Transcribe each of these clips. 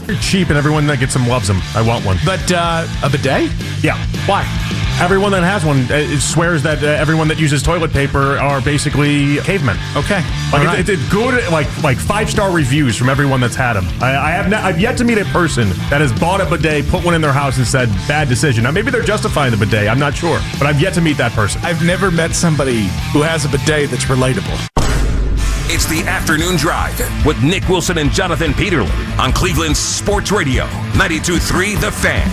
They're cheap, and everyone that gets them loves them. I want one. But a bidet? Yeah. Why? Everyone that has one swears that everyone that uses toilet paper are basically cavemen. Okay. Like it's good, like 5-star reviews from everyone that's had them. I've yet to meet a person that has bought a bidet, put one in their house, and said bad decision. Now maybe they're justifying the bidet. I'm not sure, but I've yet to meet that person. I've never met somebody who has a bidet that's relatable. It's the Afternoon Drive with Nick Wilson and Jonathan Peterlin on Cleveland's Sports Radio 92.3 The Fan.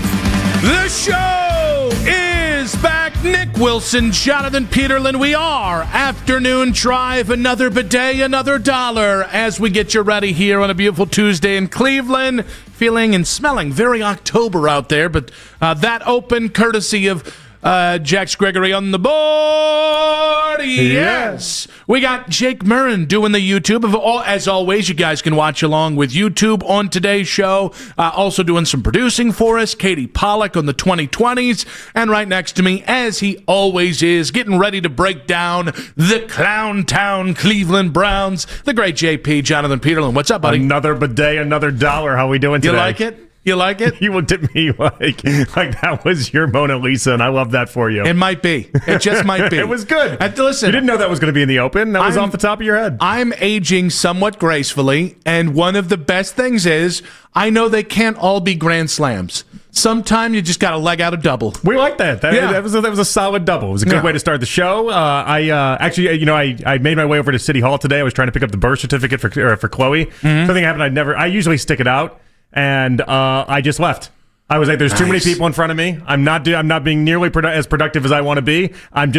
The show is back. Nick Wilson, Jonathan Peterlin. We are Afternoon Drive. Another bidet, another $1 as we get you ready here on a beautiful Tuesday in Cleveland. Feeling and smelling very October out there, but that open courtesy of Jax Gregory on the board. Yes. We got Jake Murrin doing the YouTube. As always, you guys can watch along with YouTube on today's show. Also doing some producing for us, Katie Pollock on the 2020s. And right next to me, as he always is, getting ready to break down the Clown Town Cleveland Browns, the great JP, Jonathan Peterlin. What's up, buddy? Another bidet, another $1. How we doing today? You like it? You like it? You looked at me like that was your Mona Lisa, and I love that for you. It might be. It just might be. It was good. Listen, you didn't know that was going to be in the open. That was off the top of your head. I'm aging somewhat gracefully, and one of the best things is I know they can't all be grand slams. Sometime you just got to leg out a double. We like that. That was a solid double. It was a good way to start the show. I made my way over to City Hall today. I was trying to pick up the birth certificate for Chloe. Mm-hmm. Something happened. I usually stick it out. And I just left. I was like, "There's too many people in front of me. I'm not being nearly as productive as I want to be. I'm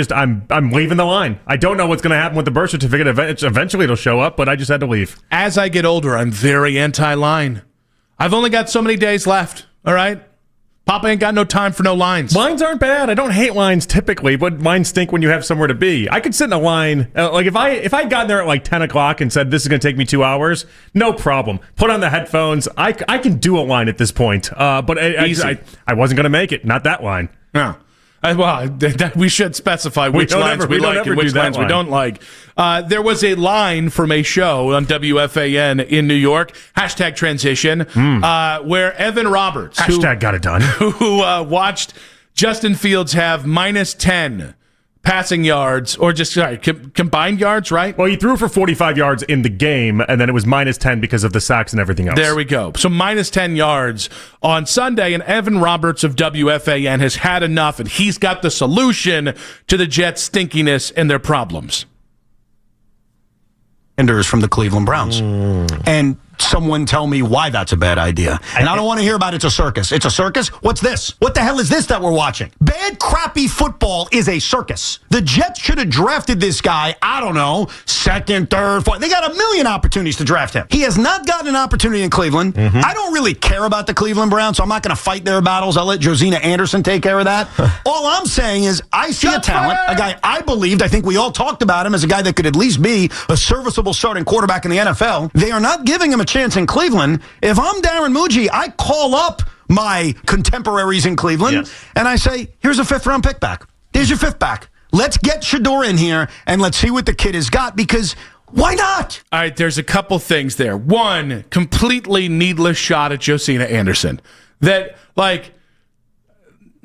leaving the line. I don't know what's going to happen with the birth certificate. Eventually, it'll show up, but I just had to leave." As I get older, I'm very anti-line. I've only got so many days left. All right. Papa ain't got no time for no lines. Lines aren't bad. I don't hate lines typically, but lines stink when you have somewhere to be. I could sit in a line. Like if I'd gotten there at like 10 o'clock and said, this is going to take me 2 hours, no problem. Put on the headphones. I can do a line at this point. But I wasn't going to make it. Not that line. No. We should specify which lines we like and which lines we don't like. There was a line from a show on WFAN in New York, #transition, where Evan Roberts, got it done, who watched Justin Fields have -10 passing yards, or just combined yards, right? Well, he threw for 45 yards in the game, and then it was -10 because of the sacks and everything else. There we go. So -10 yards on Sunday, and Evan Roberts of WFAN has had enough, and he's got the solution to the Jets' stinkiness and their problems. Sanders from the Cleveland Browns. And someone tell me why that's a bad idea. And I don't want to hear about it's a circus. It's a circus? What's this? What the hell is this that we're watching? Bad, crappy football is a circus. The Jets should have drafted this guy, I don't know, second, third, fourth. They got a million opportunities to draft him. He has not gotten an opportunity in Cleveland. I don't really care about the Cleveland Browns, so I'm not going to fight their battles. I'll let Josina Anderson take care of that. All I'm saying is I see a talent, a guy I think we all talked about him as a guy that could at least be a serviceable starting quarterback in the NFL. They are not giving him a chance in Cleveland. If I'm Darren Muji, I call up my contemporaries in Cleveland and I say, here's a 5th-round pick back. Here's your 5th back. Let's get Shador in here and let's see what the kid has got, because why not? All right, there's a couple things there. One, completely needless shot at Josina Anderson. That,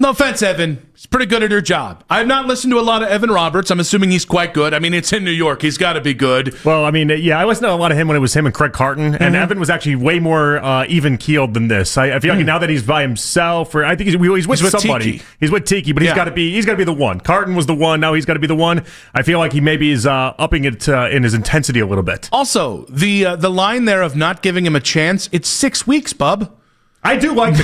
no offense, Evan, he's pretty good at her job. I've not listened to a lot of Evan Roberts. I'm assuming he's quite good. I mean, it's in New York. He's got to be good. Well, I mean, I listened to a lot of him when it was him and Craig Carton, and Evan was actually way more even-keeled than this. I feel like now that he's by himself, or I think he's with somebody. Tiki. He's with Tiki, but he's got to be the one. Carton was the one. Now he's got to be the one. I feel like he maybe is upping it in his intensity a little bit. Also, the line there of not giving him a chance, it's 6 weeks, bub. I do like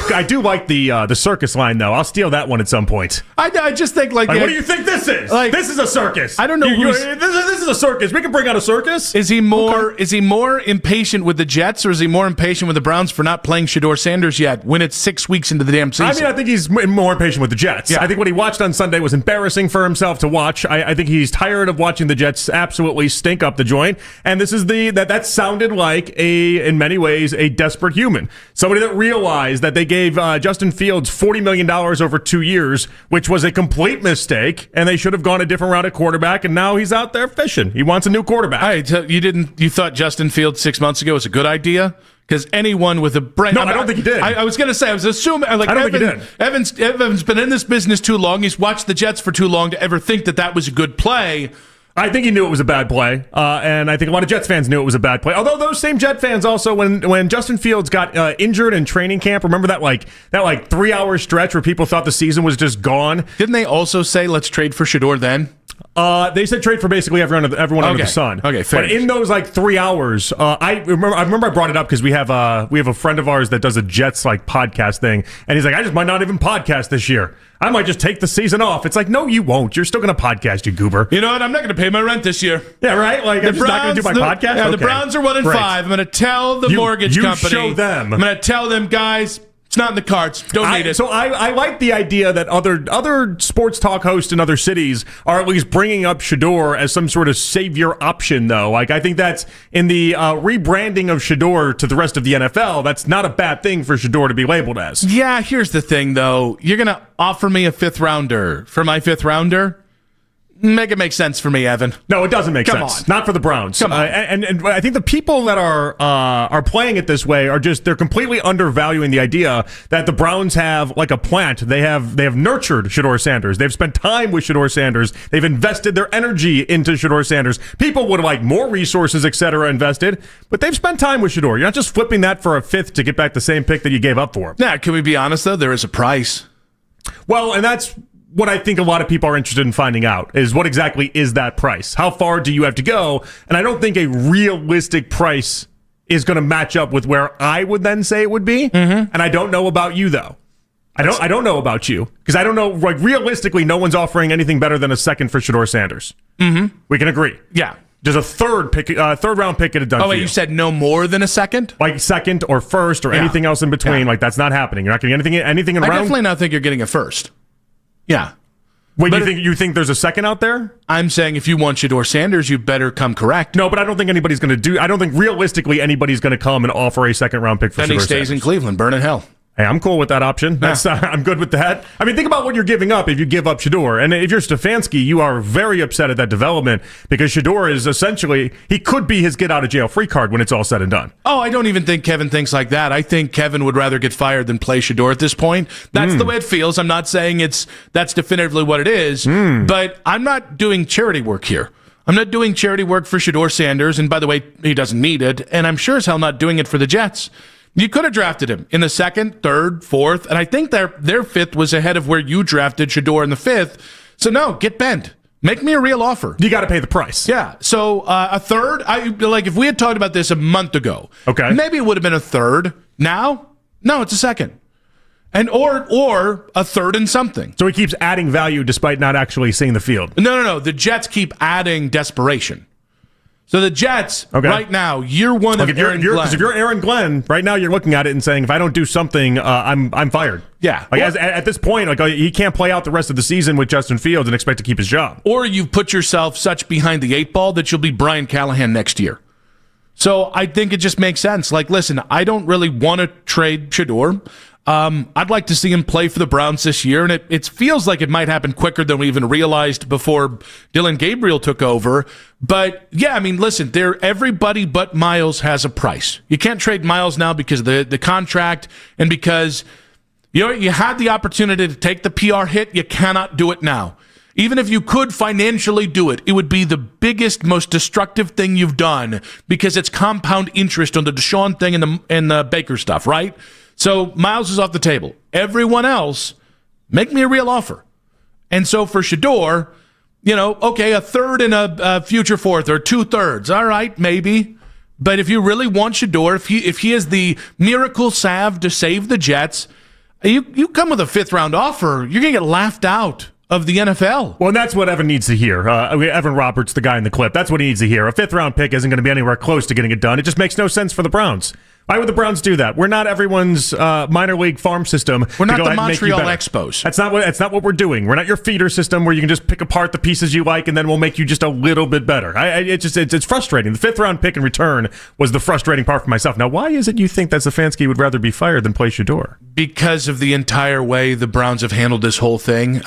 the circus line, though. I'll steal that one at some point. I just think what do you think this is? This is a circus. I don't know. This is a circus. We can bring out a circus. Is he more impatient with the Jets, or is he more impatient with the Browns for not playing Shador Sanders yet when it's 6 weeks into the damn season? I mean, I think he's more impatient with the Jets. Yeah. I think what he watched on Sunday was embarrassing for himself to watch. I think he's tired of watching the Jets absolutely stink up the joint. And this is that sounded like in many ways a desperate human, somebody that realized that they gave Justin Fields $40 million over 2 years, which was a complete mistake, and they should have gone a different route at quarterback, and now he's out there fishing. He wants a new quarterback. You thought Justin Fields 6 months ago was a good idea? Because anyone with a brain... No, I don't think he did. I was going to say, I was assuming... Like, I don't think he did. Evan's been in this business too long. He's watched the Jets for too long to ever think that was a good play. I think he knew it was a bad play, and I think a lot of Jets fans knew it was a bad play. Although those same Jet fans also, when Justin Fields got injured in training camp, remember that 3-hour stretch where people thought the season was just gone? Didn't they also say, let's trade for Shador then? They said trade for basically everyone under the sun. Okay, fair. But in those 3 hours, I remember I brought it up because we have a friend of ours that does a Jets podcast thing, and he's like, I just might not even podcast this year. I might just take the season off. It's like, no, you won't. You're still going to podcast, you goober. You know what? I'm not going to pay my rent this year. Yeah, right? I'm just not going to do my podcast? Yeah, okay. The Browns are 1-5. I'm going to tell the mortgage company. You show them. I'm going to tell them, guys, it's not in the cards. Don't need it. So I like the idea that other sports talk hosts in other cities are at least bringing up Shador as some sort of savior option, though. I think that's in the rebranding of Shador to the rest of the NFL. That's not a bad thing for Shador to be labeled as. Yeah, here's the thing, though. You're going to offer me a 5th rounder for my 5th rounder? Make it make sense for me, Evan. No, it doesn't make sense. Come on. Not for the Browns. Come on. And I think the people that are playing it this way they're completely undervaluing the idea that the Browns have a plant. They have nurtured Shador Sanders. They've spent time with Shador Sanders. They've invested their energy into Shador Sanders. People would like more resources, etc. invested, but they've spent time with Shador. You're not just flipping that for a 5th to get back the same pick that you gave up for him. Yeah, can we be honest, though? There is a price. Well, and that's what I think a lot of people are interested in finding out is what exactly is that price? How far do you have to go? And I don't think a realistic price is going to match up with where I would then say it would be. Mm-hmm. And I don't know about you, though. I don't know about you because I don't know. Realistically, no one's offering anything better than a 2nd for Shador Sanders. Mm-hmm. We can agree. Yeah. Does a third round pick get it done? Oh, wait, you said no more than a 2nd? 2nd or 1st or anything else in between. Yeah. That's not happening. You're not getting anything in I round. definitely not think you're getting a 1st. Yeah. Wait, you think there's a 2nd out there? I'm saying if you want Shador Sanders, you better come correct. No, but I don't think anybody's going to do. I don't think realistically anybody's going to come and offer a 2nd round pick for Shador Sanders. Then he stays in Cleveland, burn in hell. Hey, I'm cool with that option. I'm good with that. I mean, think about what you're giving up if you give up Shador. And if you're Stfansky, you are very upset at that development because Shador is essentially, he could be his get-out-of-jail-free card when it's all said and done. Oh, I don't even think Kevin thinks like that. I think Kevin would rather get fired than play Shador at this point. That's the way it feels. I'm not saying that's definitively what it is, but I'm not doing charity work here. I'm not doing charity work for Shador Sanders, and by the way, he doesn't need it, and I'm sure as hell not doing it for the Jets. You could have drafted him in the 2nd, 3rd, 4th, and I think their 5th was ahead of where you drafted Shador in the 5th. So no, get bent. Make me a real offer. You got to pay the price. Yeah. So a 3rd, if we had talked about this a month ago, okay, maybe it would have been a 3rd. Now, no, it's a 2nd. And or a 3rd and something. So he keeps adding value despite not actually seeing the field. No. The Jets keep adding desperation. So the Jets, right now, year one of Aaron Glenn. Because if you're Aaron Glenn, right now you're looking at it and saying, if I don't do something, I'm fired. Yeah. At this point, he can't play out the rest of the season with Justin Fields and expect to keep his job. Or you've put yourself such behind the 8 ball that you'll be Brian Callahan next year. So I think it just makes sense. Listen, I don't really want to trade Shador. I'd like to see him play for the Browns this year, and it feels like it might happen quicker than we even realized before Dylan Gabriel took over. But, yeah, I mean, listen, everybody but Miles has a price. You can't trade Miles now because of the contract and because you had the opportunity to take the PR hit. You cannot do it now. Even if you could financially do it, it would be the biggest, most destructive thing you've done because it's compound interest on the Deshaun thing and the Baker stuff, right? So Miles is off the table. Everyone else, make me a real offer. And so for Shador, okay, a 3rd and a future 4th or 2/3. All right, maybe. But if you really want Shador, if he is the miracle salve to save the Jets, you come with a 5th round offer, you're going to get laughed out of the NFL. Well, and that's what Evan needs to hear. Evan Roberts, the guy in the clip, that's what he needs to hear. A 5th round pick isn't going to be anywhere close to getting it done. It just makes no sense for the Browns. Why would the Browns do that? We're not everyone's minor league farm system. We're not the Montreal Expos. That's not what we're doing. We're not your feeder system where you can just pick apart the pieces you like and then we'll make you just a little bit better. It's frustrating. The 5th round pick in return was the frustrating part for myself. Now, why is it you think that Stfansky would rather be fired than play Shador? Because of the entire way the Browns have handled this whole thing.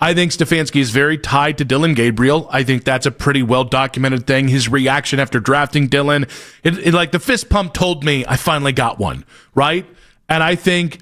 I think Stfansky is very tied to Dillon Gabriel. I think that's a pretty well-documented thing. His reaction after drafting Dillon, like the fist pump told me I finally got one, right? And I think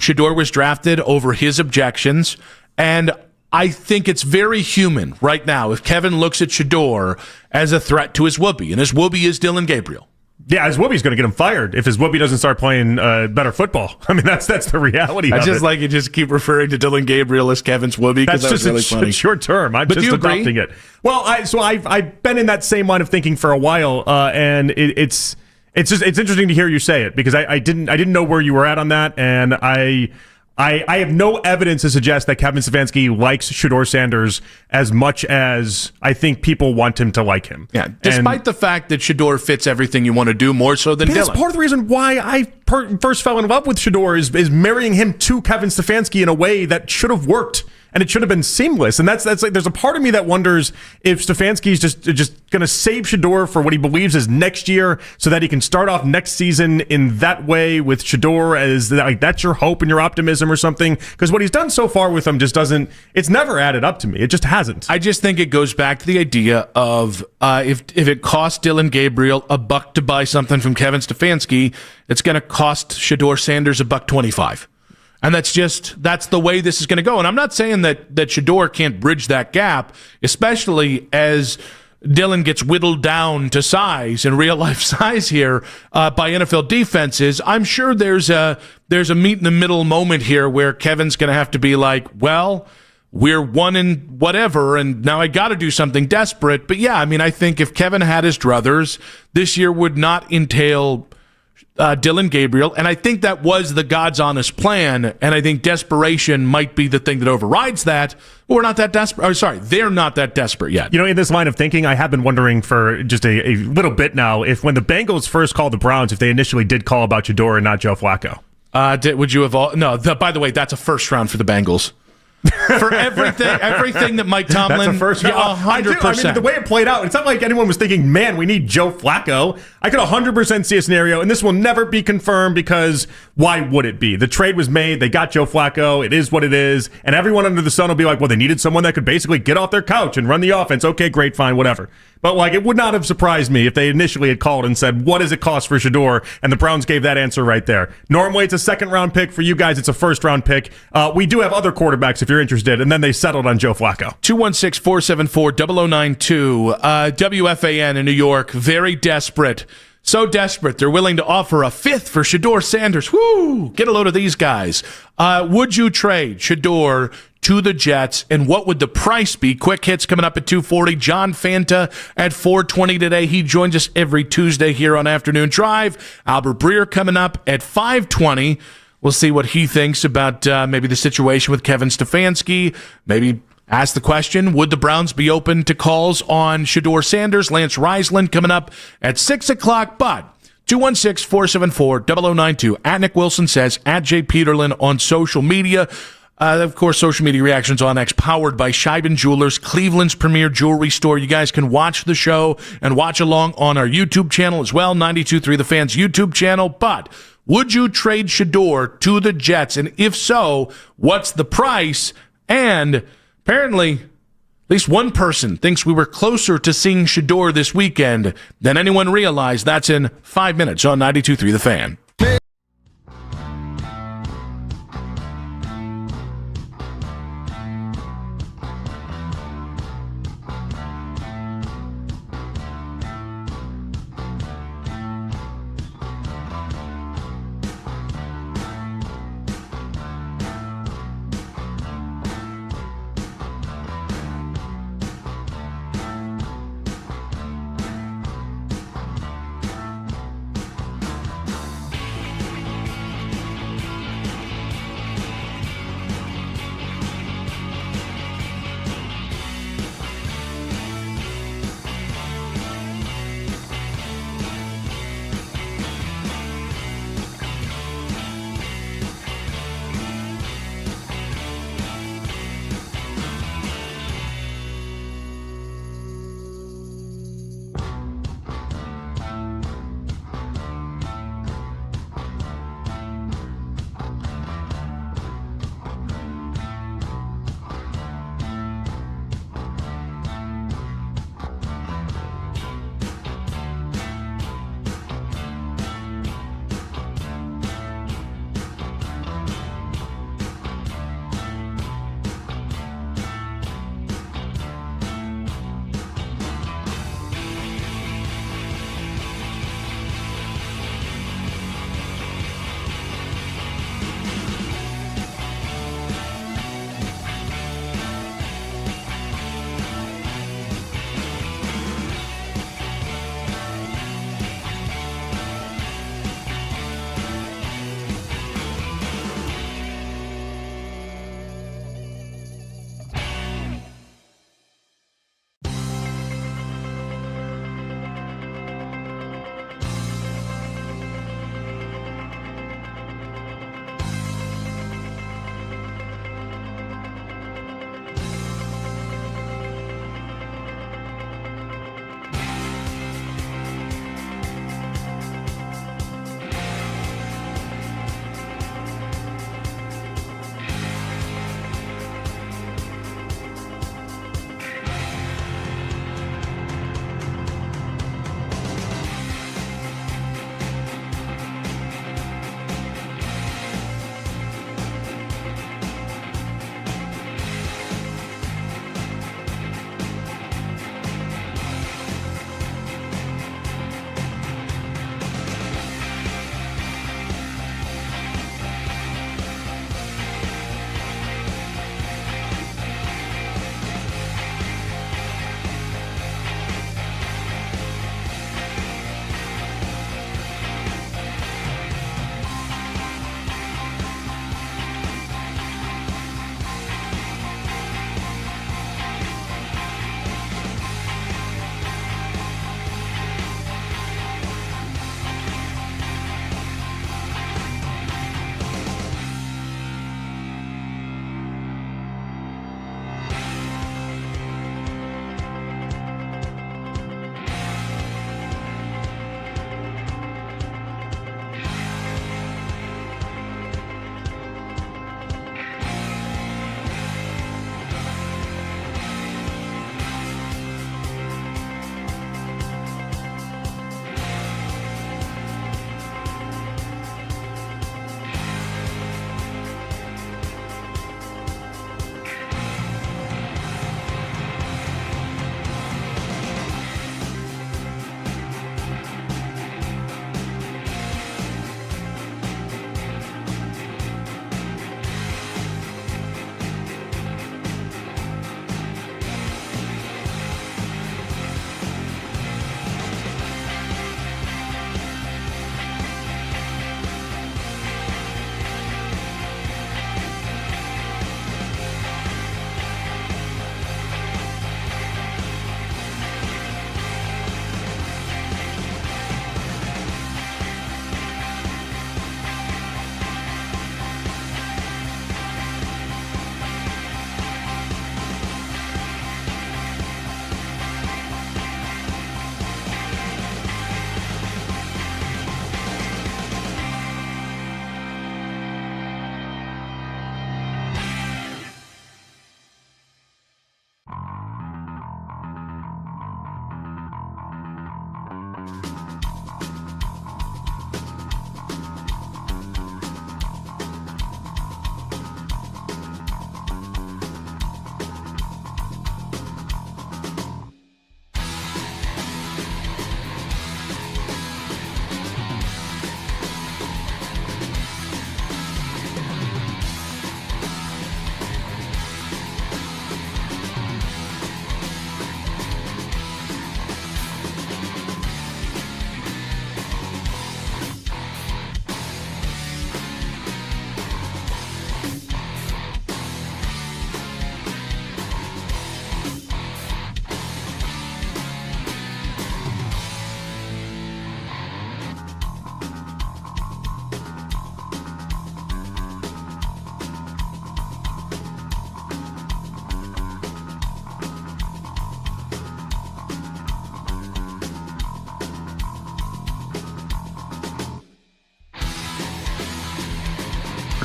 Shador was drafted over his objections, and I think it's very human right now if Kevin looks at Shador as a threat to his whoopee, and his whoopee is Dillon Gabriel. Yeah, his whoopie's going to get him fired if his whoopee doesn't start playing better football. I mean, that's the reality. I just like you just keep referring to Dillon Gabriel as Kevin's whoopee because that's really funny. Short term. I'm just adopting it. Well, I've been in that same line of thinking for a while, and it's interesting to hear you say it because I didn't know where you were at on that, and I have no evidence to suggest that Kevin Stfansky likes Shador Sanders as much as I think people want him to like him. Yeah, despite the fact that Shador fits everything you want to do more so than Dillon. That's part of the reason why I first fell in love with Shador is marrying him to Kevin Stfansky in a way that should have worked. And it should have been seamless. And that's like there's a part of me that wonders if Stefanski's just going to save Shador for what he believes is next year so that he can start off next season in that way with Shador as like that's your hope and your optimism or something. Because what he's done so far with him just doesn't, it's never added up to me. It just hasn't. I just think it goes back to the idea of if it costs Dillon Gabriel $1 to buy something from Kevin Stefanski, it's going to cost Shador Sanders $1.25. And that's the way this is going to go. And I'm not saying that Shador can't bridge that gap, especially as Dillon gets whittled down to size and real life size here by NFL defenses. I'm sure there's a meet in the middle moment here where Kevin's going to have to be like, well, we're one in whatever, and now I got to do something desperate. But yeah, I mean, I think if Kevin had his druthers, this year would not entail Dillon Gabriel, and I think that was the God's honest plan, and I think desperation might be the thing that overrides that. We're not that desperate. Oh, sorry, they're not that desperate yet. You know, in this line of thinking, I have been wondering for just a little bit now if when the Bengals first called the Browns, if they initially did call about Shador and not Joe Flacco. Would you have all? No, by the way, that's a first round for the Bengals. For everything that Mike Tomlin, that's a first round. 100%. I mean, the way it played out, it's not like anyone was thinking, man, we need Joe Flacco. I could 100% see a scenario, and this will never be confirmed because why would it be? The trade was made. They got Joe Flacco. It is what it is. And everyone under the sun will be like, well, they needed someone that could basically get off their couch and run the offense. Okay, great, fine, whatever. But like, it would not have surprised me if they initially had called and said, what does it cost for Shador? And the Browns gave that answer right there. Normally, it's a second-round pick. For you guys, it's a first-round pick. We do have other quarterbacks if you're interested, and then they settled on Joe Flacco. 216-474-0092. WFAN in New York, very desperate. So desperate, they're willing to offer a fifth for Shador Sanders. Woo! Get a load of these guys. Would you trade Shador to the Jets, and what would the price be? Quick hits coming up at 2:40. John Fanta at 4:20 today. He joins us every Tuesday here on Afternoon Drive. Albert Breer coming up at 5:20. We'll see what he thinks about maybe the situation with Kevin Stefanski. Maybe ask the question, would the Browns be open to calls on Shador Sanders? Lance Risland coming up at 6 o'clock, but 216-474-0092. At Nick Wilson says, at Jay Peterlin on social media. Of course, social media reactions on X, powered by Scheiben Jewelers, Cleveland's premier jewelry store. You guys can watch the show and watch along on our YouTube channel as well, 92.3 The Fans YouTube channel. But would you trade Shador to the Jets? And if so, what's the price? And apparently, at least one person thinks we were closer to seeing Shador this weekend than anyone realized. That's in 5 minutes on 92.3 The Fan.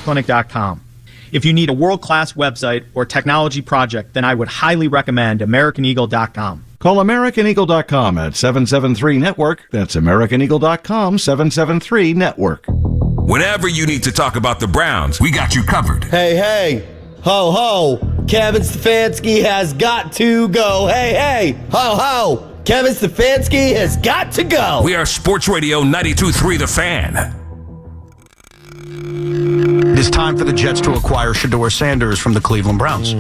MaximumClinic.com. If you need a world-class website or technology project, then I would highly recommend AmericanEagle.com. Call AmericanEagle.com at 773-NETWORK. That's AmericanEagle.com, 773-NETWORK. Whenever you need to talk about the Browns, we got you covered. Hey, ho, ho, Kevin Stfansky has got to go. Hey, ho, ho, Kevin Stfansky has got to go. We are Sports Radio 92.3 The Fan. It is time for the Jets to acquire Shador Sanders from the Cleveland Browns.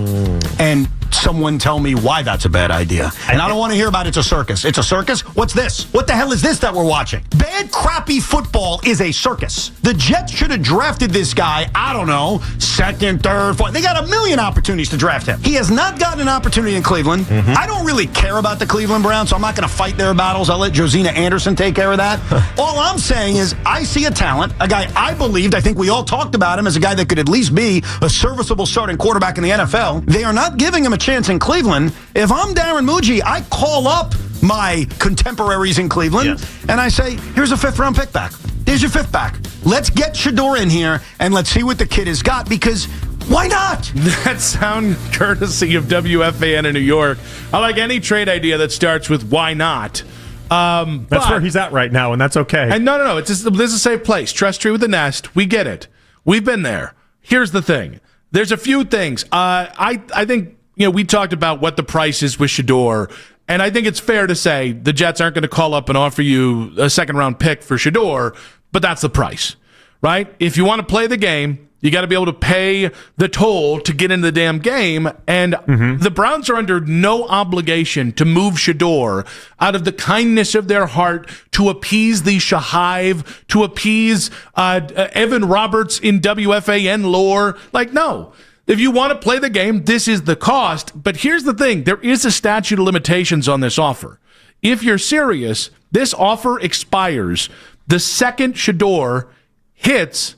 And someone tell me why that's a bad idea. And I don't want to hear about it's a circus. It's a circus? What's this? What the hell is this that we're watching? Bad, crappy football is a circus. The Jets should have drafted this guy, I don't know, second, third, fourth. They got a million opportunities to draft him. He has not gotten an opportunity in Cleveland. I don't really care about the Cleveland Browns, so I'm not going to fight their battles. I'll let Josina Anderson take care of that. All I'm saying is I see a talent, a guy I believed, I think we all talked about him as a guy that could at least be a serviceable starting quarterback in the NFL. They are not giving him a chance in Cleveland. If I'm Darren Muji, I call up my contemporaries in Cleveland and I say, here's a 5th round pick back. Here's your 5th back. Let's get Shador in here and let's see what the kid has got, because why not? That sound courtesy of WFAN in New York. I like any trade idea that starts with why not. That's where he's at right now, and that's okay. And no. This is a safe place. Trust tree with a nest. We get it. We've been there. Here's the thing. There's a few things. I think, we talked about what the price is with Shador, and I think it's fair to say the Jets aren't going to call up and offer you a 2nd-round pick for Shador, but that's the price, right? If you want to play the game, you got to be able to pay the toll to get into the damn game, and the Browns are under no obligation to move Shador out of the kindness of their heart to appease the Shahive, to appease Evan Roberts in WFAN lore. No. If you want to play the game, this is the cost. But here's the thing. There is a statute of limitations on this offer. If you're serious, this offer expires the second Shador hits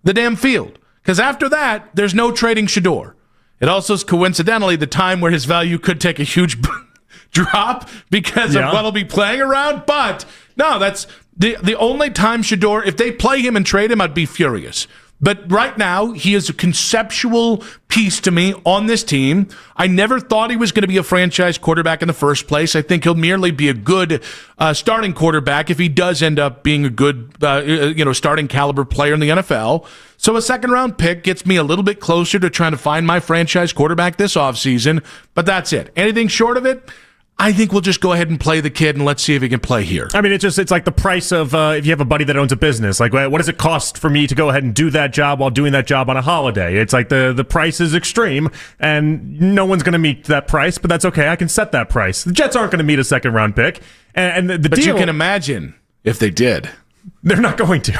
the damn field. Because after that, there's no trading Shador. It also is coincidentally the time where his value could take a huge drop because of what he'll be playing around. But no, that's the only time Shador, if they play him and trade him, I'd be furious. But right now, he is a conceptual piece to me on this team. I never thought he was going to be a franchise quarterback in the first place. I think he'll merely be a good starting quarterback if he does end up being a good, starting caliber player in the NFL. So a 2nd-round pick gets me a little bit closer to trying to find my franchise quarterback this offseason. But that's it. Anything short of it, I think we'll just go ahead and play the kid and let's see if he can play here. I mean, it's like the price of if you have a buddy that owns a business. Like, what does it cost for me to go ahead and do that job while doing that job on a holiday? It's like the price is extreme, and no one's going to meet that price, but that's okay. I can set that price. The Jets aren't going to meet a 2nd-round pick. And the but deal, you can imagine if they did. They're not going to.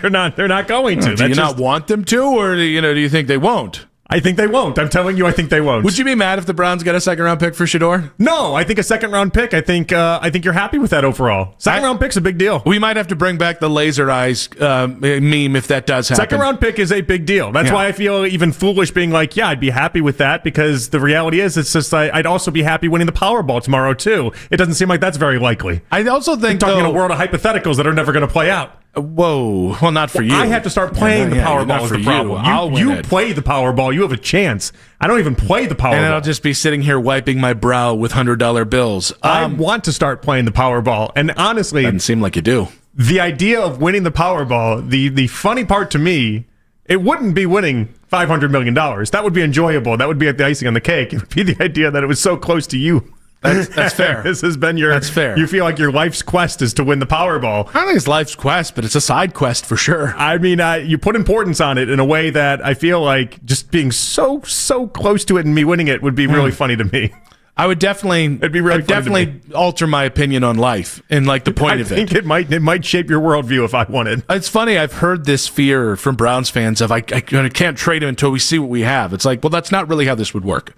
They're not going to. Do you not want them to, or do you think they won't? I think they won't. I'm telling you, I think they won't. Would you be mad if the Browns got a 2nd-round pick for Shador? No, I think a 2nd-round pick. I think you're happy with that overall. 2nd-round pick's a big deal. We might have to bring back the laser eyes meme if that does happen. 2nd-round pick is a big deal. That's why I feel even foolish being like, yeah, I'd be happy with that, because the reality is it's just I'd also be happy winning the Powerball tomorrow too. It doesn't seem like that's very likely. I also think we're talking in a world of hypotheticals that are never going to play out. Whoa. Well, not for you. I have to start playing the Powerball is the problem. You play the Powerball. You have a chance. I don't even play the Powerball. And I'll just be sitting here wiping my brow with $100 bills. I want to start playing the Powerball. And honestly, doesn't seem like you do. The idea of winning the Powerball, the funny part to me, it wouldn't be winning $500 million. That would be enjoyable. That would be the icing on the cake. It would be the idea that it was so close to you. That's fair. This has been your. That's fair. You feel like your life's quest is to win the Powerball. I don't think it's life's quest, but it's a side quest for sure. I mean, you put importance on it in a way that I feel like just being so close to it and me winning it would be really funny to me. I would definitely. It'd be really definitely alter my opinion on life and like the point of it. I think it might shape your worldview if I wanted. It's funny. I've heard this fear from Browns fans of I can't trade him until we see what we have. It's like, well, that's not really how this would work.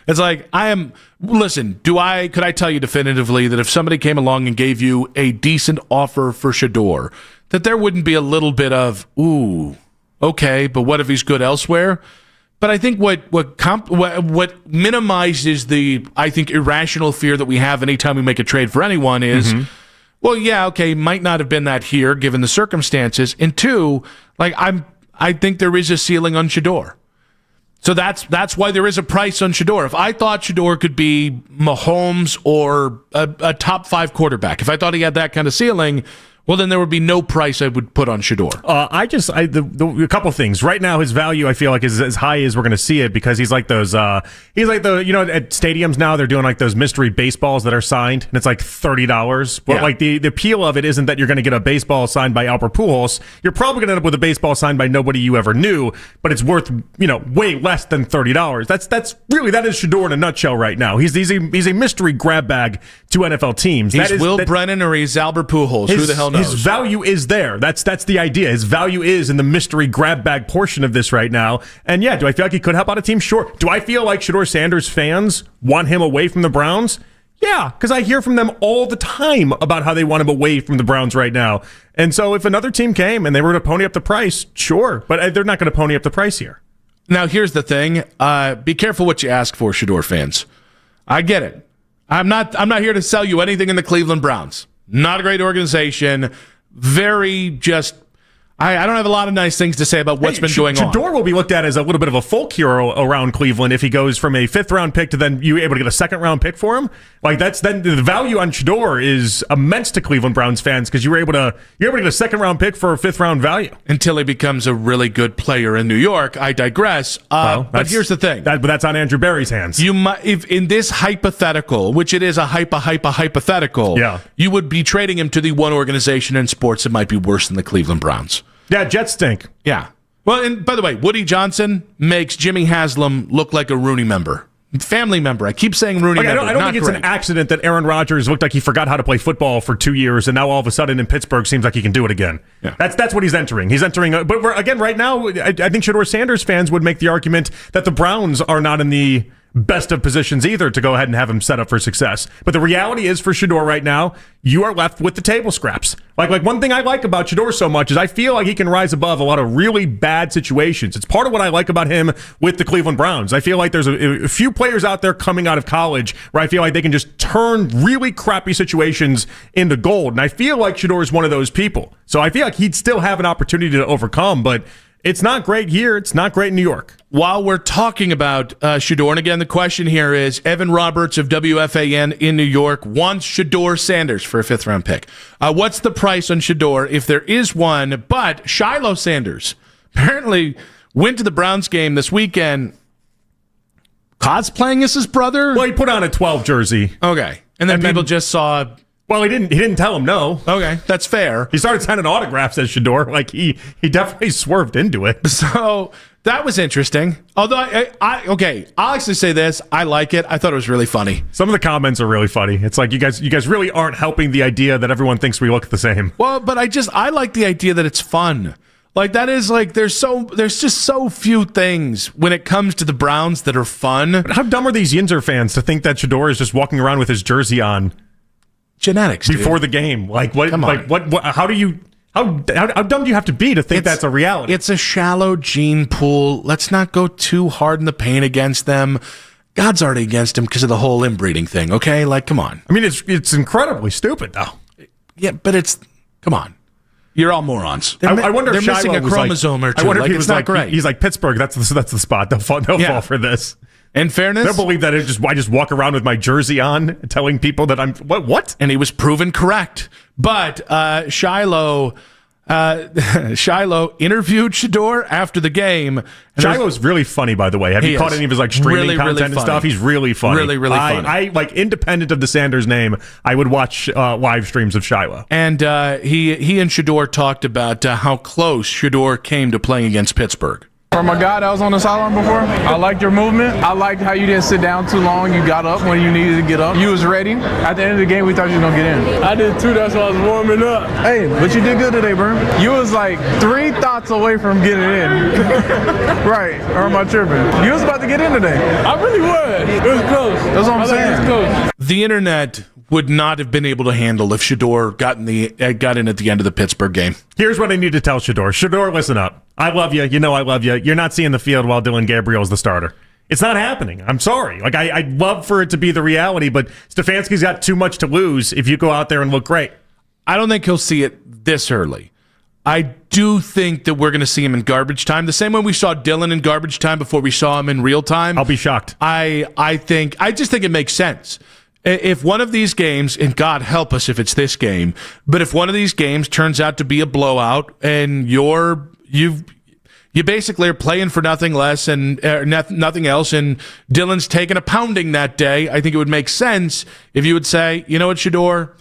It's like listen, could I tell you definitively that if somebody came along and gave you a decent offer for Shador, that there wouldn't be a little bit of, ooh, okay, but what if he's good elsewhere? But I think what minimizes the, I think, irrational fear that we have anytime we make a trade for anyone is, well, yeah, okay, might not have been that here given the circumstances. And two, like I think there is a ceiling on Shador. So that's why there is a price on Shador. If I thought Shador could be Mahomes or a top 5 quarterback, if I thought he had that kind of ceiling, well, then there would be no price I would put on Shador. A couple things. Right now, his value, I feel like, is as high as we're going to see it because he's like those, at stadiums now, they're doing like those mystery baseballs that are signed, and it's like $30. But like the appeal of it isn't that you're going to get a baseball signed by Albert Pujols. You're probably going to end up with a baseball signed by nobody you ever knew, but it's worth, way less than $30. That is Shador in a nutshell right now. He's a mystery grab bag to NFL teams. He's Will Brennan or he's Albert Pujols. Who the hell knows? His value is there. That's the idea. His value is in the mystery grab bag portion of this right now. And yeah, do I feel like he could help out a team? Sure. Do I feel like Shador Sanders fans want him away from the Browns? Yeah, because I hear from them all the time about how they want him away from the Browns right now. And so if another team came and they were to pony up the price, sure. But they're not going to pony up the price here. Now, here's the thing. Be careful what you ask for, Shador fans. I get it. I'm not here to sell you anything in the Cleveland Browns. Not a great organization. Very just... I don't have a lot of nice things to say about what's been going on. Shador will be looked at as a little bit of a folk hero around Cleveland if he goes from a 5th-round pick to then you able to get a 2nd-round pick for him. Like then the value on Shador is immense to Cleveland Browns fans because you're able to get a 2nd-round pick for a 5th-round value until he becomes a really good player in New York. I digress. But here's the thing. But that's on Andrew Berry's hands. You might, if in this hypothetical, which it is a hypothetical, you would be trading him to the one organization in sports that might be worse than the Cleveland Browns. Yeah, Jets stink. Yeah. Well, and by the way, Woody Johnson makes Jimmy Haslam look like a Rooney member. Family member. I keep saying Rooney member. I don't think it's an accident that Aaron Rodgers looked like he forgot how to play football for 2 years, and now all of a sudden in Pittsburgh seems like he can do it again. Yeah. That's what he's entering. He's entering. But again, right now, I think Shador Sanders fans would make the argument that the Browns are not in the best of positions either to go ahead and have him set up for success. But the reality is for Shador right now, you are left with the table scraps. Like one thing I like about Shador so much is I feel like he can rise above a lot of really bad situations. It's part of what I like about him with the Cleveland Browns. I feel like there's a few players out there coming out of college where I feel like they can just turn really crappy situations into gold. And I feel like Shador is one of those people. So I feel like he'd still have an opportunity to overcome, but it's not great here. It's not great in New York. While we're talking about Shador, and again, the question here is, Evan Roberts of WFAN in New York wants Shador Sanders for a 5th-round pick. What's the price on Shador, if there is one? But Shiloh Sanders apparently went to the Browns game this weekend cosplaying as his brother? Well, he put on a 12 jersey. Okay. And then people just saw... Well, he didn't tell him no. Okay, that's fair. He started signing autographs as Shador. Like he definitely swerved into it. So that was interesting. Although I'll actually say this. I like it. I thought it was really funny. Some of the comments are really funny. It's like you guys really aren't helping the idea that everyone thinks we look the same. Well, but I like the idea that it's fun. Like that is like there's just so few things when it comes to the Browns that are fun. But how dumb are these Yinzer fans to think that Shador is just walking around with his jersey on? Genetics before the game. Like what? Come on. Like what? How do you? How dumb do you have to be to think that's a reality? It's a shallow gene pool. Let's not go too hard in the paint against them. God's already against him because of the whole inbreeding thing. Okay, like come on. I mean, it's incredibly stupid though. Yeah, but come on. You're all morons. I wonder if they're missing a chromosome or two. I wonder if he it's was not great. He's like Pittsburgh. That's the spot. They'll fall for this. In fairness, they'll believe that I just walk around with my jersey on, telling people that I'm what? And he was proven correct. But Shiloh interviewed Shador after the game. Shiloh's really funny, by the way. Have you caught any of his streaming content and stuff? He's really funny. Really funny. I like independent of the Sanders name. I would watch live streams of Shiloh. And he and Shador talked about how close Shador came to playing against Pittsburgh. From a guy that was on the sideline before, I liked your movement. I liked how you didn't sit down too long. You got up when you needed to get up. You was ready. At the end of the game, we thought you was going to get in. I did too. That's why I was warming up. Hey, but you did good today, bro. You was like 3 thoughts away from getting in. Right. Or am I tripping? You was about to get in today. I really was. It was close. That's what I'm saying. It was close. The internet would not have been able to handle if Shador got in at the end of the Pittsburgh game. Here's what I need to tell Shador. Shador, listen up. I love you. You know I love you. You're not seeing the field while Dylan Gabriel's the starter. It's not happening. I'm sorry. Like I'd love for it to be the reality, but Stefanski's got too much to lose if you go out there and look great. I don't think he'll see it this early. I do think that we're going to see him in garbage time. The same way we saw Dylan in garbage time before we saw him in real time. I'll be shocked. I just think it makes sense. If one of these games, and God help us if it's this game, but if one of these games turns out to be a blowout and you basically are playing for nothing less and nothing else, and Dylan's taking a pounding that day, I think it would make sense if you would say, you know what, Shador,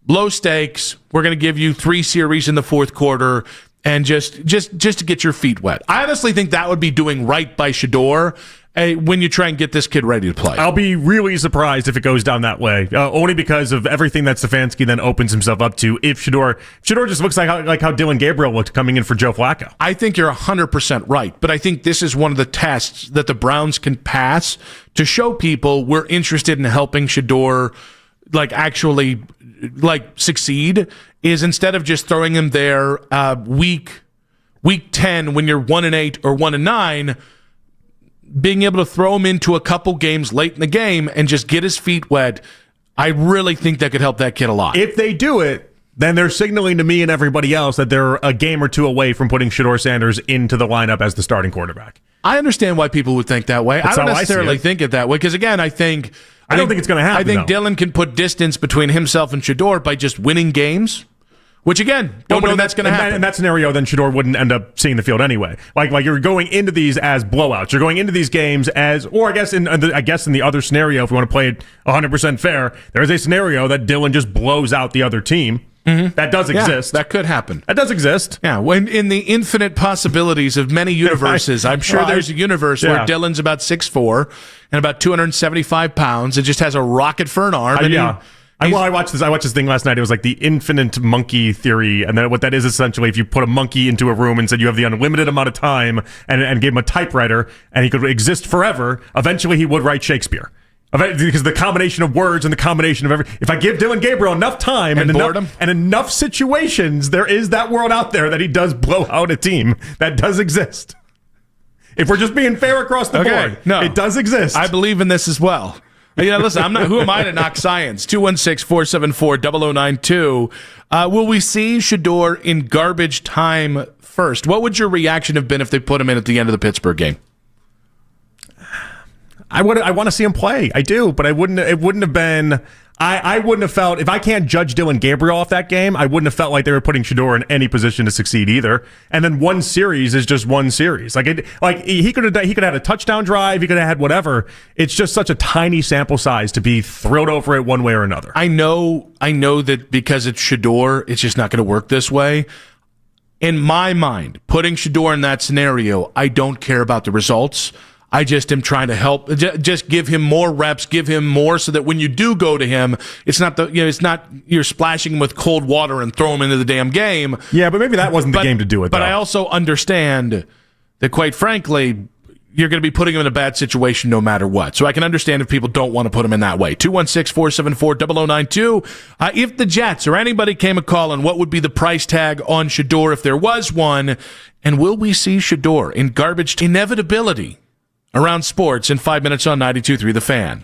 low stakes, we're going to give you 3 series in the fourth quarter and just to get your feet wet. I honestly think that would be doing right by Shador when you try and get this kid ready to play. I'll be really surprised if it goes down that way, only because of everything that Stfansky then opens himself up to. If Shador just looks like how Dylan Gabriel looked coming in for Joe Flacco. I think you're 100% right, but I think this is one of the tests that the Browns can pass to show people we're interested in helping Shador actually succeed, is instead of just throwing him there week 10 when you're 1-8 or 1-9, being able to throw him into a couple games late in the game and just get his feet wet. I really think that could help that kid a lot. If they do it, then they're signaling to me and everybody else that they're a game or two away from putting Shador Sanders into the lineup as the starting quarterback. I understand why people would think that way. I don't necessarily think it that way because, again, I don't think it's going to happen. I think Dylan can put distance between himself and Shador by just winning games. Which, again, don't know that's going to happen. In that scenario, then Shador wouldn't end up seeing the field anyway. Like you're going into these as blowouts. You're going into these games as, or I guess in the other scenario, if we want to play it 100% fair, there is a scenario that Dylan just blows out the other team. Mm-hmm. That does exist. That could happen. That does exist. Yeah, when in the infinite possibilities of many universes, I'm sure there's a universe where Dylan's about 6'4" and about 275 pounds and just has a rocket for an arm. I watched this thing last night. It was like the infinite monkey theory, and then what that is essentially, if you put a monkey into a room and said you have the unlimited amount of time, and gave him a typewriter, and he could exist forever, eventually he would write Shakespeare. Because the combination of words and the combination of if I give Dylan Gabriel enough time and enough situations, there is that world out there that he does blow out a team. That does exist. If we're just being fair across the board, it does exist. I believe in this as well. Listen, who am I to knock science? 216-474-0092. Will we see Shador in garbage time first? What would your reaction have been if they put him in at the end of the Pittsburgh game? I want to see him play. I do, but it wouldn't have been. I wouldn't have felt, if I can't judge Dylan Gabriel off that game, I wouldn't have felt like they were putting Shador in any position to succeed either. And then one series is just one series. He could have had a touchdown drive, he could have had whatever. It's just such a tiny sample size to be thrilled over it one way or another. I know that because it's Shador, it's just not going to work this way. In my mind, putting Shador in that scenario, I don't care about the results. I just am trying to help. Just give him more reps, give him more, so that when you do go to him, it's not you're splashing him with cold water and throw him into the damn game. Yeah, but maybe that wasn't the game to do it. But I also understand that, quite frankly, you're going to be putting him in a bad situation no matter what. So I can understand if people don't want to put him in that way. 216-474-0092. If the Jets or anybody came a calling, what would be the price tag on Shador if there was one? And will we see Shador in garbage inevitability around sports in 5 minutes on 92.3 The Fan?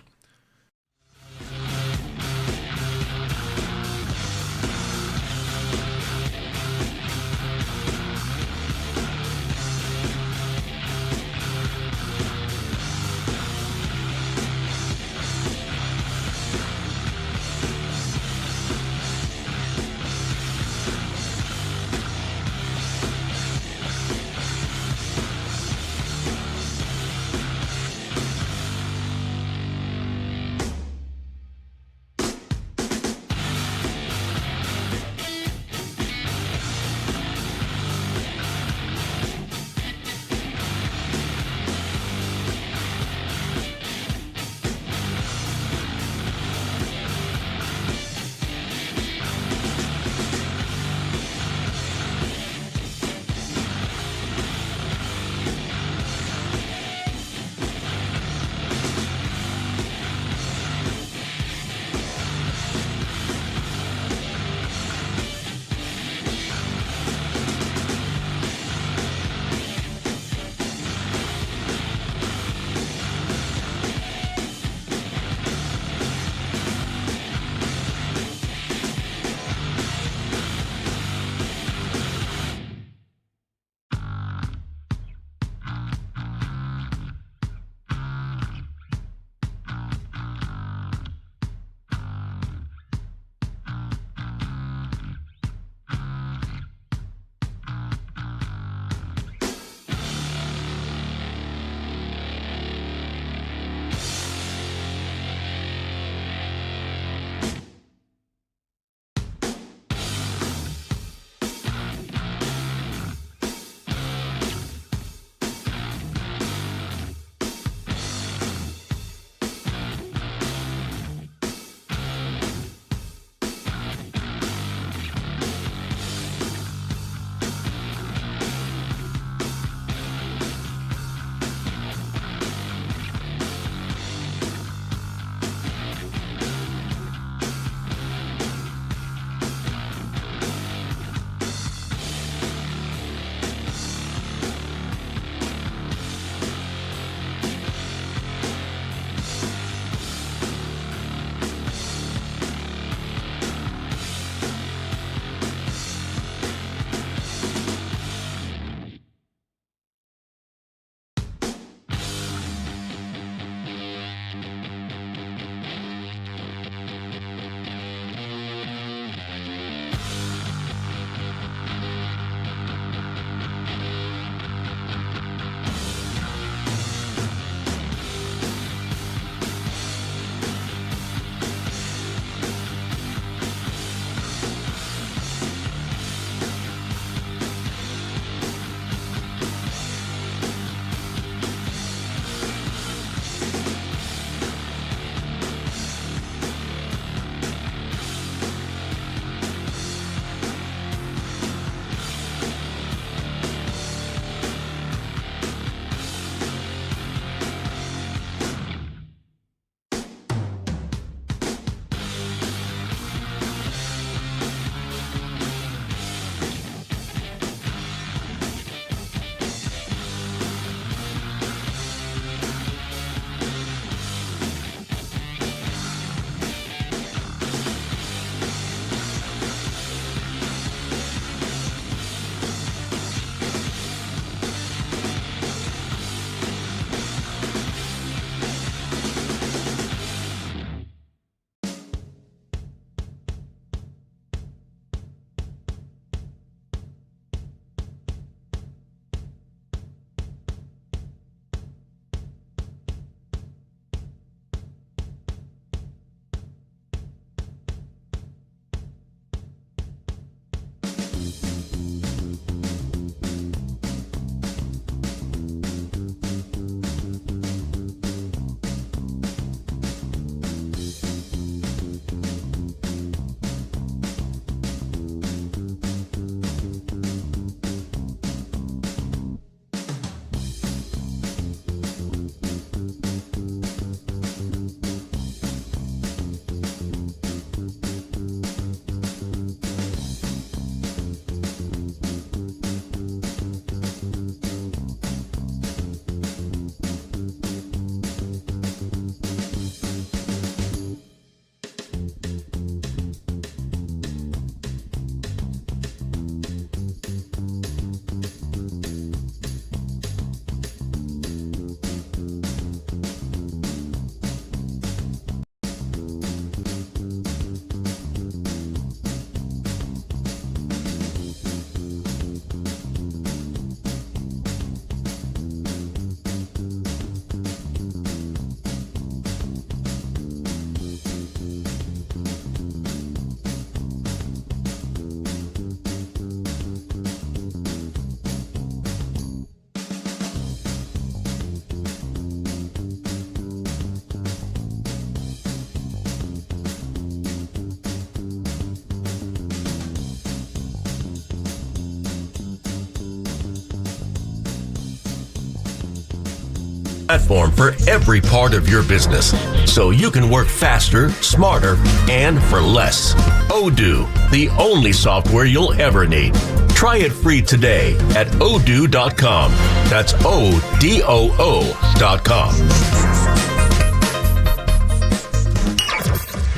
platform for every part of your business, so you can work faster, smarter, and for less. Odoo, the only software you'll ever need. Try it free today at odoo.com. That's ODOO.com.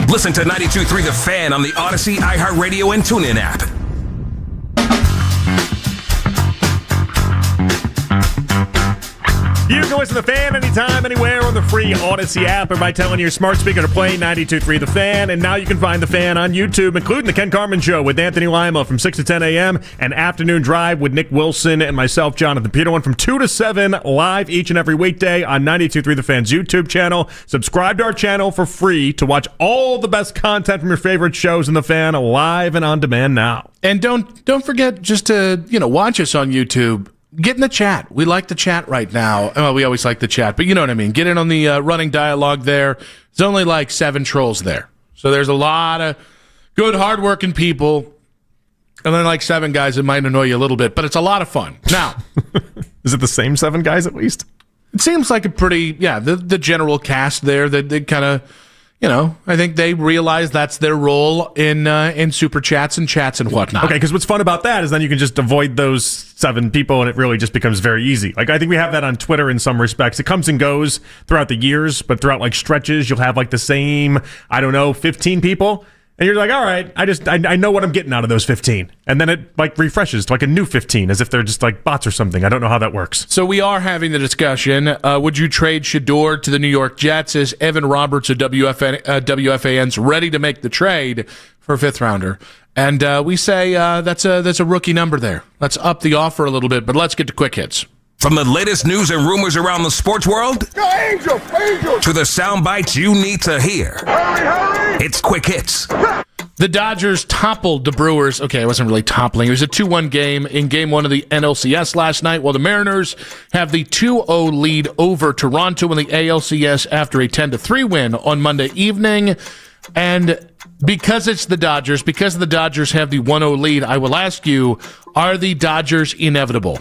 Listen to 92.3 The Fan on the Odyssey, iHeartRadio, and TuneIn app. You can listen to The Fan anytime, anywhere on the free Odyssey app or by telling your smart speaker to play 92.3 The Fan. And now you can find The Fan on YouTube, including The Ken Carman Show with Anthony Lima from 6 to 10 a.m. and Afternoon Drive with Nick Wilson and myself, Jonathan Peterlin, from 2 to 7 live each and every weekday on 92.3 The Fan's YouTube channel. Subscribe to our channel for free to watch all the best content from your favorite shows in The Fan live and on demand now. And don't forget just to, watch us on YouTube. Get in the chat. We like the chat right now. Well, we always like the chat, but you know what I mean. Get in on the running dialogue there. There's only like 7 trolls there. So there's a lot of good, hardworking people. And then like 7 guys that might annoy you a little bit, but it's a lot of fun. Now, is it the same 7 guys at least? It seems like a pretty, the general cast there that they kind of, I think they realize that's their role in super chats and whatnot. Okay, because what's fun about that is then you can just avoid those 7 people, and it really just becomes very easy. Like, I think we have that on Twitter in some respects. It comes and goes throughout the years, but throughout, like, stretches, you'll have, like, the same, 15 people. And you're like, all right, I know what I'm getting out of those 15. And then it like refreshes to like a new 15 as if they're just like bots or something. I don't know how that works. So we are having the discussion. Would you trade Shador to the New York Jets? Is Evan Roberts of WFAN's ready to make the trade for a 5th rounder? And we say that's a rookie number there. Let's up the offer a little bit, but let's get to quick hits. From the latest news and rumors around the sports world Angel. to the sound bites you need to hear. Hurry. It's Quick Hits. The Dodgers toppled the Brewers. Okay, it wasn't really toppling. It was a 2-1 game in Game 1 of the NLCS last night, while the Mariners have the 2-0 lead over Toronto in the ALCS after a 10-3 win on Monday evening. And because it's the Dodgers, because the Dodgers have the 1-0 lead, I will ask you, are the Dodgers inevitable?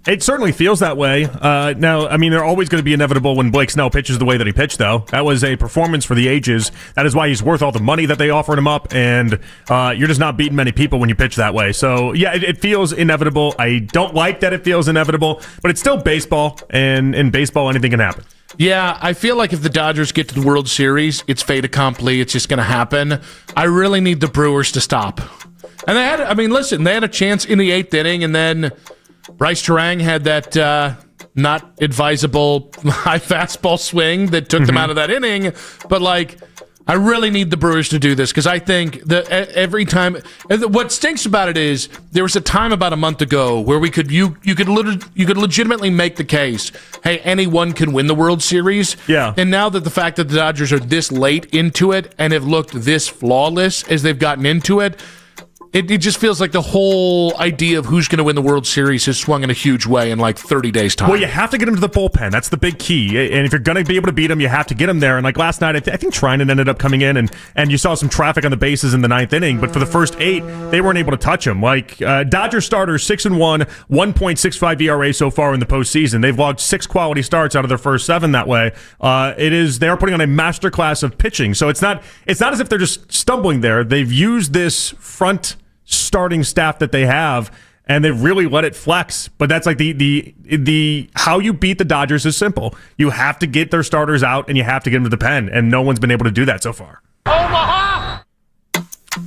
It certainly feels that way. Now, I mean, they're always going to be inevitable when Blake Snell pitches the way that he pitched, though. That was a performance for the ages. That is why he's worth all the money that they offered him up, and you're just not beating many people when you pitch that way. So, yeah, it feels inevitable. I don't like that it feels inevitable, but it's still baseball, and in baseball, anything can happen. Yeah, I feel like if the Dodgers get to the World Series, it's fait accompli. It's just going to happen. I really need the Brewers to stop. And they had a chance in the 8th inning, and then Bryce Terang had that not advisable high fastball swing that took them out of that inning. But, I really need the Brewers to do this because I think that every time – what stinks about it is there was a time about a month ago where you could legitimately make the case, hey, anyone can win the World Series. Yeah. And now that the fact that the Dodgers are this late into it and have looked this flawless as they've gotten into it, it just feels like the whole idea of who's going to win the World Series has swung in a huge way in 30 days' time. Well, you have to get him to the bullpen. That's the big key. And if you're going to be able to beat him, you have to get him there. And last night, I think Trinan ended up coming in, and you saw some traffic on the bases in the 9th inning. But for the first 8, they weren't able to touch him. Dodger starters 6-1, 1.65 ERA so far in the postseason. They've logged 6 quality starts out of their first 7 that way. They're putting on a masterclass of pitching. So it's not as if they're just stumbling there. They've used this front starting staff that they have, and they've really let it flex. But that's the how you beat the Dodgers is simple. You have to get their starters out, and you have to get them to the pen, and no one's been able to do that so far. Omaha!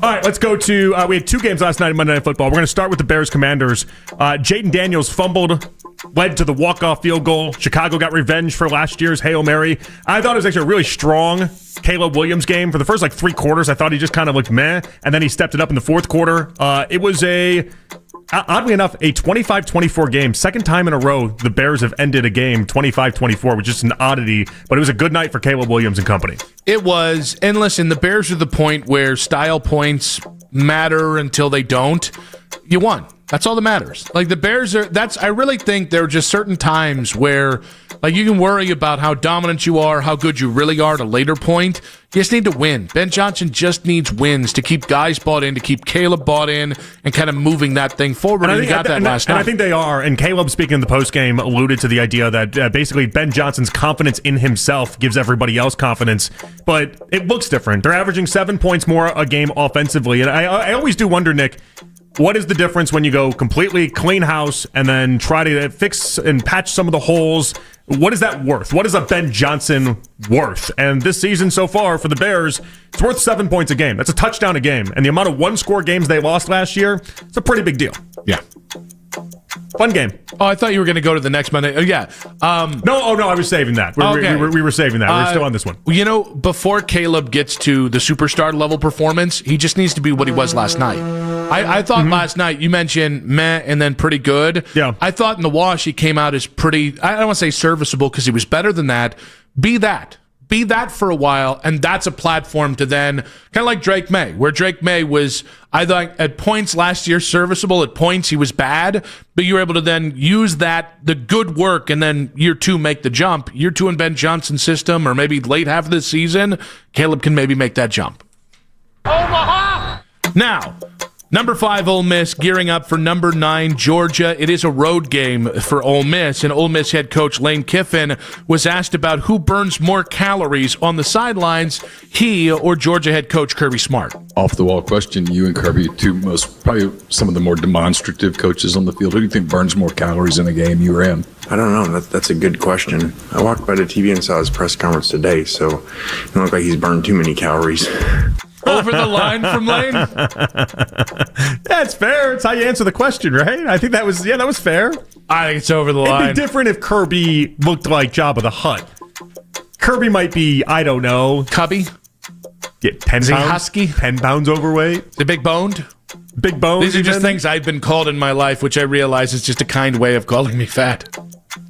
All right, let's go to we had 2 games last night in Monday Night Football. We're going to start with the Bears-Commanders. Jaden Daniels fumbled, led to the walk-off field goal. Chicago got revenge for last year's Hail Mary. I thought it was actually a really strong Caleb Williams game. For the first 3 quarters, I thought he just kind of looked meh, and then he stepped it up in the 4th quarter. It was oddly enough, a 25-24 game. Second time in a row the Bears have ended a game 25-24, which is an oddity, but it was a good night for Caleb Williams and company. It was. And listen, the Bears are the point where style points matter until they don't. You won. That's all that matters. Like the Bears I really think there are just certain times where like you can worry about how dominant you are, how good you really are at a later point. You just need to win. Ben Johnson just needs wins to keep guys bought in, to keep Caleb bought in, and kind of moving that thing forward. And he got that last night. And I think they are. And Caleb, speaking in the postgame, alluded to the idea that basically Ben Johnson's confidence in himself gives everybody else confidence. But it looks different. They're averaging 7 points more a game offensively. And I always do wonder, Nick, what is the difference when you go completely clean house and then try to fix and patch some of the holes? What is that worth? What is a Ben Johnson worth? And this season so far for the Bears, it's worth 7 points a game. That's a touchdown a game. And the amount of one-score games they lost last year, it's a pretty big deal. Yeah. Fun game. Oh, I thought you were going to go to the next Monday. Oh, yeah. No, I was saving that. We were saving that. We're still on this one. You know, before Caleb gets to the superstar level performance, he just needs to be what he was last night. I thought last night, you mentioned meh and then pretty good. Yeah. I thought in the wash he came out as pretty, I don't want to say serviceable because he was better than that. Be that for a while, and that's a platform to then, kind of like Drake May, where Drake May was, I thought, at points last year serviceable, at points he was bad, but you were able to then use that, the good work, and then year 2 make the jump. Year 2 in Ben Johnson's system, or maybe late half of the season, Caleb can maybe make that jump. Omaha! Now, number 5, Ole Miss, gearing up for number 9, Georgia. It is a road game for Ole Miss, and Ole Miss head coach Lane Kiffin was asked about who burns more calories on the sidelines, he or Georgia head coach Kirby Smart. Off-the-wall question, you and Kirby, probably some of the more demonstrative coaches on the field. Who do you think burns more calories in a game, you or him? I don't know. That's a good question. I walked by the TV and saw his press conference today, so it doesn't look like he's burned too many calories. Over the line from Lane? That's fair. It's how you answer the question, right? I think that was fair. I think it's over the line. It'd be different if Kirby looked like Jabba the Hutt. Kirby might be, I don't know. Cubby? Yeah, 10 Is he pounds, husky? 10 pounds overweight. The big boned? Big bones. These are just things I've been called in my life, which I realize is just a kind way of calling me fat.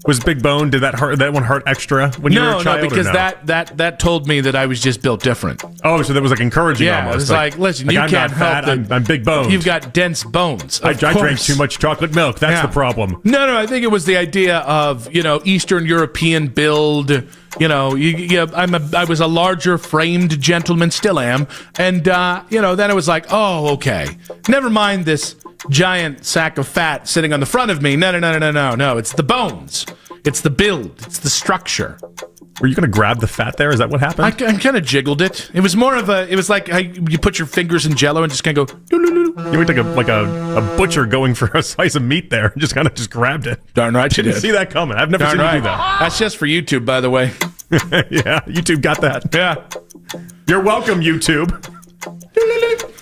Was big bone? Did that hurt? That one hurt extra when you were a child? No, because that told me that I was just built different. Oh, so that was like encouraging. Yeah, almost. It was like listen, you I'm can't not fat, help I'm big boned. You've got dense bones. I drank too much chocolate milk. That's the problem. No, I think it was the idea of Eastern European build. I was a larger framed gentleman, still am, and then it was like, oh, okay, never mind this giant sack of fat sitting on the front of me. No, it's the bones. It's the build. It's the structure. Were you going to grab the fat there? Is that what happened? I kind of jiggled it. It was more of it was like how you put your fingers in Jell-O and just kind of go. You were like a butcher going for a slice of meat there. Just grabbed it. Darn right you did. Didn't see that coming. I've never seen you do that. That's just for YouTube, by the way. Yeah, YouTube got that. Yeah. You're welcome, YouTube.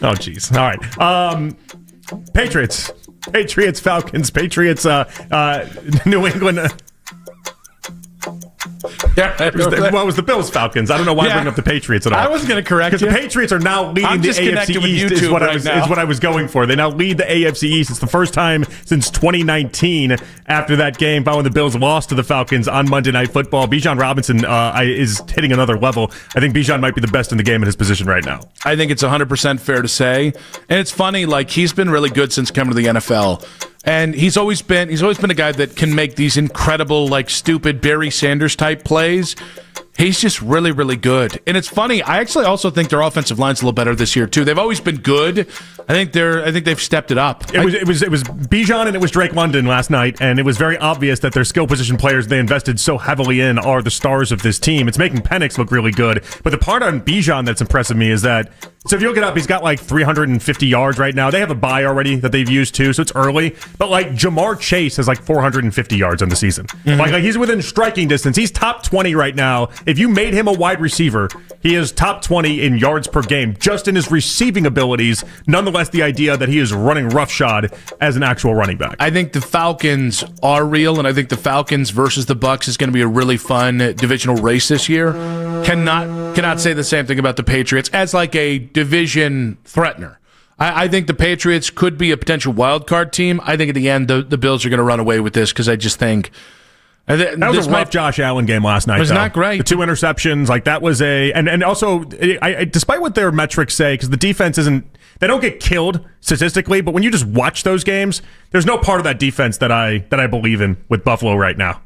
Oh, jeez. All right. Patriots, Falcons, Patriots, New England. What was the Bills Falcons? I don't know why I bring up the Patriots at all. I wasn't going to correct you. Because the Patriots are now leading the AFC East is what I was going for. They now lead the AFC East. It's the first time since 2019 after that game following the Bills lost to the Falcons on Monday Night Football. Bijan Robinson is hitting another level. I think Bijan might be the best in the game in his position right now. I think it's 100% fair to say. And it's funny, like he's been really good since coming to the NFL. And he's always been a guy that can make these incredible, like stupid Barry Sanders type plays. He's just really, really good. And it's funny, I actually also think their offensive line's a little better this year too. They've always been good. I think they've stepped it up. It was Bijan and it was Drake London last night, and it was very obvious that their skill position players they invested so heavily in are the stars of this team. It's making Penix look really good. But the part on Bijan that's impressing me is that, so if you look it up, he's got like 350 yards right now. They have a bye already that they've used too, so it's early. But like Jamar Chase has like 450 yards on the season. Mm-hmm. Like he's within striking distance. He's top 20 right now. If you made him a wide receiver, he is top 20 in yards per game, just in his receiving abilities. Nonetheless, the idea that he is running roughshod as an actual running back. I think the Falcons are real, and I think the Falcons versus the Bucs is going to be a really fun divisional race this year. Cannot say the same thing about the Patriots as like a division threatener. I think the Patriots could be a potential wild card team. I think at the end, the Bills are going to run away with this because I just think... That was a rough Josh Allen game last night. It was not great. The 2 interceptions, like that was and also, despite what their metrics say, because the defense isn't, They don't get killed statistically, but when you just watch those games, there's no part of that defense that I believe in with Buffalo right now.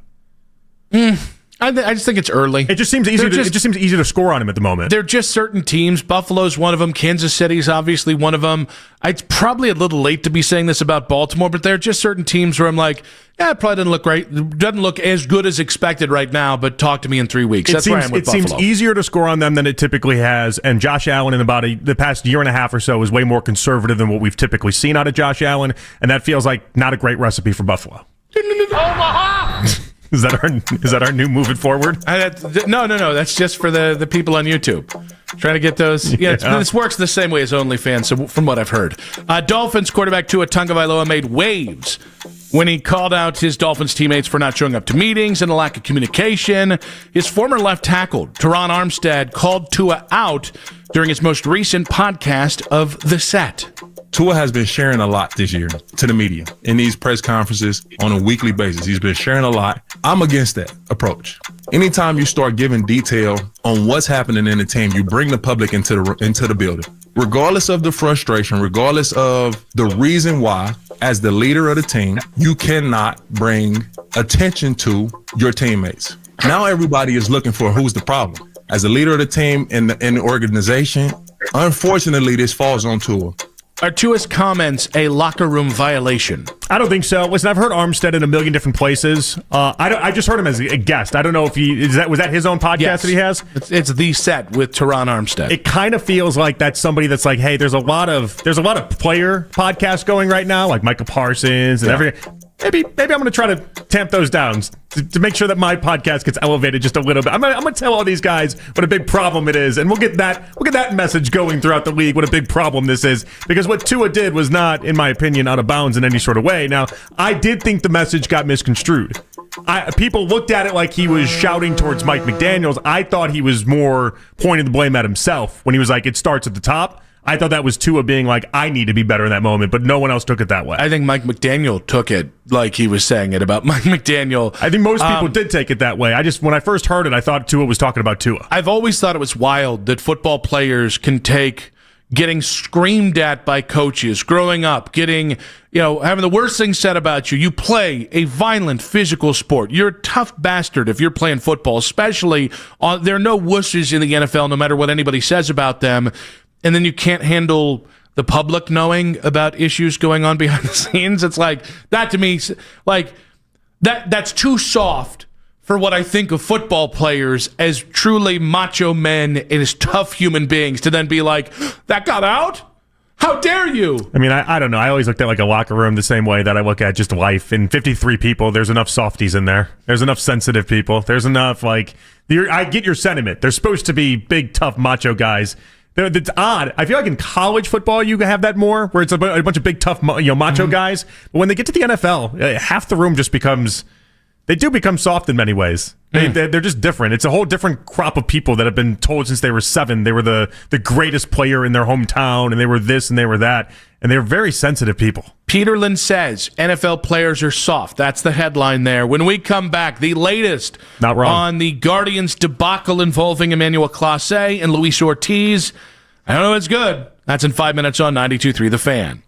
I just think it's early. It just seems easy. It just seems easy to score on them at the moment. They're just certain teams. Buffalo's one of them. Kansas City's obviously one of them. It's probably a little late to be saying this about Baltimore, but there are just certain teams where I'm like, it probably doesn't look great. It doesn't look as good as expected right now, but talk to me in 3 weeks. That's where I am with Buffalo. It seems easier to score on them than it typically has, and Josh Allen in about the past year and a half or so is way more conservative than what we've typically seen out of Josh Allen, and that feels like not a great recipe for Buffalo. Omaha! Is that our new moving forward? No. That's just for the people on YouTube. Trying to get those. Yeah, this works the same way as OnlyFans, so from what I've heard. Dolphins quarterback Tua Tagovailoa made waves when he called out his Dolphins teammates for not showing up to meetings and a lack of communication. His former left tackle, Teron Armstead, called Tua out during his most recent podcast of The Set. Tua has been sharing a lot this year to the media in these press conferences on a weekly basis. He's been sharing a lot. I'm against that approach. Anytime you start giving detail on what's happening in the team, you bring the public into the building. Regardless of the frustration, regardless of the reason why, as the leader of the team, you cannot bring attention to your teammates. Now everybody is looking for who's the problem. As the leader of the team in the organization, unfortunately, this falls on Tua. Are Tua's comments a locker room violation? I don't think so. Listen, I've heard Armstead in a million different places. I just heard him as a guest. I don't know if was that his own podcast that he has? It's The Set with Teron Armstead. It kind of feels like that's somebody that's like, hey, there's a lot of player podcasts going right now, like Michael Parsons and everything. Maybe I'm going to try to tamp those down to make sure that my podcast gets elevated just a little bit. I'm going to tell all these guys what a big problem it is, and we'll get that message going throughout the league, what a big problem this is, because what Tua did was not, in my opinion, out of bounds in any sort of way. Now, I did think the message got misconstrued. People looked at it like he was shouting towards Mike McDaniels. I thought he was more pointing the blame at himself when he was like, it starts at the top. I thought that was Tua being like, I need to be better in that moment, but no one else took it that way. I think Mike McDaniel took it like he was saying it about Mike McDaniel. I think most people did take it that way. When I first heard it, I thought Tua was talking about Tua. I've always thought it was wild that football players can take getting screamed at by coaches, growing up, getting, having the worst thing said about you. You play a violent physical sport. You're a tough bastard if you're playing football, especially there are no wusses in the NFL, no matter what anybody says about them. And then you can't handle the public knowing about issues going on behind the scenes. It's like, that to me, like, that's too soft for what I think of football players as truly macho men and as tough human beings to then be like, that got out? How dare you? I mean, I don't know. I always looked at like a locker room the same way that I look at just life. In 53 people, there's enough softies in there. There's enough sensitive people. There's enough, I get your sentiment. There's supposed to be big, tough, macho guys. It's odd. I feel like in college football you have that more, where it's a bunch of big, tough, macho guys. But when they get to the NFL, half the room just becomes soft in many ways. They're just different. It's a whole different crop of people that have been told since they were 7 they were the greatest player in their hometown, and they were this and they were that, and they're very sensitive people. Peterlin says NFL players are soft. That's the headline there. When we come back, the latest Not wrong. on the Guardians debacle involving Emmanuel Clase and Luis Ortiz. I don't know if it's good. That's in 5 minutes on 92.3 The Fan.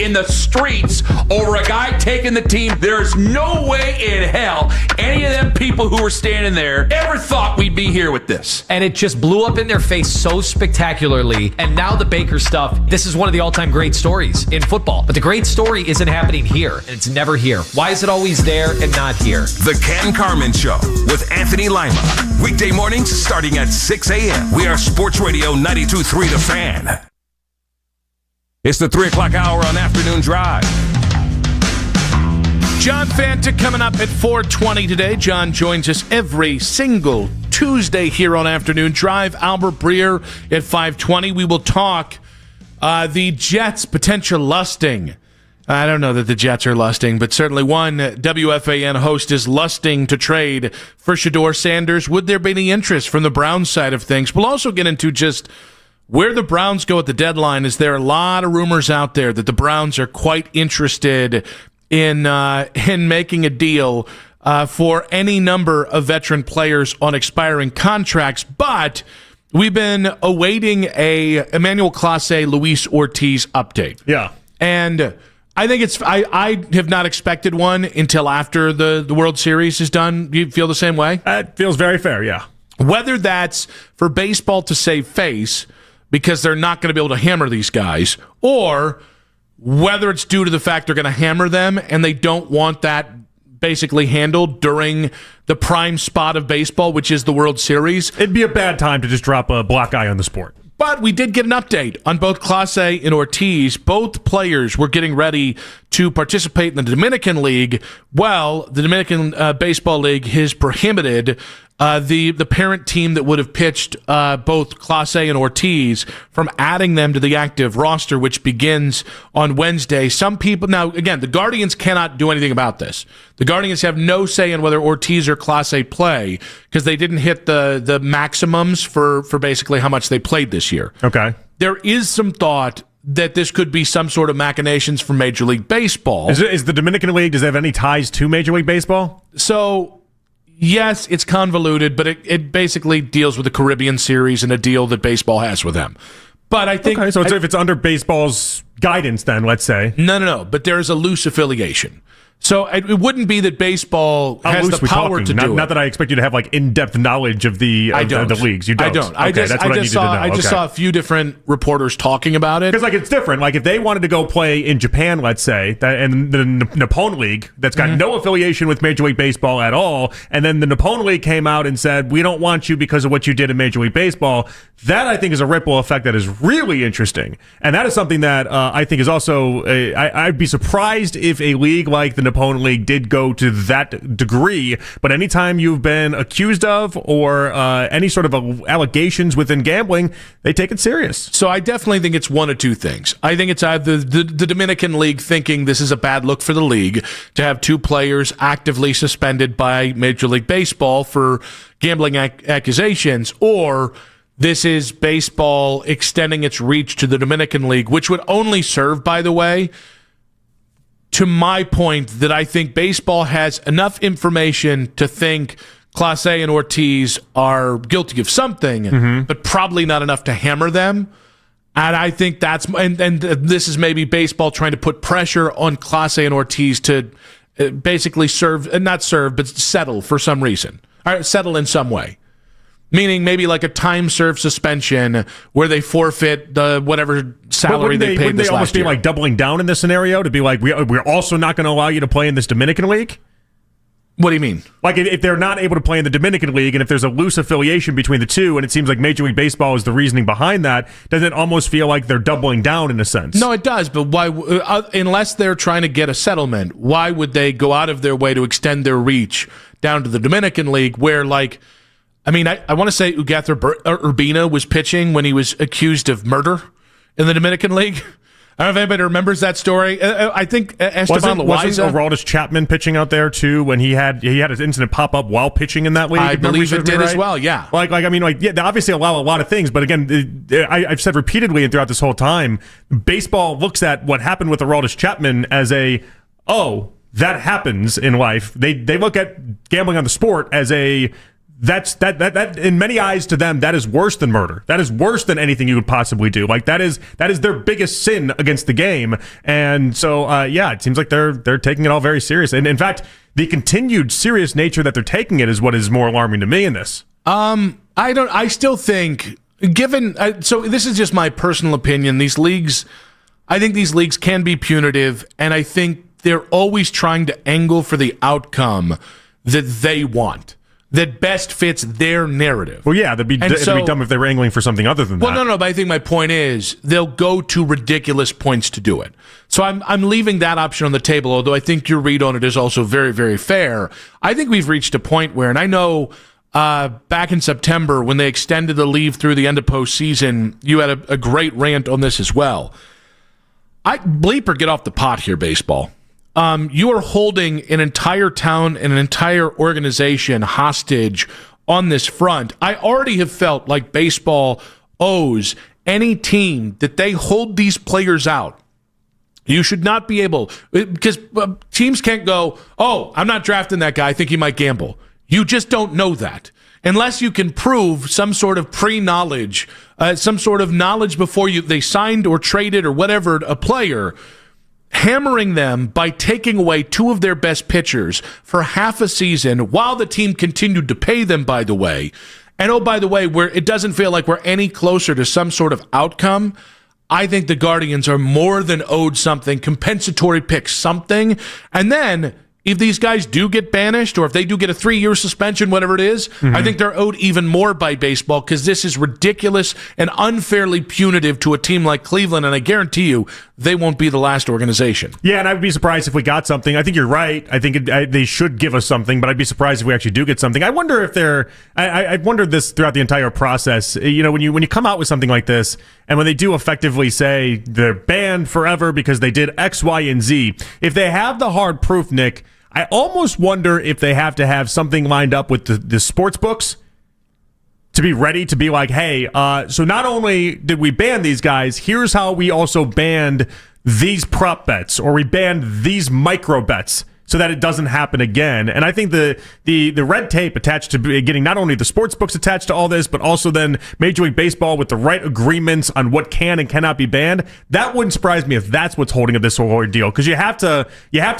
in the streets over a guy taking the team. There's no way in hell any of them people who were standing there ever thought we'd be here with this. And it just blew up in their face so spectacularly. And now the Baker stuff, this is one of the all-time great stories in football. But the great story isn't happening here, and it's never here. Why is it always there and not here? The Ken Carman Show with Anthony Lima. Weekday mornings starting at 6 a.m. We are Sports Radio 92.3 The Fan. It's the 3 o'clock hour on Afternoon Drive. John Fanta coming up at 4:20 today. John joins us every single Tuesday here on Afternoon Drive. Albert Breer at 5:20. We will talk the Jets' potential lusting. I don't know that the Jets are lusting, but certainly one WFAN host is lusting to trade for Shador Sanders. Would there be any interest from the Browns side of things? We'll also get into just where the Browns go at the deadline. Is there a lot of rumors out there that the Browns are quite interested in making a deal for any number of veteran players on expiring contracts, but we've been awaiting a Emmanuel Clase, Luis Ortiz update. Yeah. And I think I have not expected one until after the World Series is done. Do you feel the same way? It feels very fair, yeah. Whether that's for baseball to save face because they're not going to be able to hammer these guys, or whether it's due to the fact they're going to hammer them and they don't want that basically handled during the prime spot of baseball, which is the World Series. It'd be a bad time to just drop a black eye on the sport. But we did get an update on both Clase and Ortiz. Both players were getting ready to participate in the Dominican League. Well, the Dominican Baseball League has prohibited the parent team that would have pitched both Clase and Ortiz from adding them to the active roster, which begins on Wednesday. Some people, now again, the Guardians cannot do anything about this. The Guardians have no say in whether Ortiz or Clase play because they didn't hit the maximums for basically how much they played this year. Okay. There is some thought that this could be some sort of machinations from Major League Baseball. Is the Dominican League, does it have any ties to Major League Baseball? So, yes, it's convoluted, but it basically deals with the Caribbean Series and a deal that baseball has with them. But I think... Okay, so if it's under baseball's guidance then, let's say. No. But there is a loose affiliation. So it wouldn't be that baseball has the power to do it. Not that I expect you to have like in-depth knowledge of the leagues. You don't. I don't. Okay, that's what I needed to know. I just saw a few different reporters talking about it. Because like it's different. Like if they wanted to go play in Japan, let's say, and the Nippon League that's got no affiliation with Major League Baseball at all, and then the Nippon League came out and said, we don't want you because of what you did in Major League Baseball, that I think is a ripple effect that is really interesting. And that is something that I think is also, I'd be surprised if a league like the Nippon League did go to that degree, but anytime you've been accused of or any sort of allegations within gambling, they take it serious. So I definitely think it's one of two things. I think it's either the Dominican League thinking this is a bad look for the league to have two players actively suspended by Major League Baseball for gambling accusations, or this is baseball extending its reach to the Dominican League, which would only serve, by the way, to my point that I think baseball has enough information to think Clase and Ortiz are guilty of something, but probably not enough to hammer them. And I think that's, and this is maybe baseball trying to put pressure on Clase and Ortiz to basically but settle for some reason. All right, settle in some way. Meaning maybe like a time-served suspension where they forfeit the whatever salary they paid this last year. Wouldn't they almost be like doubling down in this scenario to be like, we're also not going to allow you to play in this Dominican League? What do you mean? Like if they're not able to play in the Dominican League and if there's a loose affiliation between the two and it seems like Major League Baseball is the reasoning behind that, doesn't it almost feel like they're doubling down in a sense? No, it does. But why, unless they're trying to get a settlement, why would they go out of their way to extend their reach down to the Dominican League where like, I mean, I want to say Ugatha Urbina was pitching when he was accused of murder in the Dominican League. I don't know if anybody remembers that story. I think Esteban Loaiza. Wasn't Aroldis Chapman pitching out there too when he had his incident pop up while pitching in that league? I believe it did as well. Yeah. They obviously allow a lot of things, but again, I've said repeatedly and throughout this whole time, baseball looks at what happened with Aroldis Chapman as that happens in life. They look at gambling on the sport as that in many eyes to them, that is worse than murder. That is worse than anything you would possibly do. Like that is their biggest sin against the game. And so it seems like they're taking it all very serious. And in fact, the continued serious nature that they're taking it is what is more alarming to me in this. I still think, so this is just my personal opinion, I think these leagues can be punitive, and I think they're always trying to angle for the outcome that they want, that best fits their narrative. Well, yeah, it'd be dumb if they were angling for something other than that. Well, no, but I think my point is they'll go to ridiculous points to do it. So I'm leaving that option on the table, although I think your read on it is also very, very fair. I think we've reached a point where, and I know back in September when they extended the leave through the end of postseason, you had a great rant on this as well. Bleeper, get off the pot here, baseball. You are holding an entire town and an entire organization hostage on this front. I already have felt like baseball owes any team that they hold these players out. You should not be able, because teams can't go, oh, I'm not drafting that guy, I think he might gamble. You just don't know that. Unless you can prove some sort of pre-knowledge, some sort of knowledge before they signed or traded or whatever a player, hammering them by taking away two of their best pitchers for half a season while the team continued to pay them, by the way. And, oh, by the way, where it doesn't feel like we're any closer to some sort of outcome, I think the Guardians are more than owed something, compensatory pick something. And then if these guys do get banished or if they do get a 3-year suspension, whatever it is, I think they're owed even more by baseball because this is ridiculous and unfairly punitive to a team like Cleveland, and I guarantee you they won't be the last organization. Yeah, and I would be surprised if we got something. I think you're right. I think they should give us something, but I'd be surprised if we actually do get something. I wonder if I've wondered this throughout the entire process. You know, when you come out with something like this, and when they do effectively say they're banned forever because they did X, Y, and Z, if they have the hard proof, Nick, I almost wonder if they have to have something lined up with the sports books to be ready to be like, hey, so not only did we ban these guys, here's how we also banned these prop bets, or we banned these micro bets, so that it doesn't happen again. And I think the red tape attached to getting not only the sports books attached to all this, but also then Major League Baseball with the right agreements on what can and cannot be banned, that wouldn't surprise me if that's what's holding up this whole ordeal. Because you have to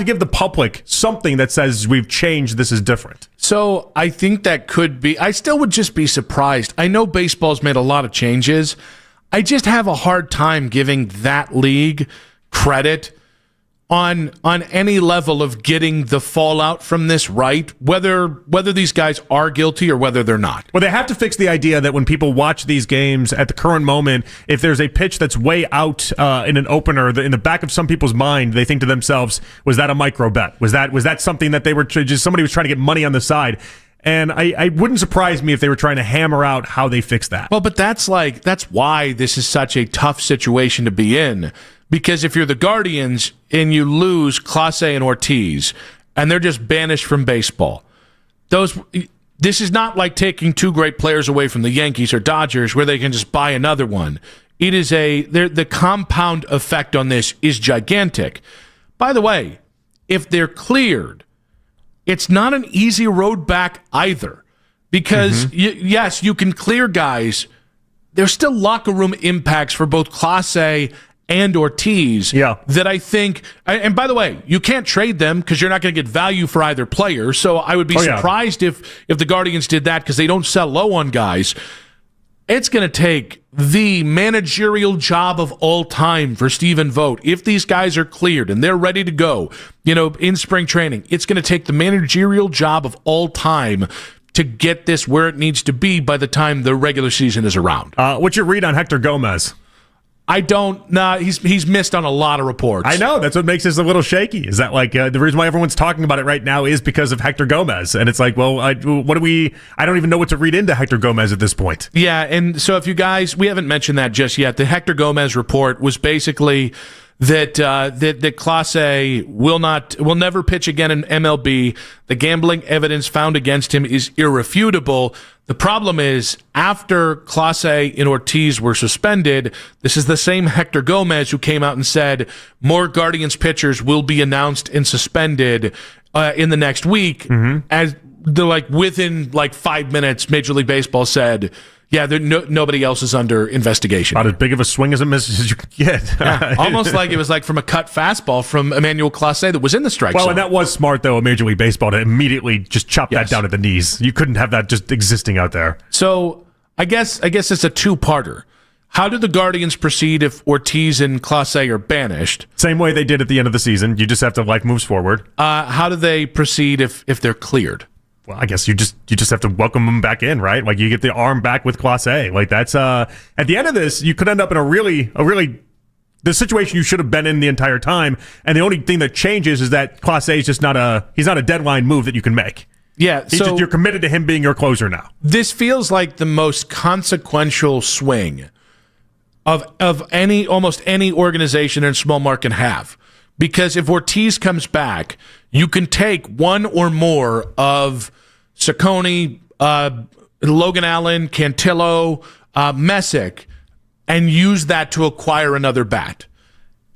give the public something that says we've changed, this is different. So I think that could be. I still would just be surprised. I know baseball's made a lot of changes. I just have a hard time giving that league credit on any level of getting the fallout from this right, whether these guys are guilty or whether they're not. Well, they have to fix the idea that when people watch these games at the current moment, if there's a pitch that's way out in an opener, in the back of some people's mind, they think to themselves, was that a micro bet? Was that something that they were just somebody was trying to get money on the side? And I wouldn't surprise me if they were trying to hammer out how they fix that. Well, but that's why this is such a tough situation to be in. Because if you're the Guardians and you lose Clase and Ortiz, and they're just banished from baseball, this is not like taking two great players away from the Yankees or Dodgers where they can just buy another one. It is the compound effect on this is gigantic. By the way, if they're cleared, it's not an easy road back either. Because, yes, you can clear guys. There's still locker room impacts for both Clase and Ortiz that I think, and by the way, you can't trade them because you're not going to get value for either player. So I would be surprised if the Guardians did that because they don't sell low on guys. It's going to take the managerial job of all time for Stephen Vogt. If these guys are cleared and they're ready to go, in spring training, it's going to take the managerial job of all time to get this where it needs to be by the time the regular season is around. What's your read on Hector Gomez? He's missed on a lot of reports. I know, that's what makes this a little shaky. Is that like the reason why everyone's talking about it right now is because of Hector Gomez, and it's like, well, I don't even know what to read into Hector Gomez at this point. Yeah, and so if you guys, we haven't mentioned that just yet. The Hector Gomez report was basically that Clase will never pitch again in MLB. The gambling evidence found against him is irrefutable. The problem is, after Clase and Ortiz were suspended, this is the same Hector Gomez who came out and said more Guardians pitchers will be announced and suspended in the next week, as within 5 minutes, Major League Baseball said, yeah, nobody else is under investigation. About as big of a swing as a miss as you could get. Yeah, almost like it was from a cut fastball from Emmanuel Clase that was in the strike zone. And that was smart, though, of Major League Baseball to immediately just chop that down at the knees. You couldn't have that just existing out there. So I guess it's a two-parter. How do the Guardians proceed if Ortiz and Clase are banished? Same way they did at the end of the season. You just have to life moves forward. How do they proceed if they're cleared? Well, I guess you just have to welcome them back in, right? Like you get the arm back with Clase. Like that's at the end of this, you could end up in a really the situation you should have been in the entire time. And the only thing that changes is that Clase is just not a deadline move that you can make. Yeah, so you're committed to him being your closer now. This feels like the most consequential swing of almost any organization in small market can have. Because if Ortiz comes back, you can take one or more of Ciccone, Logan Allen, Cantillo, Messick, and use that to acquire another bat.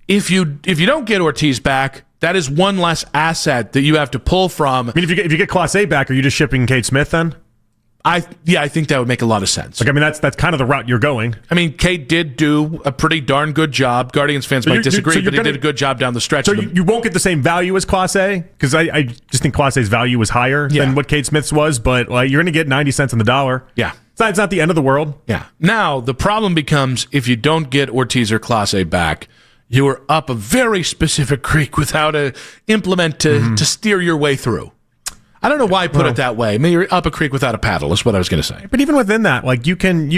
If you don't get Ortiz back, that is one less asset that you have to pull from. I mean, if you get Clase back, are you just shipping Cade Smith then? I think that would make a lot of sense. That's kind of the route you're going. I mean, Cade did do a pretty darn good job. Guardians fans might disagree, but he did a good job down the stretch. So you won't get the same value as Clase? Because I just think Clase's value was higher than what Cade Smith's was, but you're going to get 90 cents on the dollar. Yeah. It's not the end of the world. Yeah. Now, the problem becomes if you don't get Ortiz or Clase back, you are up a very specific creek without an implement to steer your way through. I don't know why I put it that way. I mean, you're up a creek without a paddle is what I was going to say. But even within that, you can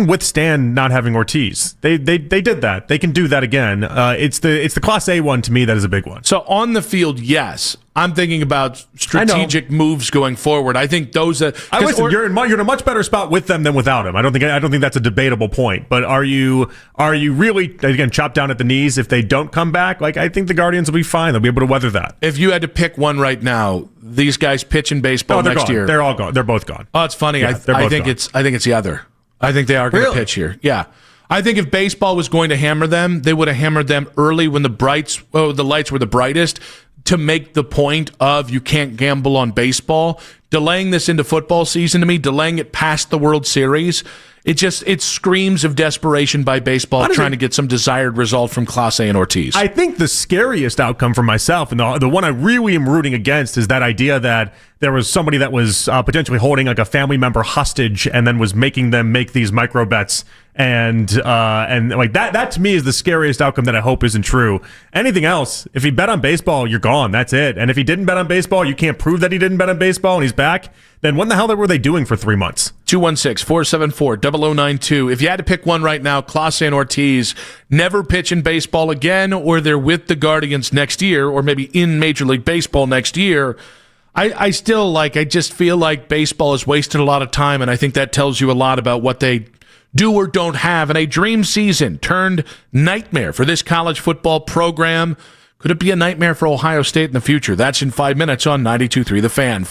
withstand not having Ortiz. They did that. They can do that again. It's the Class A one to me that is a big one. So on the field, yes. I'm thinking about strategic moves going forward. I think those you're in a much better spot with them than without him. I don't think that's a debatable point. But are you really again chopped down at the knees if they don't come back? I think the Guardians will be fine. They'll be able to weather that. If you had to pick one right now, these guys pitching baseball next gone. year. They're all gone. They're both gone. Oh, it's funny. Yeah, I think it's the other. I think they are going to pitch here. Yeah. I think if baseball was going to hammer them, they would have hammered them early when the lights were the brightest, to make the point of you can't gamble on baseball. Delaying this into football season, to me, delaying it past the World Series, it screams of desperation by baseball trying to get some desired result from Clase and Ortiz. I think the scariest outcome for myself, and the one I really am rooting against, is that idea that there was somebody that was potentially holding a family member hostage and then was making them make these micro bets. And that to me is the scariest outcome that I hope isn't true. Anything else, if he bet on baseball, you're gone. That's it. And if he didn't bet on baseball, you can't prove that he didn't bet on baseball and he's back, then what the hell were they doing for 3 months? 216-474-0092. If you had to pick one right now, Clase and Ortiz never pitch in baseball again, or they're with the Guardians next year, or maybe in Major League Baseball next year. I just feel like baseball has wasted a lot of time, and I think that tells you a lot about what they do or don't have. And a dream season turned nightmare for this college football program. Could it be a nightmare for Ohio State in the future? That's in 5 minutes on 92.3 The Fan.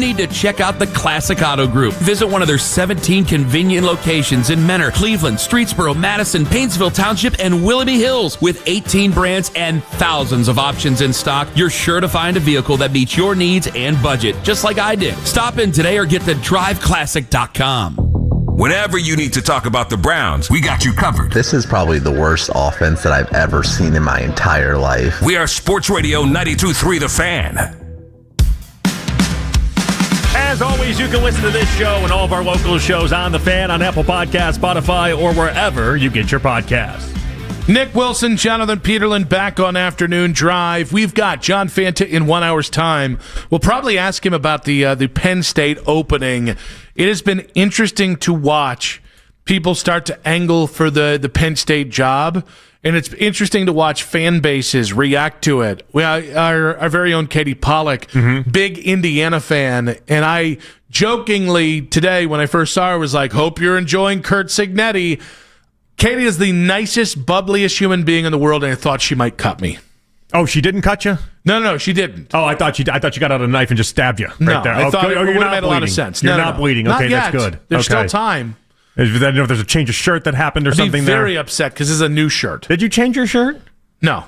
need to check out the Classic Auto Group. Visit one of their 17 convenient locations in Mentor, Cleveland, Streetsboro, Madison, Painesville Township, and Willoughby Hills. With 18 brands and thousands of options in stock, you're sure to find a vehicle that meets your needs and budget, just like I did. Stop in today or get to driveclassic.com. Whenever you need to talk about the Browns, we got you covered. This is probably the worst offense that I've ever seen in my entire life. We are Sports Radio 92.3 The Fan. As always, you can listen to this show and all of our local shows on The Fan, on Apple Podcasts, Spotify, or wherever you get your podcasts. Nick Wilson, Jonathan Peterlin back on Afternoon Drive. We've got John Fanta in 1 hour's time. We'll probably ask him about the Penn State opening. It has been interesting to watch people start to angle for the Penn State job, and it's interesting to watch fan bases react to it. Our very own Katie Pollock, big Indiana fan, and I jokingly today when I first saw her was like, hope you're enjoying Kurt Signetti. Katie is the nicest, bubbliest human being in the world, and I thought she might cut me. Oh, she didn't cut you? No, she didn't. Oh, I thought you got out a knife and just stabbed you right there. I thought it would have not made a lot of sense. You're not bleeding. Not Okay, yet. that's good. There's okay. still time. I don't know if there's a change of shirt that happened or something I'd be very upset because this is a new shirt. Did you change your shirt? No.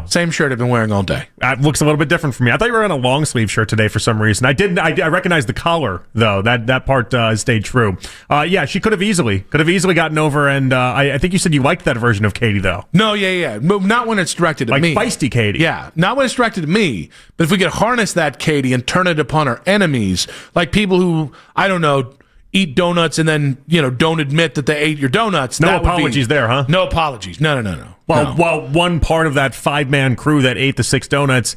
Same shirt I've been wearing all day. It looks a little bit different for me. I thought you were in a long sleeve shirt today for some reason. I recognized the collar though. That part stayed true. Yeah, she could have easily gotten over. And I think you said you liked that version of Katie though. No, yeah, not when it's directed at me. Like feisty Katie. Yeah, not when it's directed at me. But if we could harness that Katie and turn it upon our enemies, like people who I don't know eat donuts and then don't admit that they ate your donuts. No apologies there, huh? No apologies. No. Well, one part of that 5-man crew that ate the 6 donuts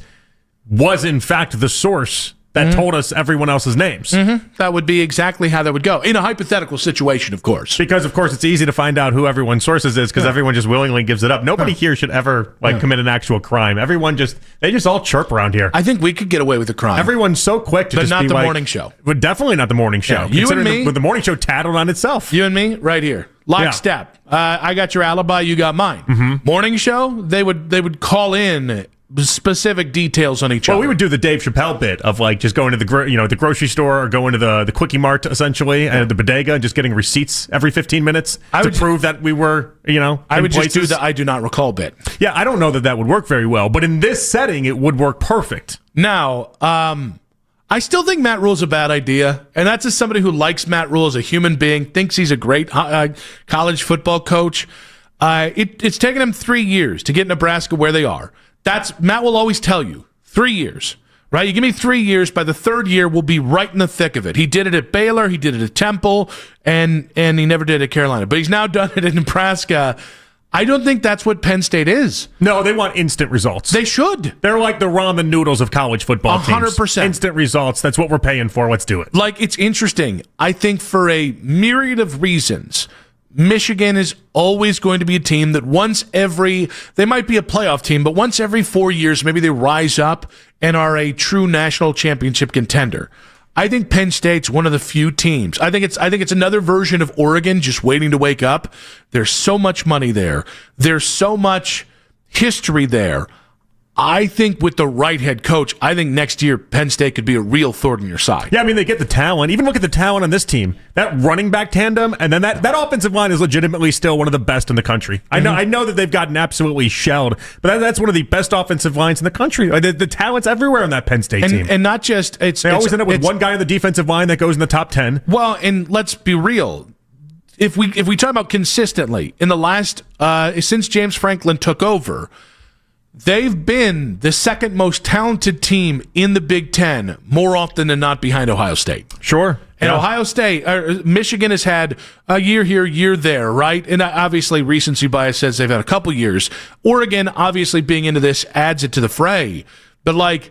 was, in fact, the source that told us everyone else's names. That would be exactly how that would go. In a hypothetical situation, of course. Because, of course, it's easy to find out who everyone's sources is because everyone just willingly gives it up. Nobody here should ever commit an actual crime. Everyone they just all chirp around here. I think we could get away with a crime. Everyone's so quick to but just not be the like, morning show. But definitely not the morning show. Yeah, you and me. With the morning show tattled on itself. You and me, right here. Lockstep. I got your alibi, you got mine. Morning show, they would call in specific details on each other. Well, we would do the Dave Chappelle bit of like just going to the grocery store or going to the Quickie Mart essentially and the bodega and just getting receipts every 15 minutes to prove that we were I would just do the I do not recall bit. Yeah, I don't know that would work very well, but in this setting it would work perfect. Now, I still think Matt Rule's a bad idea, and that's as somebody who likes Matt Rule as a human being, thinks he's a great college football coach. It's taken him 3 years to get Nebraska where they are. Matt will always tell you, 3 years, right? You give me 3 years, by the third year, we'll be right in the thick of it. He did it at Baylor, he did it at Temple, and he never did it at Carolina. But he's now done it in Nebraska. I don't think that's what Penn State is. No, they want instant results. They should. They're like the ramen noodles of college football teams. 100%. Instant results. That's what we're paying for. Let's do it. Like, it's interesting. I think for a myriad of reasons, Michigan is always going to be a team that they might be a playoff team, but once every 4 years, maybe they rise up and are a true national championship contender. I think Penn State's one of the few teams. I think it's another version of Oregon just waiting to wake up. There's so much money there. There's so much history there. I think with the right head coach, I think next year Penn State could be a real thorn in your side. Yeah, I mean, they get the talent. Even look at the talent on this team. That running back tandem, and then that offensive line is legitimately still one of the best in the country. I know that they've gotten absolutely shelled, but that's one of the best offensive lines in the country. The talent's everywhere on that Penn State team. And not just... They always end up with one guy on the defensive line that goes in the top 10. Well, and let's be real. If we talk about consistently, in the last... since James Franklin took over... They've been the second most talented team in the Big Ten more often than not behind Ohio State. Sure. And Ohio State, Michigan has had a year here, year there, right? And obviously recency bias says they've had a couple years. Oregon, obviously being into this, adds it to the fray. But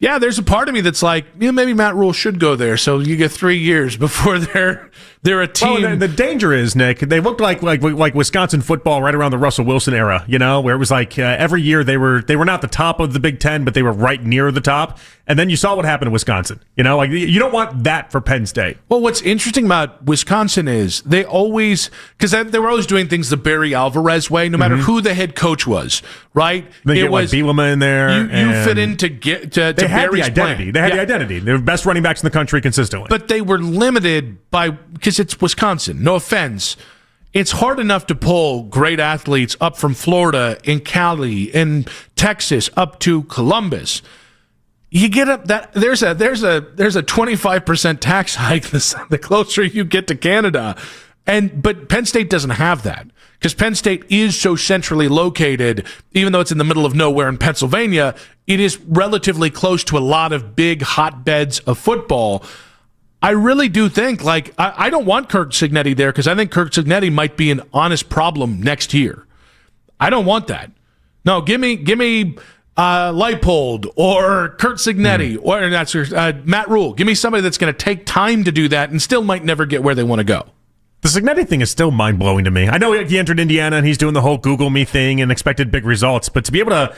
there's a part of me that's like, maybe Matt Rule should go there. So you get 3 years before they're They're a team. Well, the danger is, Nick, they looked like Wisconsin football right around the Russell Wilson era, where it was like every year they were not the top of the Big Ten, but they were right near the top. And then you saw what happened to Wisconsin. You don't want that for Penn State. Well, what's interesting about Wisconsin is they always, because they were always doing things the Barry Alvarez way, no matter who the head coach was, right? They get Bielema in there. You fit into they had Barry's the identity. plan. They had the identity. They were the best running backs in the country consistently. But they were limited because it's Wisconsin. No offense. It's hard enough to pull great athletes up from Florida and Cali and Texas up to Columbus. You get up that there's a 25% tax hike the closer you get to Canada. But Penn State doesn't have that because Penn State is so centrally located, even though it's in the middle of nowhere in Pennsylvania, it is relatively close to a lot of big hotbeds of football. I really do think, I don't want Kirk Signetti there because I think Kirk Signetti might be an honest problem next year. I don't want that. No, give me Leipold or Kurt Signetti or that's Matt Rule. Give me somebody that's going to take time to do that and still might never get where they want to go. The Signetti thing is still mind-blowing to me. I know he entered Indiana and he's doing the whole Google me thing and expected big results, but to be able to,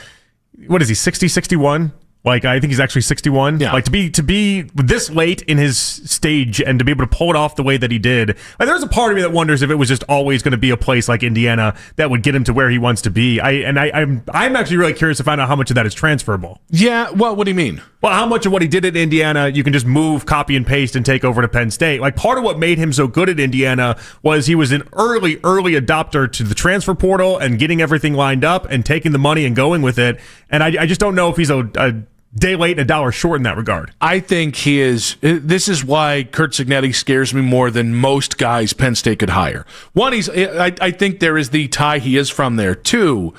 what is he, 60, 61? I think he's actually 61. Yeah. To be this late in his stage and to be able to pull it off the way that he did. There's a part of me that wonders if it was just always going to be a place like Indiana that would get him to where he wants to be. I'm actually really curious to find out how much of that is transferable. Yeah. Well, what do you mean? Well, how much of what he did at Indiana you can just move, copy and paste, and take over to Penn State? Part of what made him so good at Indiana was he was an early adopter to the transfer portal and getting everything lined up and taking the money and going with it. And I just don't know if he's a day late and a dollar short in that regard. I think he is. This is why Kurt Signetti scares me more than most guys Penn State could hire. One, I think there is the tie he is from there. Two,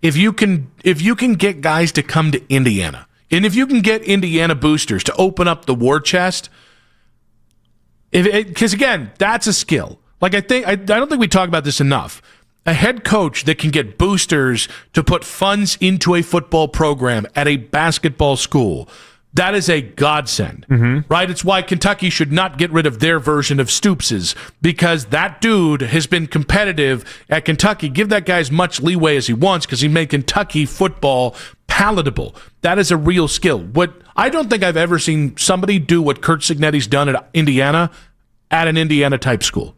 if you can get guys to come to Indiana, and if you can get Indiana boosters to open up the war chest, because again, that's a skill. I don't think we talk about this enough. A head coach that can get boosters to put funds into a football program at a basketball school, that is a godsend, right? It's why Kentucky should not get rid of their version of Stoops's, because that dude has been competitive at Kentucky. Give that guy as much leeway as he wants because he made Kentucky football palatable. That is a real skill. I don't think I've ever seen somebody do what Kurt Signetti's done at Indiana at an Indiana-type school.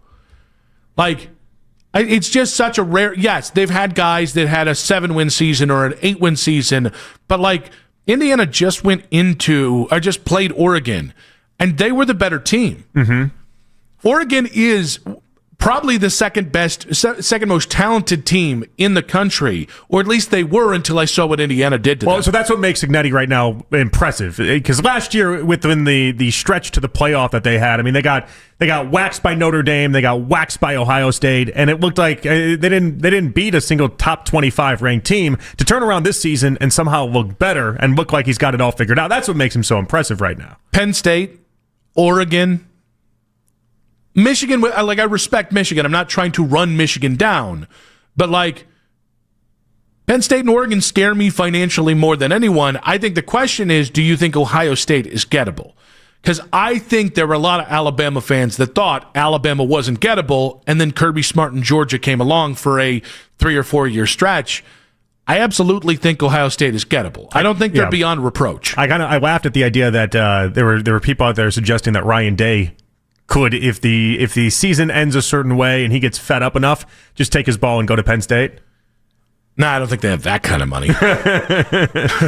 It's just such a rare... Yes, they've had guys that had a 7-win season or an 8-win season, but Indiana just just played Oregon, and they were the better team. Oregon is probably the second most talented team in the country, or at least they were until I saw what Indiana did to them. So that's what makes Signetti right now impressive. Because last year, within the stretch to the playoff that they had, they got waxed by Notre Dame, they got waxed by Ohio State, and it looked like they didn't beat a single top 25 ranked team to turn around this season and somehow look better and look like he's got it all figured out. That's what makes him so impressive right now. Penn State, Oregon, Michigan, I respect Michigan. I'm not trying to run Michigan down, but Penn State and Oregon scare me financially more than anyone. I think the question is, do you think Ohio State is gettable? Because I think there were a lot of Alabama fans that thought Alabama wasn't gettable, and then Kirby Smart and Georgia came along for a 3 or 4 year stretch. I absolutely think Ohio State is gettable. I don't think they're beyond reproach. I laughed at the idea that there were people out there suggesting that Ryan Day could, if the season ends a certain way and he gets fed up enough, just take his ball and go to Penn State. No, I don't think they have that kind of money.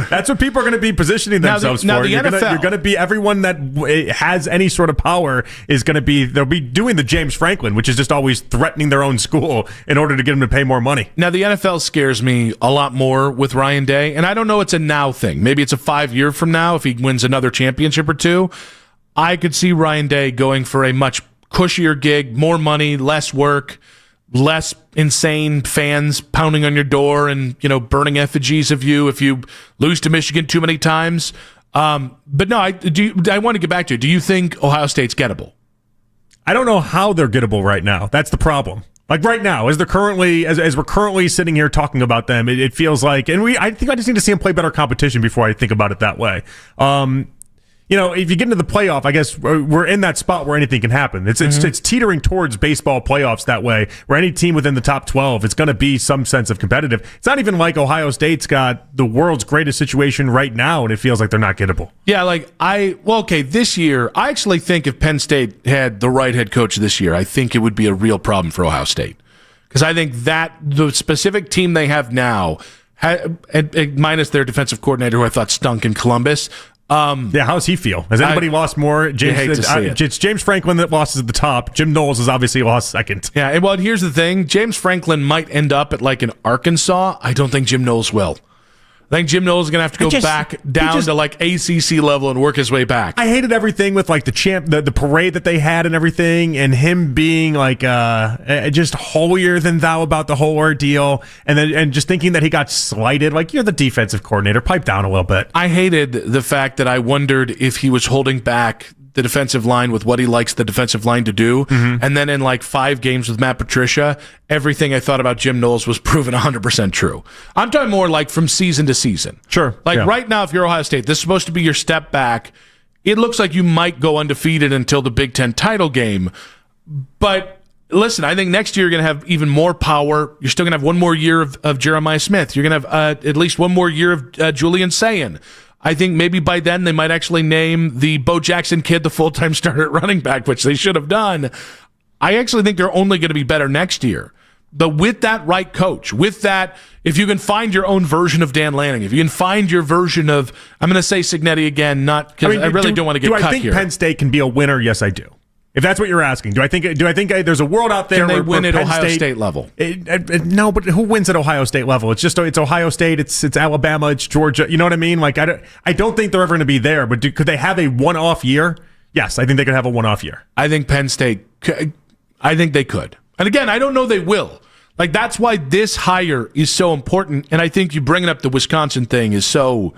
That's what people are going to be positioning themselves for. You're going to be everyone that has any sort of power is going to be. They'll be doing the James Franklin, which is just always threatening their own school in order to get them to pay more money. Now the NFL scares me a lot more with Ryan Day, and I don't know it's a now thing. Maybe it's a 5 year from now if he wins another championship or two. I could see Ryan Day going for a much cushier gig, more money, less work, less insane fans pounding on your door and burning effigies of you if you lose to Michigan too many times. But no, I want to get back to it. Do you think Ohio State's gettable? I don't know how they're gettable right now. That's the problem. Right now, as we're currently sitting here talking about them, it feels like, and I think I just need to see them play better competition before I think about it that way. if you get into the playoff, I guess we're in that spot where anything can happen. It's teetering towards baseball playoffs that way, where any team within the top 12, it's going to be some sense of competitive. It's not even like Ohio State's got the world's greatest situation right now, and it feels like they're not gettable. Yeah, this year, I actually think if Penn State had the right head coach this year, I think it would be a real problem for Ohio State. Because I think that the specific team they have now, minus their defensive coordinator, who I thought stunk in Columbus. How's he feel? Has anybody lost more? It's James Franklin that lost at the top. Jim Knowles has obviously lost second. Yeah, well, here's the thing. James Franklin might end up at an Arkansas. I don't think Jim Knowles will. I think Jim Knowles is going to have to go back down to ACC level and work his way back. I hated everything with the parade that they had and everything, and him being just holier than thou about the whole ordeal, and just thinking that he got slighted. You're the defensive coordinator, pipe down a little bit. I hated the fact that I wondered if he was holding back the defensive line with what he likes the defensive line to do. Mm-hmm. And then in 5 games with Matt Patricia, everything I thought about Jim Knowles was proven 100% true. I'm talking more from season to season. Sure. Right now, if you're Ohio State, this is supposed to be your step back. It looks like you might go undefeated until the Big Ten title game. But listen, I think next year you're going to have even more power. You're still going to have one more year of Jeremiah Smith. You're going to have at least one more year of Julian Sayin. I think maybe by then they might actually name the Bo Jackson kid the full-time starter at running back, which they should have done. I actually think they're only going to be better next year. But with that right coach, with that, if you can find your own version of Dan Lanning, if you can find your version of, I'm going to say Signetti again, not because I really don't want to get cut here. Do I think Penn State can be a winner? Yes, I do. If that's what you're asking, do I think there's a world out there can they where win at Penn Ohio State level? No, but who wins at Ohio State level? It's Ohio State, it's Alabama, it's Georgia. You know what I mean? I don't think they're ever going to be there. But could they have a one-off year? Yes, I think they could have a one-off year. I think Penn State. I think they could. And again, I don't know they will. That's why this hire is so important. And I think you bringing up the Wisconsin thing is so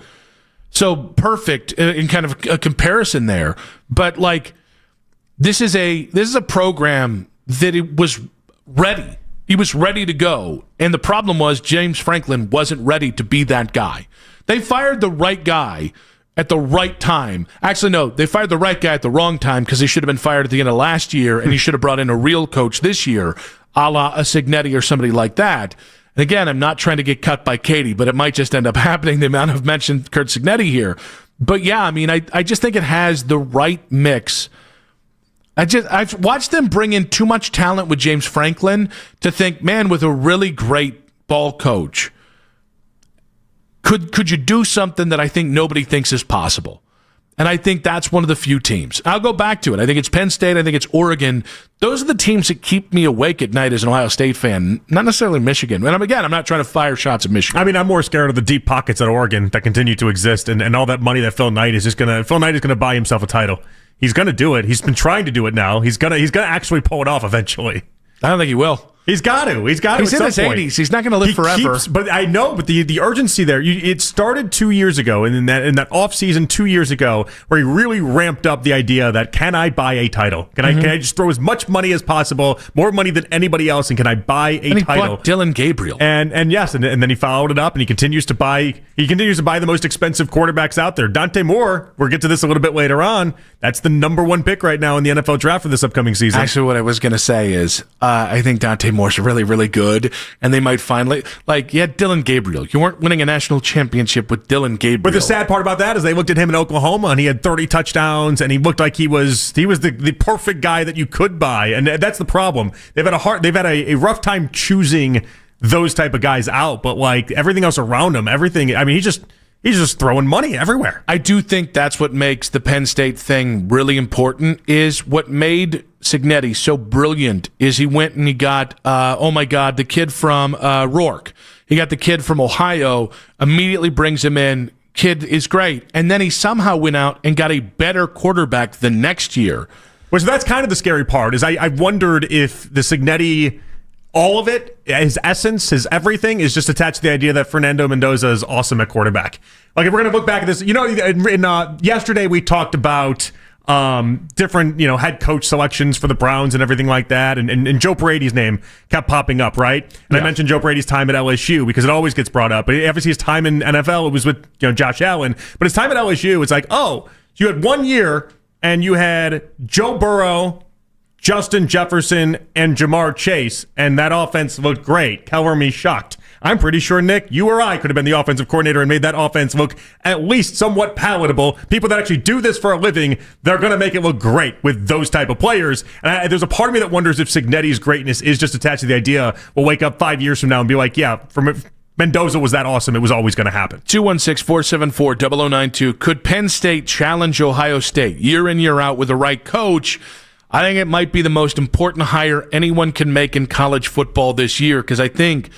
perfect in kind of a comparison there. But This is a program that it was ready. He was ready to go. And the problem was James Franklin wasn't ready to be that guy. They fired the right guy at the right time. Actually, no, they fired the right guy at the wrong time because he should have been fired at the end of last year, and he should have brought in a real coach this year, a la a Signetti or somebody like that. And again, I'm not trying to get cut by Katie, but it might just end up happening, the amount I've mentioned Kurt Signetti here. But yeah, I just think it has the right mix. I've watched them bring in too much talent with James Franklin to think, man, with a really great ball coach, could you do something that I think nobody thinks is possible? And I think that's one of the few teams. I'll go back to it. I think it's Penn State. I think it's Oregon. Those are the teams that keep me awake at night as an Ohio State fan, not necessarily Michigan. And I'm not trying to fire shots at Michigan. I'm more scared of the deep pockets at Oregon that continue to exist and all that money that Phil Knight is going to buy himself a title. He's going to do it. He's been trying to do it now. He's going to actually pull it off eventually. I don't think he will. He's got to. He's in his 80s. He's not going to live forever. But I know. But the urgency there. It started 2 years ago, and in that off season 2 years ago, where he really ramped up the idea that can I buy a title? Can I just throw as much money as possible, more money than anybody else, and can I buy a title? He bought Dylan Gabriel. And yes, and then he followed it up, and he continues to buy. He continues to buy the most expensive quarterbacks out there. Dante Moore. We'll get to this a little bit later on. That's the number 1 pick right now in the NFL draft for this upcoming season. Actually, what I was going to say is I think Dante Moore's really, really good, and they might finally Dylan Gabriel. You weren't winning a national championship with Dylan Gabriel. But the sad part about that is they looked at him in Oklahoma, and he had 30 touchdowns, and he looked like he was the perfect guy that you could buy, and that's the problem. They've had a rough time choosing those type of guys out, but everything else around him, he's just throwing money everywhere. I do think that's what makes the Penn State thing really important. Is what made Signetti so brilliant is he went and he got, the kid from Rourke. He got the kid from Ohio, immediately brings him in. Kid is great. And then he somehow went out and got a better quarterback the next year. Which that's kind of the scary part, is I wondered if the Signetti, all of it, his essence, his everything, is just attached to the idea that Fernando Mendoza is awesome at quarterback. If we're going to look back at this, yesterday we talked about different, head coach selections for the Browns and everything like that. And Joe Brady's name kept popping up, right? And I mentioned Joe Brady's time at LSU because it always gets brought up. But obviously his time in NFL, it was with Josh Allen. But his time at LSU, it's like, oh, So you had 1 year, and you had Joe Burrow, Justin Jefferson, and Jamar Chase, and that offense looked great. Color me shocked. I'm pretty sure, Nick, you or I could have been the offensive coordinator and made that offense look at least somewhat palatable. People that actually do this for a living, they're going to make it look great with those type of players. And there's a part of me that wonders if Signetti's greatness is just attached to the idea we'll wake up 5 years from now and be like, yeah, Mendoza was that awesome. It was always going to happen. 216-474-0092. Could Penn State challenge Ohio State year in, year out with the right coach? I think it might be the most important hire anyone can make in college football this year, because I think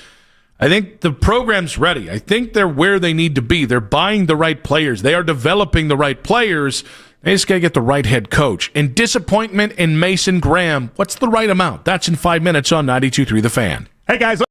the program's ready. I think they're where they need to be. They're buying the right players. They are developing the right players. They just got to get the right head coach. And disappointment in Mason Graham, what's the right amount? That's in 5 minutes on 92.3 The Fan. Hey, guys.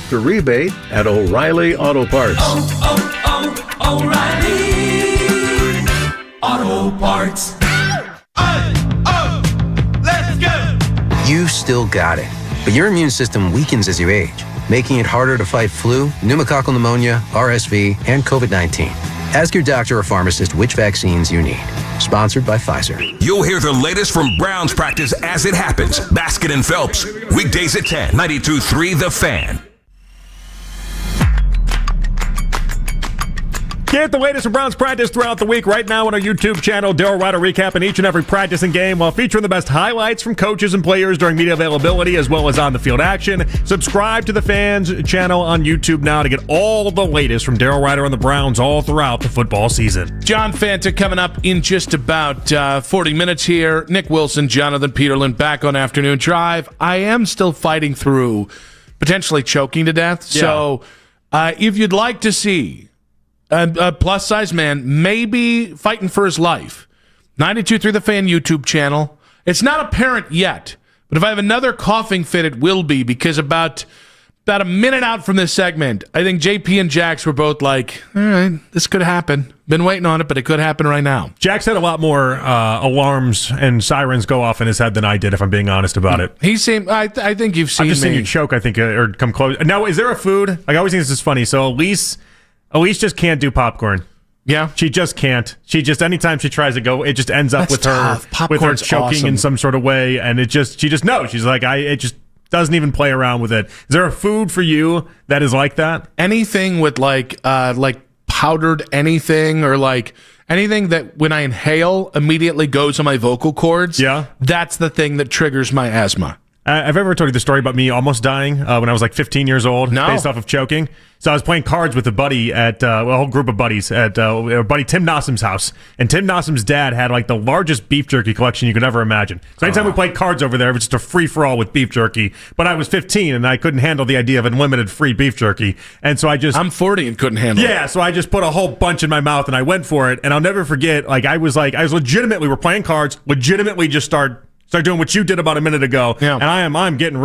the rebate at O'Reilly Auto Parts. O'Reilly Auto Parts. Let's go! You still got it, but your immune system weakens as you age, making it harder to fight flu, pneumococcal pneumonia, RSV, and COVID-19. Ask your doctor or pharmacist which vaccines you need. Sponsored by Pfizer. You'll hear the latest from Browns practice as it happens. Basket and Phelps, weekdays at 10, 92.3 The Fan. Get the latest from Browns practice throughout the week right now on our YouTube channel. Daryl Ryder recapping each and every practice and game while featuring the best highlights from coaches and players during media availability as well as on-the-field action. Subscribe to the Fans channel on YouTube now to get all the latest from Daryl Ryder on the Browns all throughout the football season. John Fanta coming up in just about 40 minutes here. Nick Wilson, Jonathan Peterlin back on Afternoon Drive. I am still fighting through potentially choking to death. Yeah. So if you'd like to see a plus-size man maybe fighting for his life, 92.3 The Fan YouTube channel. It's not apparent yet, but if I have another coughing fit, it will be, because about a minute out from this segment, I think JP and Jax were both like, all right, this could happen. Been waiting on it, but it could happen right now. Jax had a lot more alarms and sirens go off in his head than I did, if I'm being honest about it. He seemed, I think you've seen I've just seen you choke, I think, or come close. Now, is there a food? Like, I always think this is funny. So Elise just can't do popcorn. Yeah. She just can't. She just, anytime she tries to go, it just ends up with her choking in some sort of way. And she just knows. She's like, it just doesn't even play around with it. Is there a food for you that is like that? Anything with like powdered anything, or like anything that when I inhale immediately goes on my vocal cords. Yeah. That's the thing that triggers my asthma. I've ever told you the story about me almost dying when I was like 15 years old, based off of choking. So I was playing cards with a buddy at a whole group of buddies at our buddy Tim Nossum's house, and Tim Nossum's dad had like the largest beef jerky collection you could ever imagine. So anytime we played cards over there, it was just a free for all with beef jerky. But I was 15 and I couldn't handle the idea of unlimited free beef jerky, and so I'm 40 and couldn't handle it. Yeah, so I just put a whole bunch in my mouth and I went for it, and I'll never forget. I was legitimately, we're playing cards, legitimately just start doing what you did about a minute ago. Yeah. And I'm getting,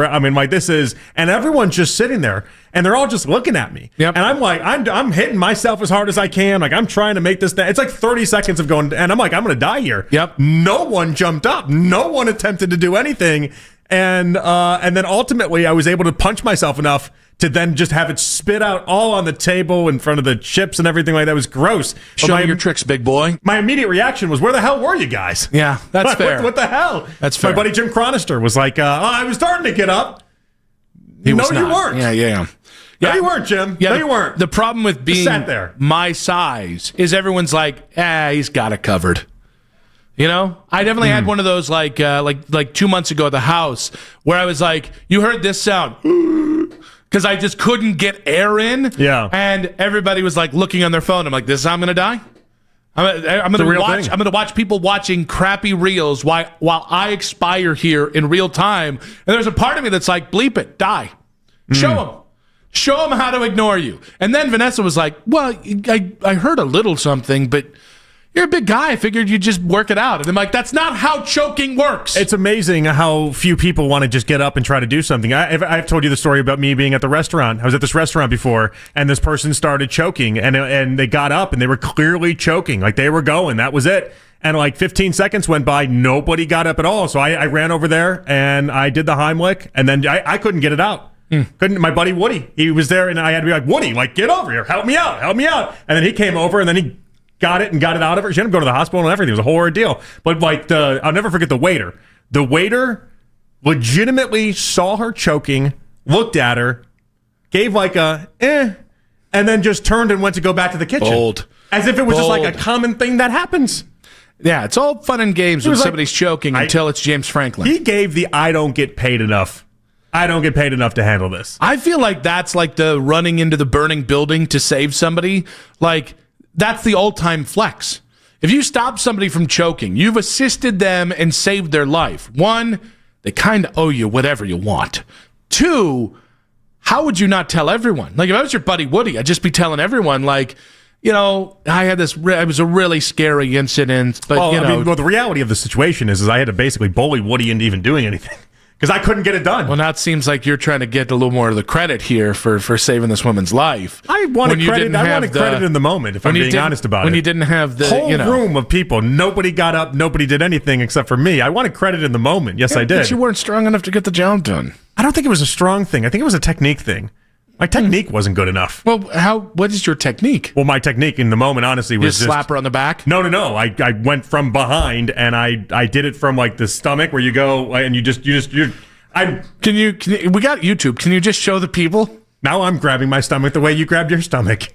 this is, and everyone's just sitting there and they're all just looking at me. Yep. And I'm like, I'm hitting myself as hard as I can. Like, I'm trying to make this thing. It's like 30 seconds of going, and I'm like, I'm going to die here. Yep. No one jumped up. No one attempted to do anything. And then ultimately I was able to punch myself enough to then just have it spit out all on the table in front of the chips and everything like that. It was gross. Show me your tricks, big boy. My immediate reaction was, where the hell were you guys? Yeah, that's fair. What the hell? That's fair. My buddy Jim Cronister was like, I was starting to get up. You weren't. Yeah. No, you weren't, Jim. Yeah, no, you weren't. The problem with being sat there. My size is everyone's like, he's got it covered. You know, I definitely had one of those like 2 months ago at the house where I was like, you heard this sound, because I just couldn't get air in. Yeah. And everybody was like looking on their phone. I'm like, this is how I'm going to die? I'm going to watch people watching crappy reels while I expire here in real time. And there's a part of me that's like, bleep it, die. Show them how to ignore you. And then Vanessa was like, well, I heard a little something, but you're a big guy. I figured you'd just work it out. And I'm like, that's not how choking works. It's amazing how few people want to just get up and try to do something. I've told you the story about me being at the restaurant. I was at this restaurant before, and this person started choking, and they got up, and they were clearly choking. Like, they were going. That was it. And like 15 seconds went by. Nobody got up at all. So I ran over there, and I did the Heimlich, and then I couldn't get it out. Couldn't. My buddy Woody, he was there, and I had to be like, Woody, like, get over here. Help me out. And then he came over, and then he got it out of her. She ended up going to the hospital and everything. It was a whole ordeal. But like I'll never forget the waiter. The waiter legitimately saw her choking, looked at her, gave like a and then just turned and went to go back to the kitchen. Bold. As if it was just like a common thing that happens. Yeah, it's all fun and games when somebody's choking until it's James Franklin. He gave the I don't get paid enough. I don't get paid enough to handle this. I feel like that's like the running into the burning building to save somebody. Like, that's the all-time flex. If you stop somebody from choking, you've assisted them and saved their life. One, they kind of owe you whatever you want. Two, how would you not tell everyone? Like, if I was your buddy Woody, I'd just be telling everyone, like, you know, I had this, it was a really scary incident. But, the reality of the situation is I had to basically bully Woody into even doing anything. because I couldn't get it done. Well, now it seems like you're trying to get a little more of the credit here for saving this woman's life. I wanted credit. I wanted credit in the moment, if I'm being honest about it. When you didn't have the whole room of people, nobody got up, nobody did anything except for me. I wanted credit in the moment. Yes, I did. But you weren't strong enough to get the job done. I don't think it was a strong thing. I think it was a technique thing. My technique wasn't good enough. Well, what is your technique? Well, my technique in the moment, honestly, was just slap her on the back? No. I went from behind, and I did it from like the stomach, where you go and you Can you? We got YouTube. Can you just show the people? Now I'm grabbing my stomach the way you grabbed your stomach.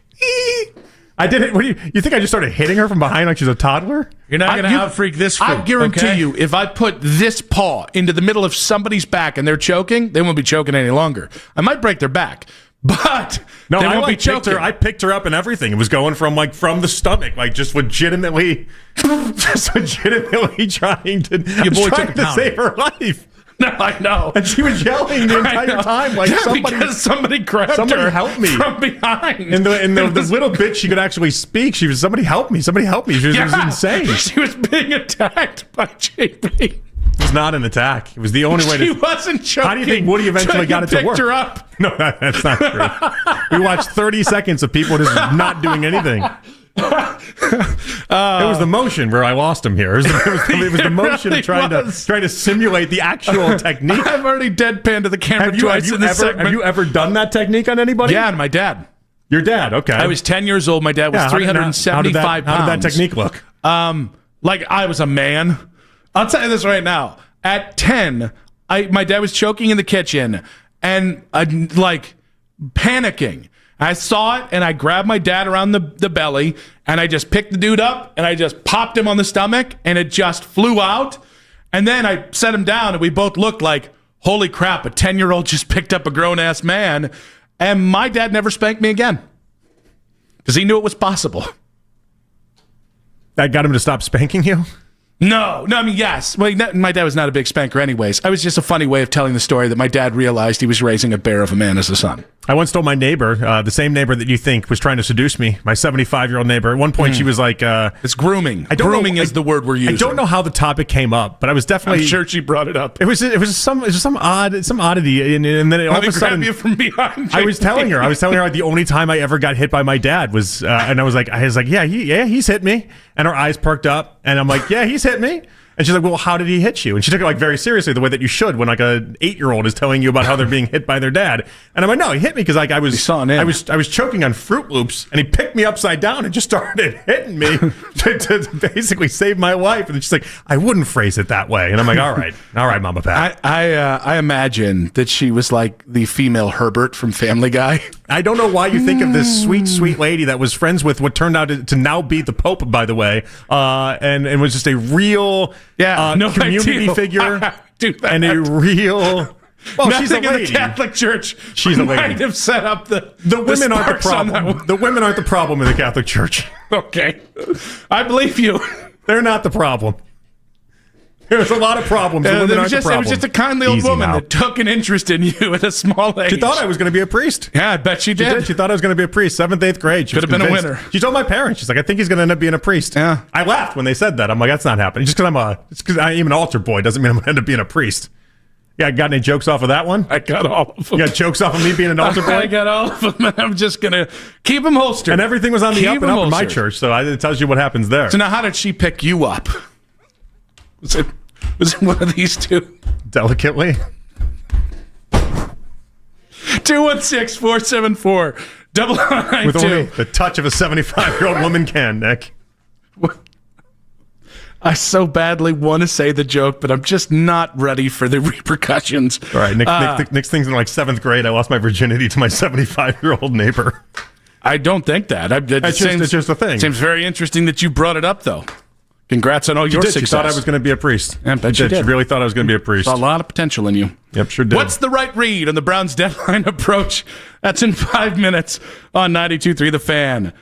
I did it. What do you think? I just started hitting her from behind like she's a toddler? You're not going to out-freak this freak. I guarantee you, if I put this paw into the middle of somebody's back and they're choking, they won't be choking any longer. I might break their back, but no, they won't be choking. I picked her up and everything. It was going from the stomach, like just legitimately trying to save her life. No, I know. And she was yelling the entire time, like somebody grabbed her help me from behind. In the little bit she could actually speak, she was, somebody help me. She was insane. She was being attacked by JP. It was not an attack. It was the only way to... She wasn't choking. How do you think Woody eventually got it to work? Picked her up. No, that's not true. We watched 30 seconds of people just not doing anything. It was the motion where I lost him here. It was the motion of trying to simulate the actual technique. I've already deadpanned to the camera twice in this segment. Have you ever done that technique on anybody? Yeah, and my dad. Your dad, okay. I was 10 years old. My dad was 375 pounds. How did that technique look? Like I was a man. I'll tell you this right now. At 10, my dad was choking in the kitchen and like panicking. I saw it, and I grabbed my dad around the belly, and I just picked the dude up, and I just popped him on the stomach, and it just flew out. And then I set him down, and we both looked like, holy crap, a 10-year-old just picked up a grown-ass man. And my dad never spanked me again because he knew it was possible. That got him to stop spanking you? No, I mean, yes. Well, my dad was not a big spanker anyways. I was just a funny way of telling the story that my dad realized he was raising a bear of a man as a son. I once told my neighbor, the same neighbor that you think was trying to seduce me, my 75-year-old neighbor. At one point, she was like... it's grooming. Grooming is the word we're using. I don't know how the topic came up, but I was definitely... I'm sure she brought it up. It was some oddity, and then all of a sudden... you from behind. I was telling her like, the only time I ever got hit by my dad was... and I was like, yeah, he's hit me. And her eyes perked up, and I'm like, yeah, he's hit me. And she's like, well, how did he hit you? And she took it like very seriously, the way that you should when like an 8-year-old is telling you about how they're being hit by their dad. And I'm like, no, he hit me because like I was choking on Fruit Loops, and he picked me upside down and just started hitting me to basically save my life. And she's like, I wouldn't phrase it that way. And I'm like, all right, Mama Pat. I imagine that she was like the female Herbert from Family Guy. I don't know why you think of this sweet lady that was friends with what turned out to now be the Pope, by the way, and was just a real community figure and a real. Well, Nothing she's a lady. in the Catholic Church. She's a lady. Might have set up the women aren't the problem. The women aren't the problem in the Catholic Church. Okay, I believe you. They're not the problem. There's a lot of problems. The women aren't the problem. It was just a kindly old woman that took an interest in you at a small age. She thought I was going to be a priest. Yeah, I bet she did. She thought I was going to be a priest. 7th, 8th grade. She could have been a winner. She told my parents. She's like, I think he's going to end up being a priest. Yeah. I laughed when they said that. I'm like, that's not happening. Just because I'm an altar boy doesn't mean I'm going to end up being a priest. Yeah, got any jokes off of that one? I got all of them. You got jokes off of me being an altar boy? I got all of them, and I'm just going to keep them holstered. And everything was on the up and up in my church, so it tells you what happens there. So now how did she pick you up? Was it one of these two? Delicately. 216-474-9992. With only the touch of a 75-year-old woman can, Nick. I so badly want to say the joke, but I'm just not ready for the repercussions. All right, Nick's things in like 7th grade. I lost my virginity to my 75-year-old neighbor. I don't think that. It's just a thing. Seems very interesting that you brought it up, though. Congrats on all your success. She thought I was going to be a priest. Yeah, she really thought I was going to be a priest. Saw a lot of potential in you. Yep, sure did. What's the right read on the Browns' deadline approach? That's in 5 minutes on 92.3 The Fan.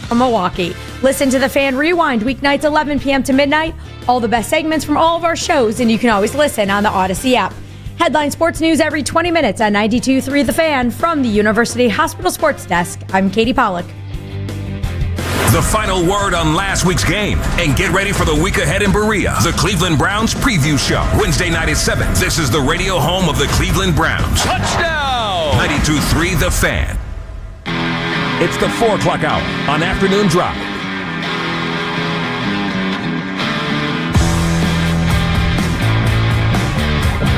from Milwaukee. Listen to The Fan Rewind weeknights 11 p.m. to midnight. All the best segments from all of our shows, and you can always listen on the Odyssey app. Headline sports news every 20 minutes on 92.3 The Fan from the University Hospital Sports Desk. I'm Katie Pollack. The final word on last week's game. And get ready for the week ahead in Berea. The Cleveland Browns Preview Show. Wednesday night at 7. This is the radio home of the Cleveland Browns. Touchdown! 92.3 The Fan. It's the 4 o'clock hour on Afternoon Drive.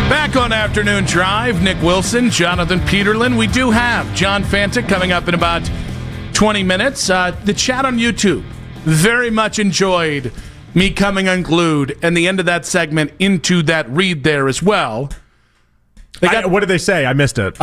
Back on Afternoon Drive, Nick Wilson, Jonathan Peterlin. We do have John Fanta coming up in about 20 minutes. The chat on YouTube very much enjoyed me coming unglued and the end of that segment into that read there as well. What did they say? I missed it.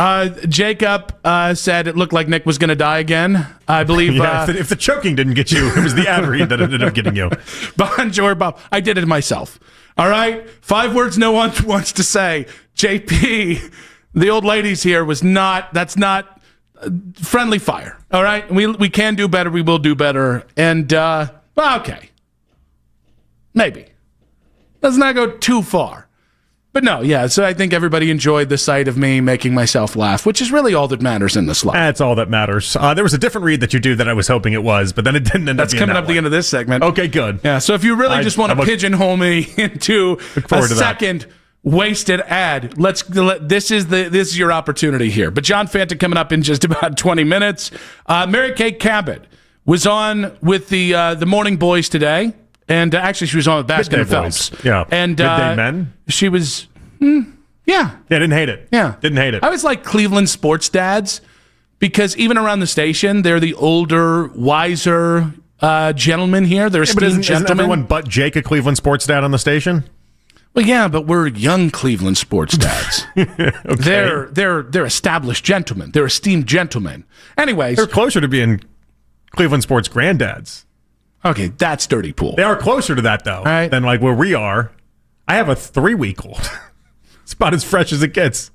Jacob said it looked like Nick was going to die again. I believe. Yeah, if the choking didn't get you, it was the ad read that ended up getting you. Bonjour, Bob. I did it myself. All right? 5 words no one wants to say. JP, the old ladies here that's not friendly fire. All right? We can do better. We will do better. And, okay. Maybe. Let's not go too far. But no, yeah, so I think everybody enjoyed the sight of me making myself laugh, which is really all that matters in this life. That's all that matters. There was a different read that you do that I was hoping it was, but then it didn't end up being that. That's coming up the end of this segment. Okay, good. Yeah, so if you really just want to pigeonhole me into a second wasted ad, this is your opportunity here. But John Fanta coming up in just about 20 minutes. Mary Kay Cabot was on with the Morning Boys today. And actually, she was on with Baskin and Phelps. Yeah. And Midday Men. She was, yeah, didn't hate it. Yeah. Didn't hate it. I was like Cleveland sports dads because even around the station, they're the older, wiser gentlemen here. They're esteemed gentlemen. Isn't everyone but Jake a Cleveland sports dad on the station? Well, yeah, but we're young Cleveland sports dads. Okay. They're established gentlemen. They're esteemed gentlemen. Anyways, they're closer to being Cleveland sports granddads. Okay, that's dirty pool. They are closer to that, though, than like where we are. I have a 3-week-old. It's about as fresh as it gets.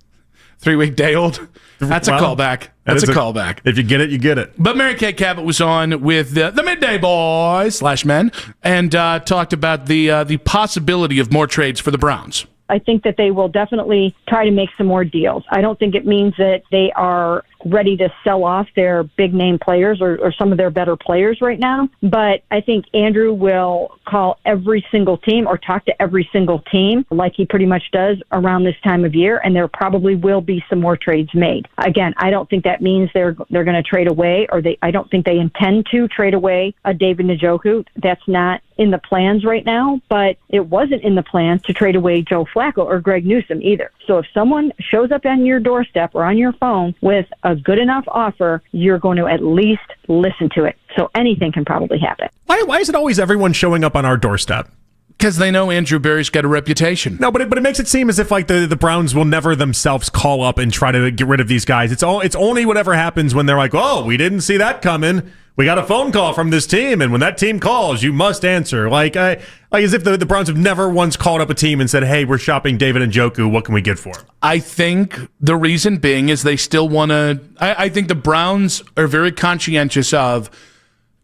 3-week day old? That's a callback. That's a callback. If you get it, you get it. But Mary Kay Cabot was on with the Midday Boys /men and talked about the possibility of more trades for the Browns. I think that they will definitely try to make some more deals. I don't think it means that they are ready to sell off their big name players or some of their better players right now. But I think Andrew will call every single team or talk to every single team like he pretty much does around this time of year. And there probably will be some more trades made. Again, I don't think that means they're going to trade away I don't think they intend to trade away a David Njoku. That's not in the plans right now, but it wasn't in the plans to trade away Joe Flacco or Greg Newsome either. So if someone shows up on your doorstep or on your phone with a good enough offer, you're going to at least listen to it. So anything can probably happen. Why is it always everyone showing up on our doorstep? Because they know Andrew Berry's got a reputation. No, but it makes it seem as if like the Browns will never themselves call up and try to get rid of these guys. It's only whatever happens when they're like, oh, we didn't see that coming. We got a phone call from this team, and when that team calls, you must answer. Like as if the Browns have never once called up a team and said, hey, we're shopping David Njoku. What can we get for him? I think the reason being is they still want to I think the Browns are very conscientious of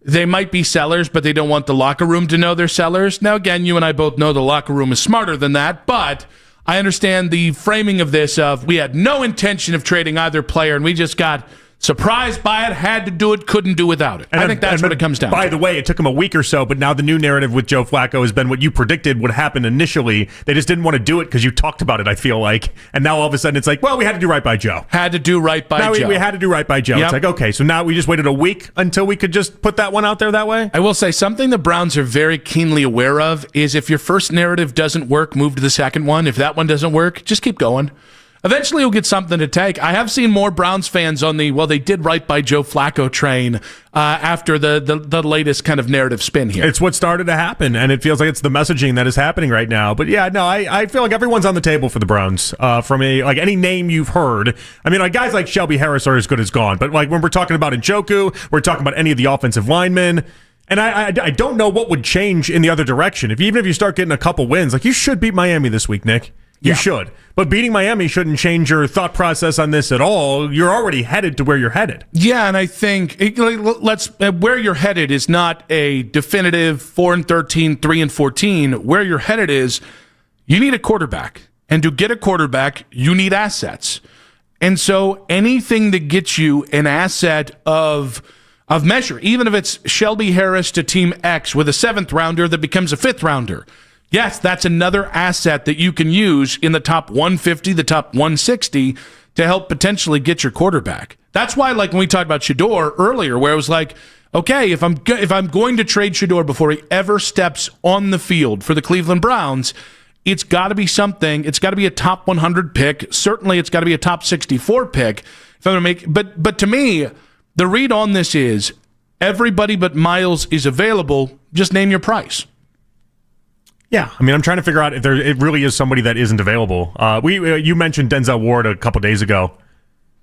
they might be sellers, but they don't want the locker room to know they're sellers. Now, again, you and I both know the locker room is smarter than that, but I understand the framing of this of we had no intention of trading either player, and we just got surprised by it, had to do it, couldn't do without it. I think that's what it comes down to. By the way, it took them a week or so, but now the new narrative with Joe Flacco has been what you predicted would happen initially. They just didn't want to do it because you talked about it, I feel like. And now all of a sudden it's like, well, we had to do right by Joe. Had to do right by Joe. We had to do right by Joe. Yep. It's like, okay, so now we just waited a week until we could just put that one out there that way? I will say something the Browns are very keenly aware of is if your first narrative doesn't work, move to the second one. If that one doesn't work, just keep going. Eventually, you'll get something to take. I have seen more Browns fans on the, well, they did right by Joe Flacco train after the latest kind of narrative spin here. It's what started to happen, and it feels like it's the messaging that is happening right now. But yeah, no, I feel like everyone's on the table for the Browns. From like any name you've heard. I mean, like guys like Shelby Harris are as good as gone. But like when we're talking about Njoku, we're talking about any of the offensive linemen. And I don't know what would change in the other direction. Even if you start getting a couple wins, like you should beat Miami this week, Nick. You should. But beating Miami shouldn't change your thought process on this at all. You're already headed to where you're headed. Yeah, and I think where you're headed is not a definitive 4-13, 3-14. Where you're headed is you need a quarterback. And to get a quarterback, you need assets. And so anything that gets you an asset of measure, even if it's Shelby Harris to Team X with a 7th rounder that becomes a 5th rounder, yes, that's another asset that you can use in the top 150, the top 160 to help potentially get your quarterback. That's why, like when we talked about Shador earlier, where it was like, okay, if I'm going to trade Shador before he ever steps on the field for the Cleveland Browns, it's got to be something. It's got to be a top 100 pick. Certainly, it's got to be a top 64 pick. If I'm going to make, but to me, the read on this is everybody but Miles is available. Just name your price. Yeah, I mean, I'm trying to figure out if it really is somebody that isn't available. You mentioned Denzel Ward a couple days ago.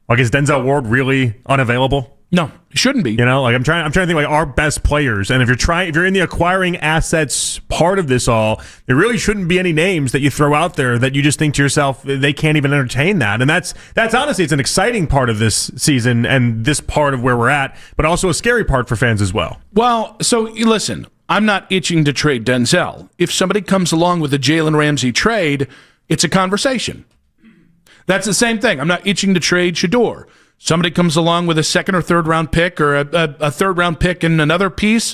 Like, is Denzel Ward really unavailable? No, he shouldn't be. You know, like I'm trying to think like our best players, and if you're in the acquiring assets part of this all, there really shouldn't be any names that you throw out there that you just think to yourself they can't even entertain that. And that's honestly, it's an exciting part of this season and this part of where we're at, but also a scary part for fans as well. Well, so listen, I'm not itching to trade Denzel. If somebody comes along with a Jalen Ramsey trade, it's a conversation. That's the same thing. I'm not itching to trade Shador. Somebody comes along with a 2nd or 3rd round pick or a 3rd round pick and another piece,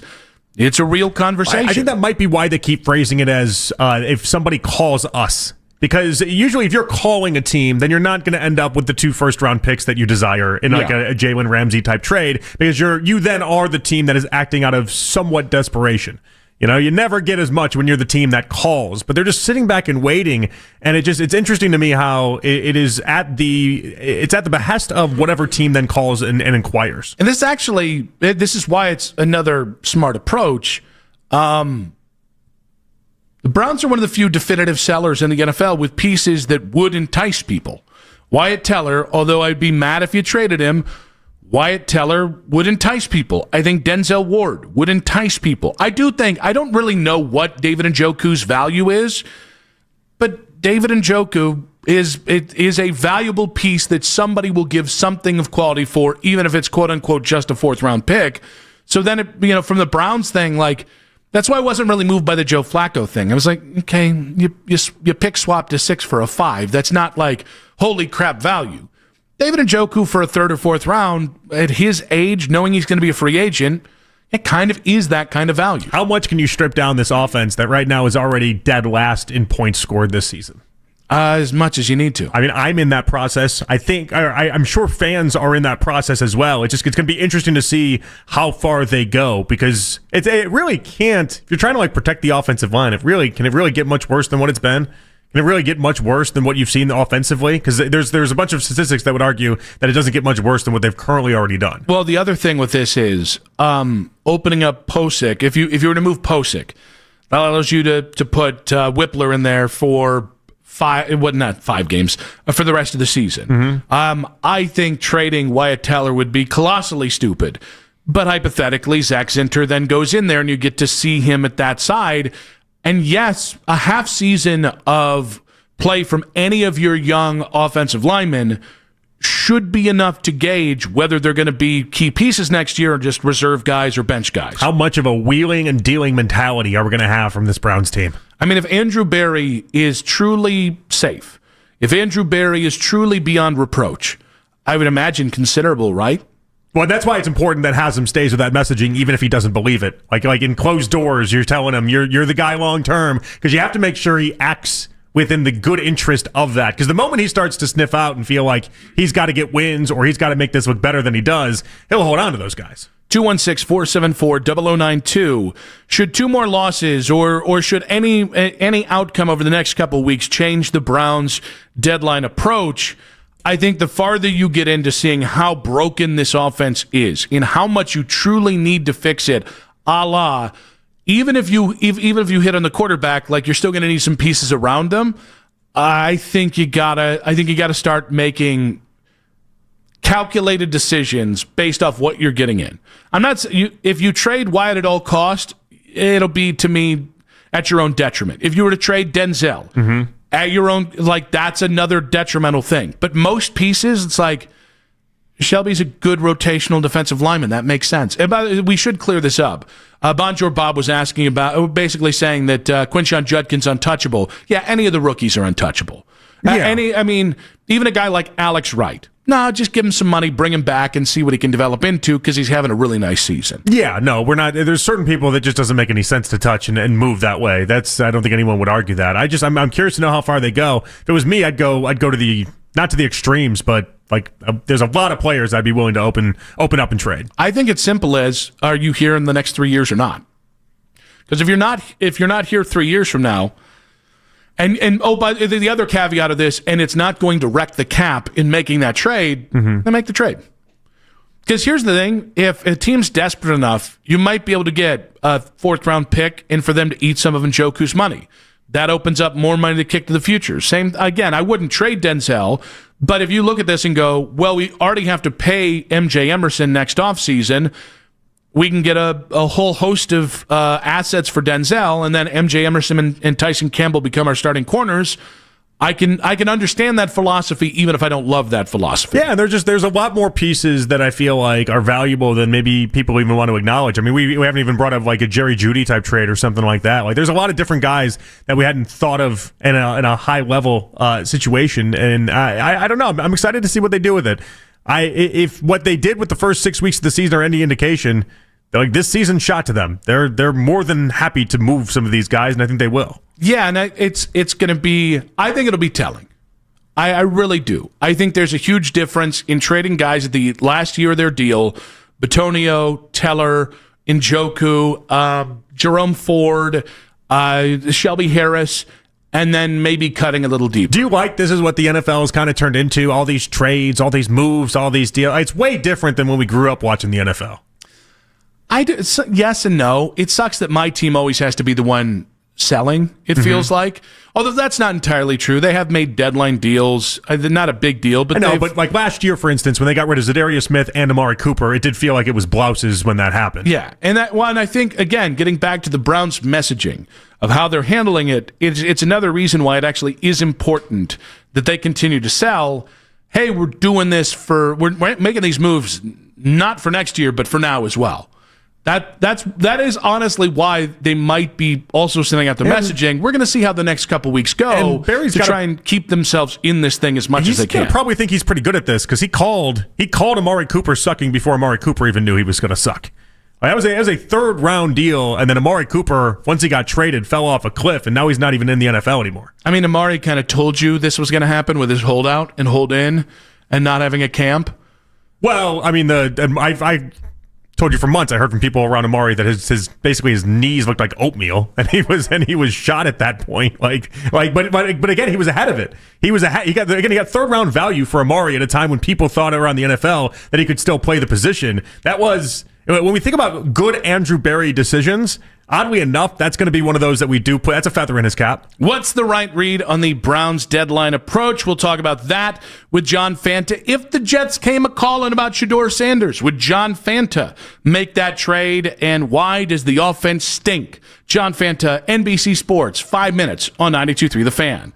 it's a real conversation. I think that might be why they keep phrasing it as if somebody calls us. Because usually if you're calling a team, then you're not going to end up with the 2 first-round picks that you desire in like a Jalen Ramsey type trade, because you then are the team that is acting out of somewhat desperation. You know, you never get as much when you're the team that calls, but they're just sitting back and waiting. And it's interesting to me how it's at the behest of whatever team then calls and inquires. And this is why it's another smart approach. The Browns are one of the few definitive sellers in the NFL with pieces that would entice people. Wyatt Teller, although I'd be mad if you traded him, Wyatt Teller would entice people. I think Denzel Ward would entice people. I don't really know what David Njoku's value is, but David Njoku is a valuable piece that somebody will give something of quality for, even if it's quote unquote just a 4th round pick. So then, from the Browns thing, like that's why I wasn't really moved by the Joe Flacco thing. I was like, okay, you pick swapped a 6 for a 5. That's not like holy crap value. David Njoku for a 3rd or 4th round at his age, knowing he's going to be a free agent, it kind of is that kind of value. How much can you strip down this offense that right now is already dead last in points scored this season? As much as you need to. I mean, I'm in that process. I think I'm sure fans are in that process as well. It's going to be interesting to see how far they go, because it really can't. If you're trying to like protect the offensive line, can it really get much worse than what it's been? Can it really get much worse than what you've seen offensively? Because there's a bunch of statistics that would argue that it doesn't get much worse than what they've currently already done. Well, the other thing with this is opening up Posick. If you were to move Posick, that allows you to put Whippler in there for 5 games for the rest of the season. Mm-hmm. I think trading Wyatt Teller would be colossally stupid. But hypothetically, Zach Zinter then goes in there and you get to see him at that side. And yes, a half season of play from any of your young offensive linemen should be enough to gauge whether they're going to be key pieces next year or just reserve guys or bench guys. How much of a wheeling and dealing mentality are we going to have from this Browns team? I mean, if Andrew Berry is truly safe, if Andrew Berry is truly beyond reproach, I would imagine considerable, right? Well, that's why it's important that Haslam stays with that messaging, even if he doesn't believe it. Like in closed doors, you're telling him you're the guy long term, because you have to make sure he acts within the good interest of that. Because the moment he starts to sniff out and feel like he's got to get wins or he's got to make this look better than he does, he'll hold on to those guys. 216-474-0092. Should 2 more losses or should any outcome over the next couple of weeks change the Browns' deadline approach? I think the farther you get into seeing how broken this offense is and how much you truly need to fix it, a la, even if you hit on the quarterback, like you're still going to need some pieces around them. I think you gotta start making calculated decisions based off what you're getting in. If you trade Wyatt at all cost, it'll be, to me, at your own detriment. If you were to trade Denzel, at your own, like, that's another detrimental thing. But most pieces, it's like, Shelby's a good rotational defensive lineman. That makes sense. And by the way, we should clear this up. Bonjour Bob was asking about, basically saying that Quinshon Judkins untouchable. Yeah, any of the rookies are untouchable. Even a guy like Alex Wright. No, just give him some money, bring him back, and see what he can develop into because he's having a really nice season. Yeah, no, we're not. There's certain people that just doesn't make any sense to touch and move that way. I don't think anyone would argue that. I'm curious to know how far they go. If it was me, I'd go to the, not to the extremes, but like there's a lot of players I'd be willing to open up and trade. I think it's simple as, are you here in the next 3 years or not? Because if you're not here 3 years from now, and by the other caveat of this, and it's not going to wreck the cap in making that trade, then make the trade. Because here's the thing, if a team's desperate enough, you might be able to get a 4th-round pick and for them to eat some of Njoku's money. That opens up more money to kick to the future. Same again, I wouldn't trade Denzel, but if you look at this and go, well, we already have to pay MJ Emerson next offseason, we can get a whole host of assets for Denzel, and then MJ Emerson and Tyson Campbell become our starting corners. I can understand that philosophy, even if I don't love that philosophy. Yeah, and there's a lot more pieces that I feel like are valuable than maybe people even want to acknowledge. I mean, we haven't even brought up like a Jerry Jeudy type trade or something like that. Like, there's a lot of different guys that we hadn't thought of in a high level situation, and I don't know. I'm excited to see what they do with it. If what they did with the first 6 weeks of the season are any indication, like, this season shot to them. They're more than happy to move some of these guys, and I think they will. Yeah, and it's going to be, I think it'll be telling. I really do. I think there's a huge difference in trading guys at the last year of their deal. Batonio, Teller, Njoku, Jerome Ford, Shelby Harris, and then maybe cutting a little deeper. Do you like this is what the NFL has kind of turned into? All these trades, all these moves, all these deals. It's way different than when we grew up watching the NFL. Yes and no. It sucks that my team always has to be the one selling, it feels like. Although that's not entirely true. They have made deadline deals. Not a big deal, but but like last year, for instance, when they got rid of Zadarius Smith and Amari Cooper, it did feel like it was blouses when that happened. Yeah, and I think, again, getting back to the Browns' messaging of how they're handling it, it's another reason why it actually is important that they continue to sell. Hey, we're doing this we're making these moves not for next year, but for now as well. That is honestly why they might be also sending out the messaging. We're going to see how the next couple weeks go to try and keep themselves in this thing as much as they can. He's probably think he's pretty good at this because he called Amari Cooper sucking before Amari Cooper even knew he was going to suck. That was a third-round deal, and then Amari Cooper, once he got traded, fell off a cliff, and now he's not even in the NFL anymore. I mean, Amari kind of told you this was going to happen with his holdout and hold in and not having a camp. Well, I mean, I told you for months. I heard from people around Amari that his knees looked like oatmeal, and he was shot at that point. But again, he was ahead of it. He got third-round value for Amari at a time when people thought around the NFL that he could still play the position. That was. When we think about good Andrew Berry decisions, oddly enough, that's going to be one of those that we do put. That's a feather in his cap. What's the right read on the Browns' deadline approach? We'll talk about that with John Fanta. If the Jets came a-calling about Shador Sanders, would John Fanta make that trade? And why does the offense stink? John Fanta, NBC Sports, 5 minutes on 92.3 The Fan.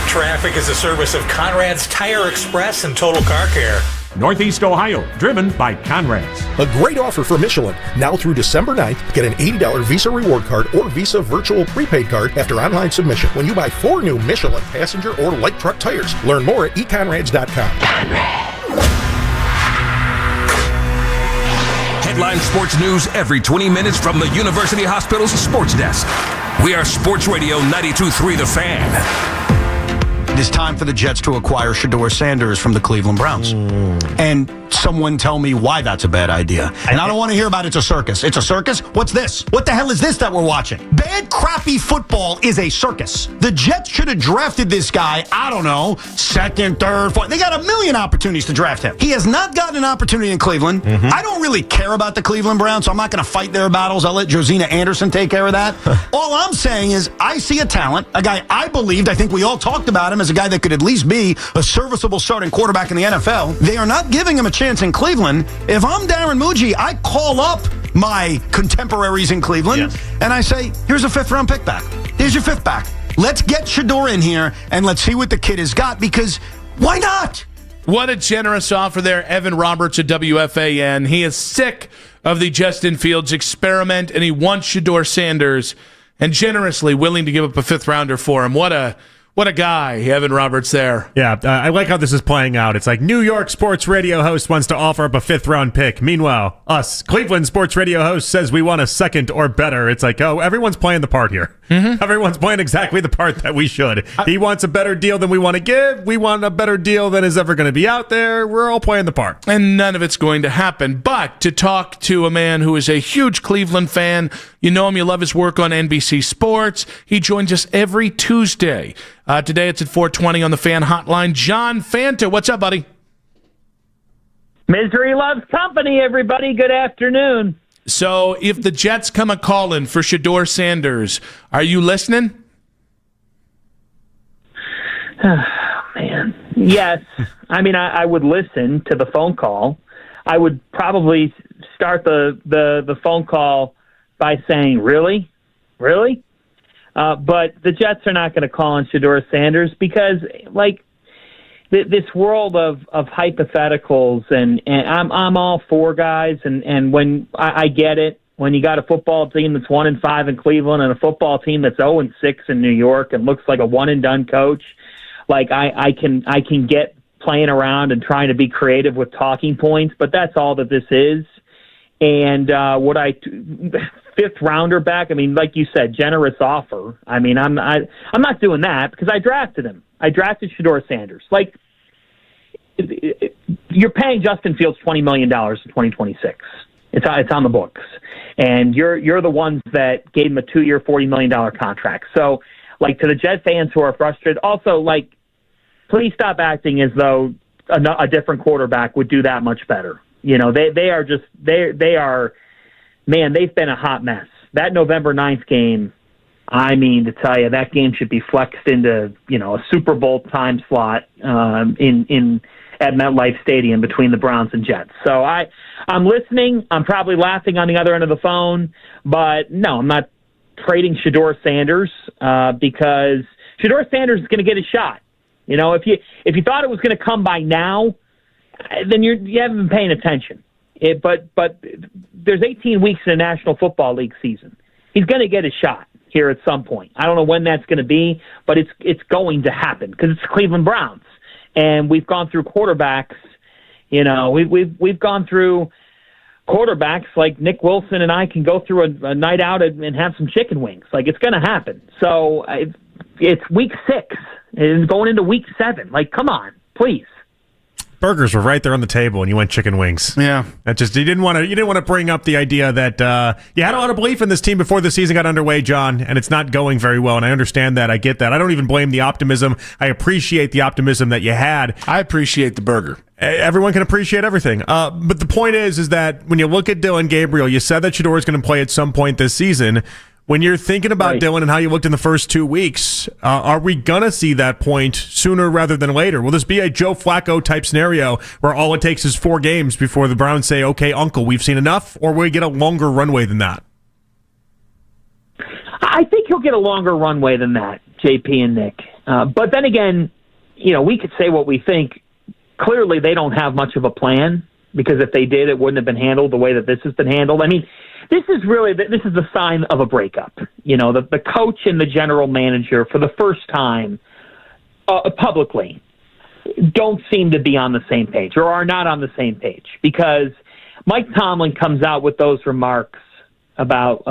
Traffic is a service of Conrad's Tire Express and Total Car Care. Northeast Ohio, driven by Conrad's. A great offer for Michelin. Now through December 9th, get an $80 Visa reward card or Visa virtual prepaid card after online submission when you buy 4 new Michelin passenger or light truck tires. Learn more at econrads.com. Headline sports news every 20 minutes from the University Hospital's sports desk. We are Sports Radio 92.3 The Fan. It is time for the Jets to acquire Shador Sanders from the Cleveland Browns. And someone tell me why that's a bad idea. And I don't want to hear about it's a circus. It's a circus? What's this? What the hell is this that we're watching? Bad, crappy football is a circus. The Jets should have drafted this guy, I don't know, second, third, fourth. They got a million opportunities to draft him. He has not gotten an opportunity in Cleveland. I don't really care about the Cleveland Browns, so I'm not going to fight their battles. I'll let Josina Anderson take care of that. All I'm saying is I see a talent, a guy I think we all talked about him as a guy that could at least be a serviceable starting quarterback in the NFL. They are not giving him a chance in Cleveland. If I'm Darren Muji, I call up my contemporaries in Cleveland and I say, here's a 5th-round pick back. Here's your 5th back. Let's get Shador in here and let's see what the kid has got, because why not? What a generous offer there, Evan Roberts at WFAN. He is sick of the Justin Fields experiment, and he wants Shador Sanders, and generously willing to give up a 5th-rounder for him. What a guy, Evan Roberts there. Yeah, I like how this is playing out. It's like New York sports radio host wants to offer up a 5th-round pick. Meanwhile, us, Cleveland sports radio host, says we want a 2nd or better. It's like, oh, everyone's playing the part here. Everyone's playing exactly the part that we should. He wants a better deal than we want to give. We want a better deal than is ever going to be out there. We're all playing the part. And none of it's going to happen. But to talk to a man who is a huge Cleveland fan, you know him, you love his work on NBC Sports. He joins us every Tuesday. Today it's at 4:20 on the Fan Hotline. John Fanta, what's up, buddy? Misery loves company, everybody. Good afternoon. So if the Jets come a-calling for Shador Sanders, are you listening? Oh, man. Yes. I mean, I would listen to the phone call. I would probably start the phone call by saying, really? Really? But the Jets are not going to call on Shador Sanders because, like, this world of hypotheticals, and I'm all for guys, and when I get it, when you got a football team that's 1-5 in Cleveland and a football team that's 0-6 in New York and looks like a one-and-done coach, like I can get playing around and trying to be creative with talking points, but that's all that this is. And 5th-rounder back, I mean, like you said, generous offer. I mean, I'm not doing that because I drafted him. I drafted Shador Sanders. Like, you're paying Justin Fields $20 million in 2026. It's on the books. And you're the ones that gave him a 2-year, $40 million contract. So, like, to the Jet fans who are frustrated, also, like, please stop acting as though a different quarterback would do that much better. You know, they are, man, they've been a hot mess. That November 9th game, I mean, to tell you, that game should be flexed into, you know, a Super Bowl time slot at MetLife Stadium between the Browns and Jets. So I'm listening. I'm probably laughing on the other end of the phone, but no, I'm not trading Shador Sanders because Shador Sanders is going to get a shot. You know, if you thought it was going to come by now, then you haven't been paying attention. But there's 18 weeks in the National Football League season. He's going to get a shot here at some point. I don't know when that's going to be, but it's going to happen because it's the Cleveland Browns, and we've gone through quarterbacks. You know, we've gone through quarterbacks like Nick Wilson and I can go through a night out and have some chicken wings. Like, it's going to happen. So it's week 6 and going into week 7. Like, come on, please. Burgers were right there on the table, and you went chicken wings. Yeah, that just you didn't want to bring up the idea that you had a lot of belief in this team before the season got underway, John, and it's not going very well. And I understand that. I get that. I don't even blame the optimism. I appreciate the optimism that you had. I appreciate the burger. Everyone can appreciate everything. But the point is that when you look at Dylan Gabriel, you said that Shador is going to play at some point this season. When you're thinking about Dylan and how you looked in the first 2 weeks, are we going to see that point sooner rather than later? Will this be a Joe Flacco type scenario where all it takes is 4 games before the Browns say, okay, uncle, we've seen enough, or will we get a longer runway than that? I think he'll get a longer runway than that, JP and Nick. But then again, we could say what we think. Clearly, they don't have much of a plan, because if they did, it wouldn't have been handled the way that this has been handled. I mean, this is the sign of a breakup. The coach and the general manager, for the first time publicly, don't seem to be on the same page, or are not on the same page, because Mike Tomlin comes out with those remarks about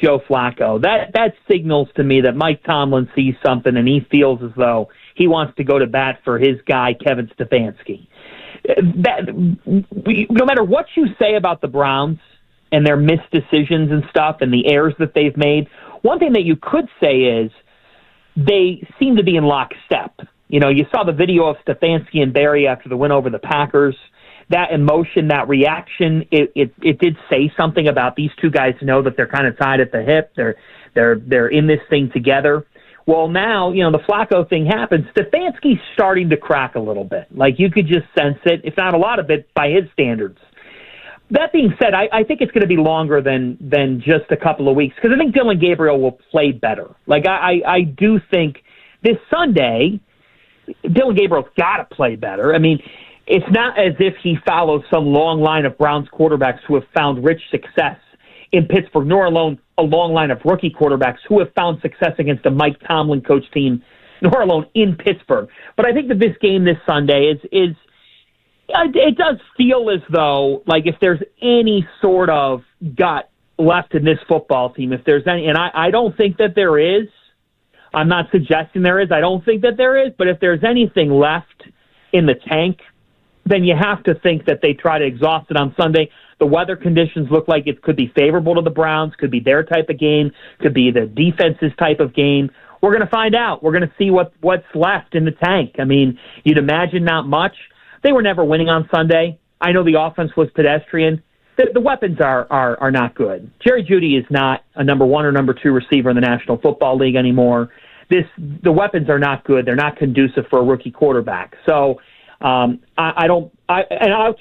Joe Flacco. That signals to me that Mike Tomlin sees something and he feels as though he wants to go to bat for his guy, Kevin Stfansky. No matter what you say about the Browns and their missed decisions and stuff and the errors that they've made, one thing that you could say is they seem to be in lockstep. You saw the video of Stfansky and Barry after the win over the Packers. That emotion, that reaction, it did say something about these two guys know that they're kind of tied at the hip. They're in this thing together. Well, now, the Flacco thing happens. Stefanski's starting to crack a little bit. Like, you could just sense it, if not a lot of it, by his standards. That being said, I think it's going to be longer than just a couple of weeks, because I think Dylan Gabriel will play better. Like, I do think this Sunday, Dylan Gabriel's got to play better. I mean, it's not as if he follows some long line of Browns quarterbacks who have found rich success in Pittsburgh, nor alone a long line of rookie quarterbacks who have found success against a Mike Tomlin coach team, nor alone in Pittsburgh. But I think that this game this Sunday is it does feel as though, like, if there's any sort of gut left in this football team, if there's any, and I don't think that there is. I'm not suggesting there is. I don't think that there is. But if there's anything left in the tank, then you have to think that they try to exhaust it on Sunday. The weather conditions look like it could be favorable to the Browns, could be their type of game, could be the defense's type of game. We're going to find out. We're going to see what's left in the tank. I mean, you'd imagine not much. They were never winning on Sunday. I know the offense was pedestrian. The weapons are not good. Jerry Jeudy is not a number 1 or number 2 receiver in the National Football League anymore. The weapons are not good. They're not conducive for a rookie quarterback. So I'll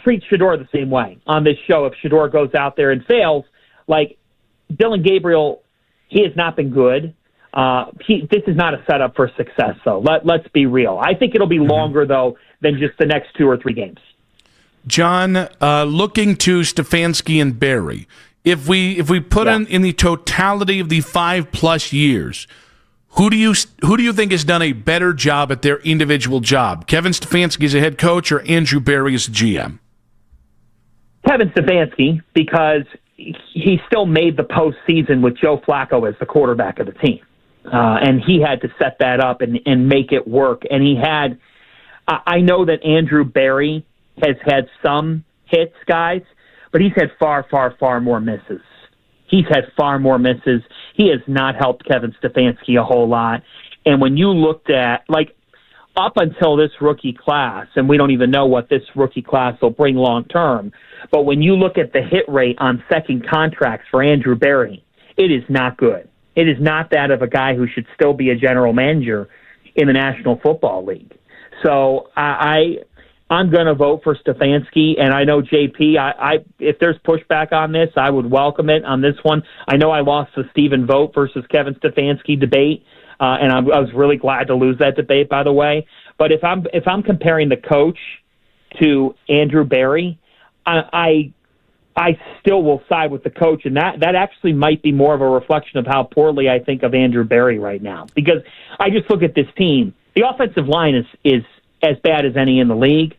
treat Shador the same way on this show. If Shador goes out there and fails, like Dylan Gabriel, he has not been good. This is not a setup for success, though. Let's be real. I think it'll be longer, though, than just the next 2 or 3 games. John, looking to Stfansky and Barry, if we put in the totality of the 5+ years, who do you think has done a better job at their individual job? Kevin Stefanski as a head coach, or Andrew Barry as a GM? Kevin Stefanski, because he still made the postseason with Joe Flacco as the quarterback of the team. And he had to set that up and make it work. And he had, I know that Andrew Barry has had some hits, guys, but he's had far, far, far more misses. He's had far more misses. He has not helped Kevin Stefanski a whole lot. And when you looked at, like, up until this rookie class, and we don't even know what this rookie class will bring long term, but when you look at the hit rate on second contracts for Andrew Barry, it is not good. It is not that of a guy who should still be a general manager in the National Football League. So I'm going to vote for Stefanski, and I know JP, if there's pushback on this, I would welcome it on this one. I know I lost the Steven Vogt versus Kevin Stefanski debate, and I was really glad to lose that debate, by the way. But if I'm comparing the coach to Andrew Barry, I still will side with the coach, and that actually might be more of a reflection of how poorly I think of Andrew Barry right now. Because I just look at this team. The offensive line is as bad as any in the league.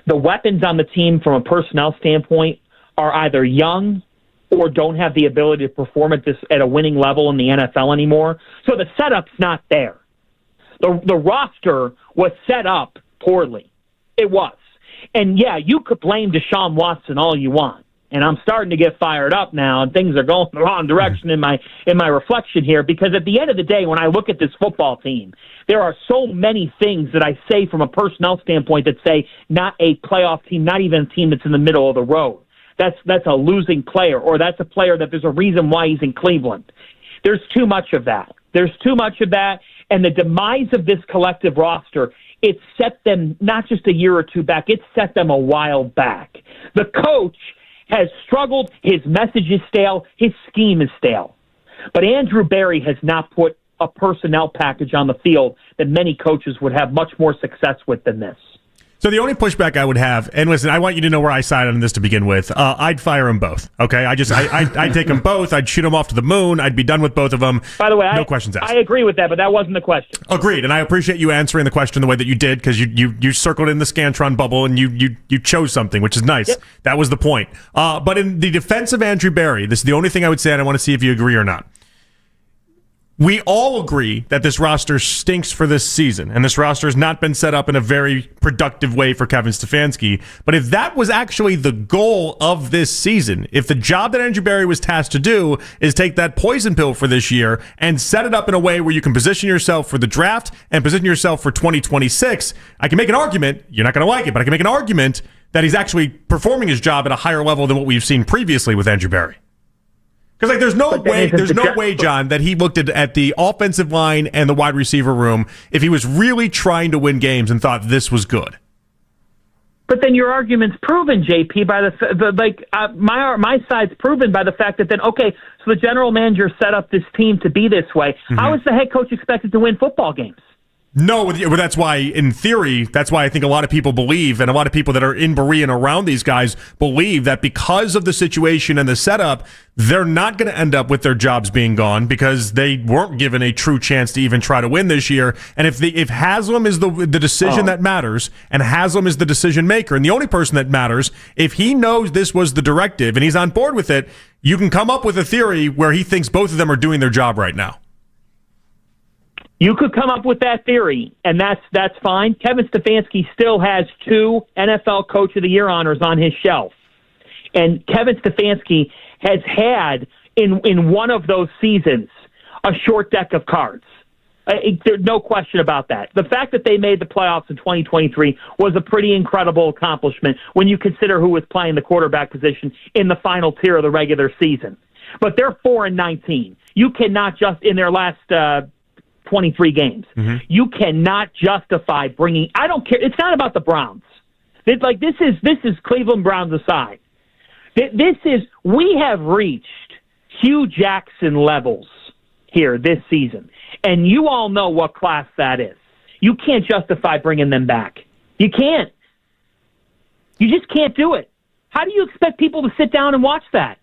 The weapons on the team from a personnel standpoint are either young or don't have the ability to perform at a winning level in the NFL anymore. So the setup's not there. The roster was set up poorly. It was. And yeah, you could blame Deshaun Watson all you want. And I'm starting to get fired up now, and things are going the wrong direction in my reflection here, because at the end of the day, when I look at this football team, there are so many things that I say from a personnel standpoint that say not a playoff team, not even a team that's in the middle of the road. That's a losing player, or that's a player that there's a reason why he's in Cleveland. There's too much of that. And the demise of this collective roster, it set them not just a year or two back, it set them a while back. The coach has struggled. His message is stale. His scheme is stale. But Andrew Barry has not put a personnel package on the field that many coaches would have much more success with than this. So the only pushback I would have, and listen, I want you to know where I side on this to begin with. I'd fire them both. Okay, I'd take them both. I'd shoot them off to the moon. I'd be done with both of them. By the way, no questions asked. I agree with that, but that wasn't the question. Agreed, and I appreciate you answering the question the way that you did, because you circled in the Scantron bubble and you chose something, which is nice. Yep. That was the point. But in the defense of Andrew Berry, this is the only thing I would say, and I want to see if you agree or not. We all agree that this roster stinks for this season, and this roster has not been set up in a very productive way for Kevin Stfansky. But if that was actually the goal of this season, if the job that Andrew Berry was tasked to do is take that poison pill for this year and set it up in a way where you can position yourself for the draft and position yourself for 2026, I can make an argument, you're not going to like it, but I can make an argument that he's actually performing his job at a higher level than what we've seen previously with Andrew Berry. Because there's no way, John, that he looked at the offensive line and the wide receiver room if he was really trying to win games and thought this was good. But then your argument's proven, JP, by my side's proven by the fact that then, okay, so the general manager set up this team to be this way. Mm-hmm. How is the head coach expected to win football games? No, but that's why, in theory, that's why I think a lot of people believe, and a lot of people that are in Breer and around these guys believe that because of the situation and the setup, they're not going to end up with their jobs being gone because they weren't given a true chance to even try to win this year. And if Haslam is the decision that matters, and Haslam is the decision maker, and the only person that matters, if he knows this was the directive and he's on board with it, you can come up with a theory where he thinks both of them are doing their job right now. You could come up with that theory, and that's fine. Kevin Stefanski still has 2 NFL Coach of the Year honors on his shelf. And Kevin Stefanski has had, in one of those seasons, a short deck of cards. There's no question about that. The fact that they made the playoffs in 2023 was a pretty incredible accomplishment when you consider who was playing the quarterback position in the final tier of the regular season. But they're 4-19. You cannot just, in their last 23 games. Mm-hmm. You cannot justify bringing. I don't care. It's not about the Browns. This is Cleveland Browns aside. We have reached Hugh Jackson levels here this season, and you all know what class that is. You can't justify bringing them back. You can't. You just can't do it. How do you expect people to sit down and watch that?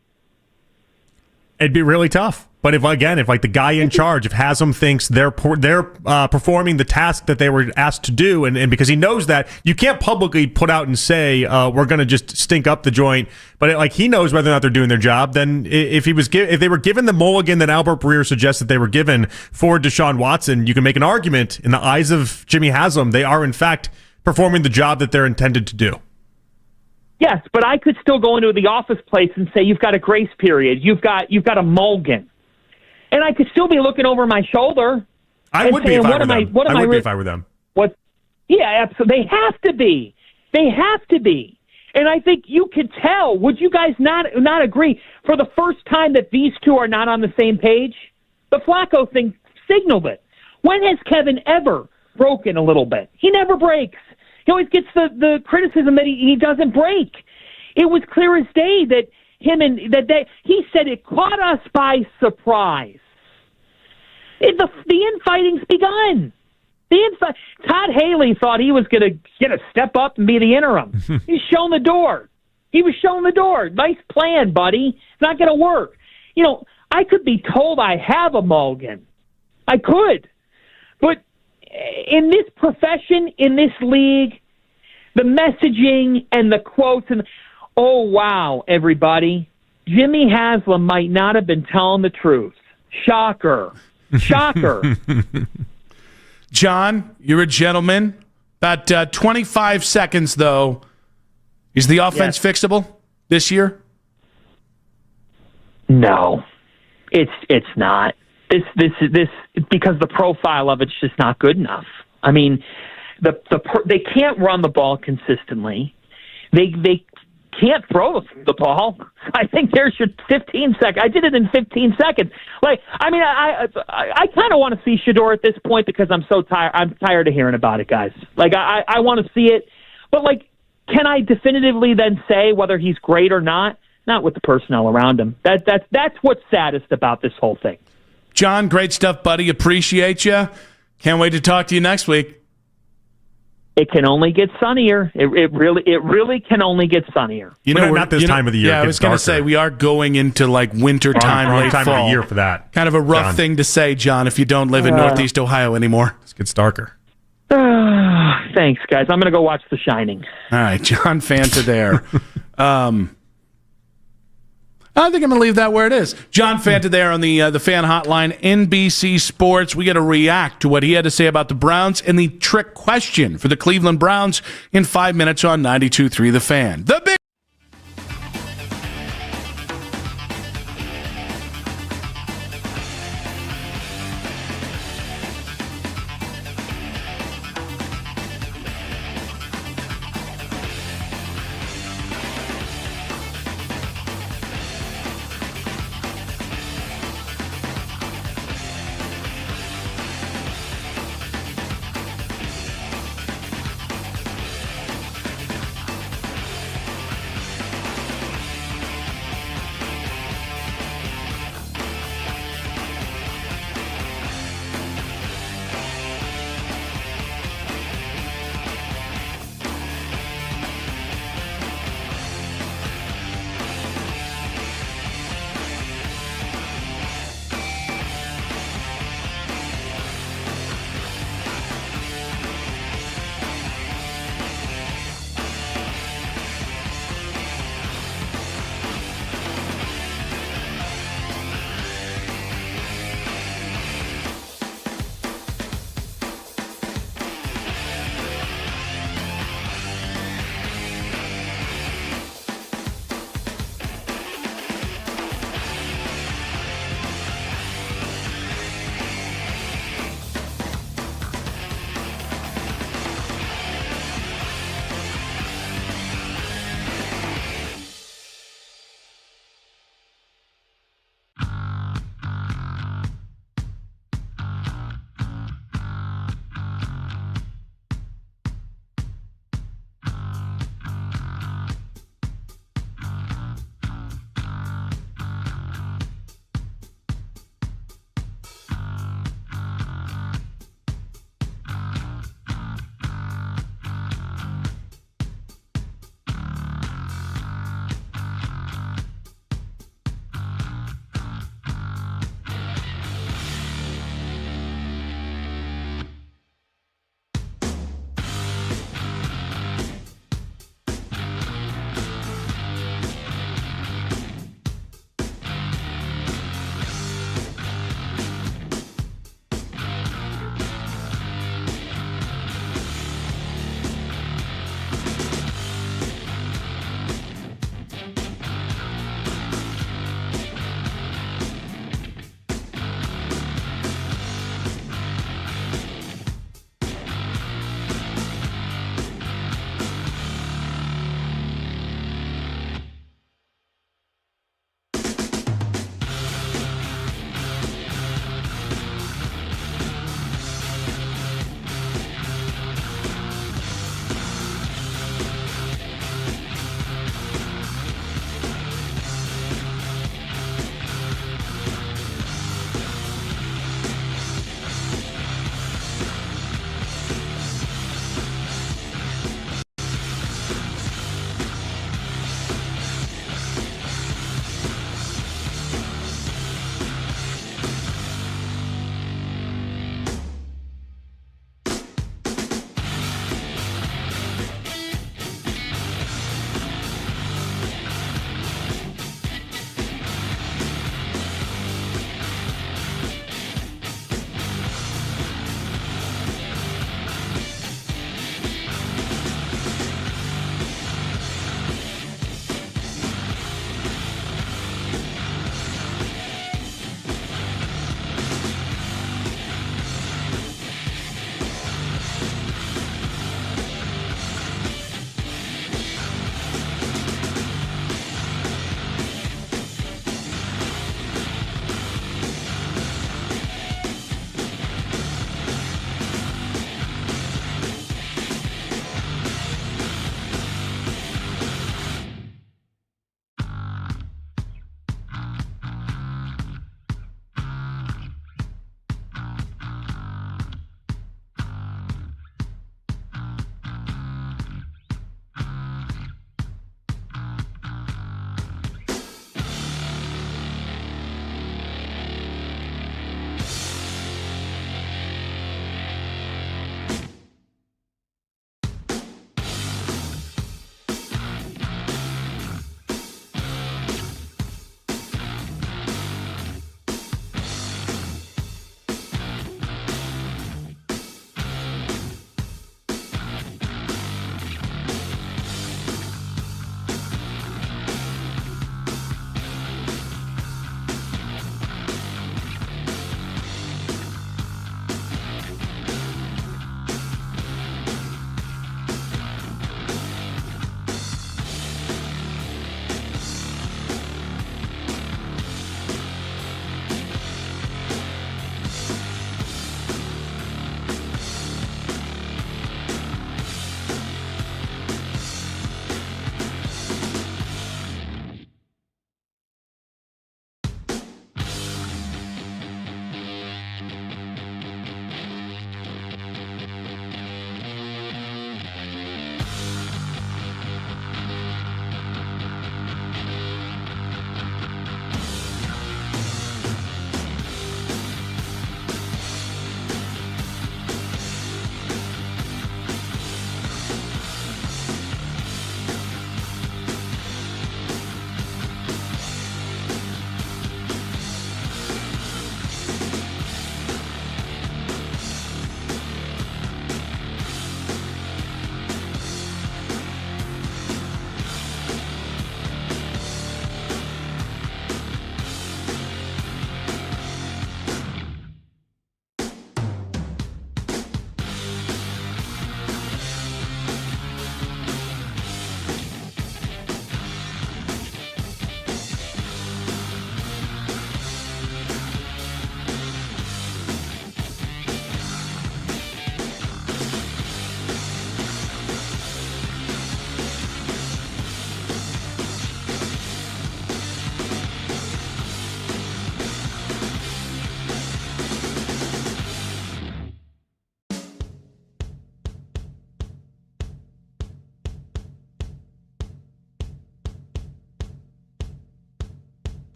It'd be really tough. But if the guy in charge, if Haslam thinks they're performing the task that they were asked to do, and because he knows that you can't publicly put out and say we're going to just stink up the joint, but he knows whether or not they're doing their job. Then if they were given the mulligan that Albert Breer suggests that they were given for Deshaun Watson, you can make an argument in the eyes of Jimmy Haslam they are in fact performing the job that they're intended to do. Yes, but I could still go into the office place and say you've got a grace period, you've got a mulligan. And I could still be looking over my shoulder. I would be if I were them. What? Yeah, absolutely. They have to be. They have to be. And I think you could tell. Would you guys not agree? For the first time that these two are not on the same page, the Flacco thing signaled it. When has Kevin ever broken a little bit? He never breaks. He always gets the criticism that he doesn't break. It was clear as day that he said it caught us by surprise. The infighting's begun. Todd Haley thought he was going to step up and be the interim. He's shown the door. He was shown the door. Nice plan, buddy. It's not going to work. I could be told I have a mulligan. I could. But in this profession, in this league, the messaging and the quotes and oh, wow, everybody. Jimmy Haslam might not have been telling the truth. Shocker. Shocker. John, you're a gentleman. About 25 seconds, though. Is the offense fixable this year? No. It's not. This because the profile of it's just not good enough. I mean, they can't run the ball consistently. They can't throw the ball. I think there's your 15 seconds. I did it in 15 seconds. I kind of want to see Shador at this point because I'm so tired. I'm tired of hearing about it, guys. I want to see it. But, can I definitively then say whether he's great or not? Not with the personnel around him. That's what's saddest about this whole thing. John, great stuff, buddy. Appreciate you. Can't wait to talk to you next week. It can only get sunnier. It really can only get sunnier. Not this time of the year. Yeah, I was going to say we are going into like winter time, late time fall. of the year for that. Kind of a rough thing to say, John, if you don't live in Northeast Ohio anymore. It gets darker. Thanks, guys. I'm going to go watch The Shining. All right, John Fanta there. I think I'm going to leave that where it is. John Fanta there on the fan hotline, NBC Sports. We got to react to what he had to say about the Browns and the trick question for the Cleveland Browns in 5 minutes on 92.3 The Fan. The big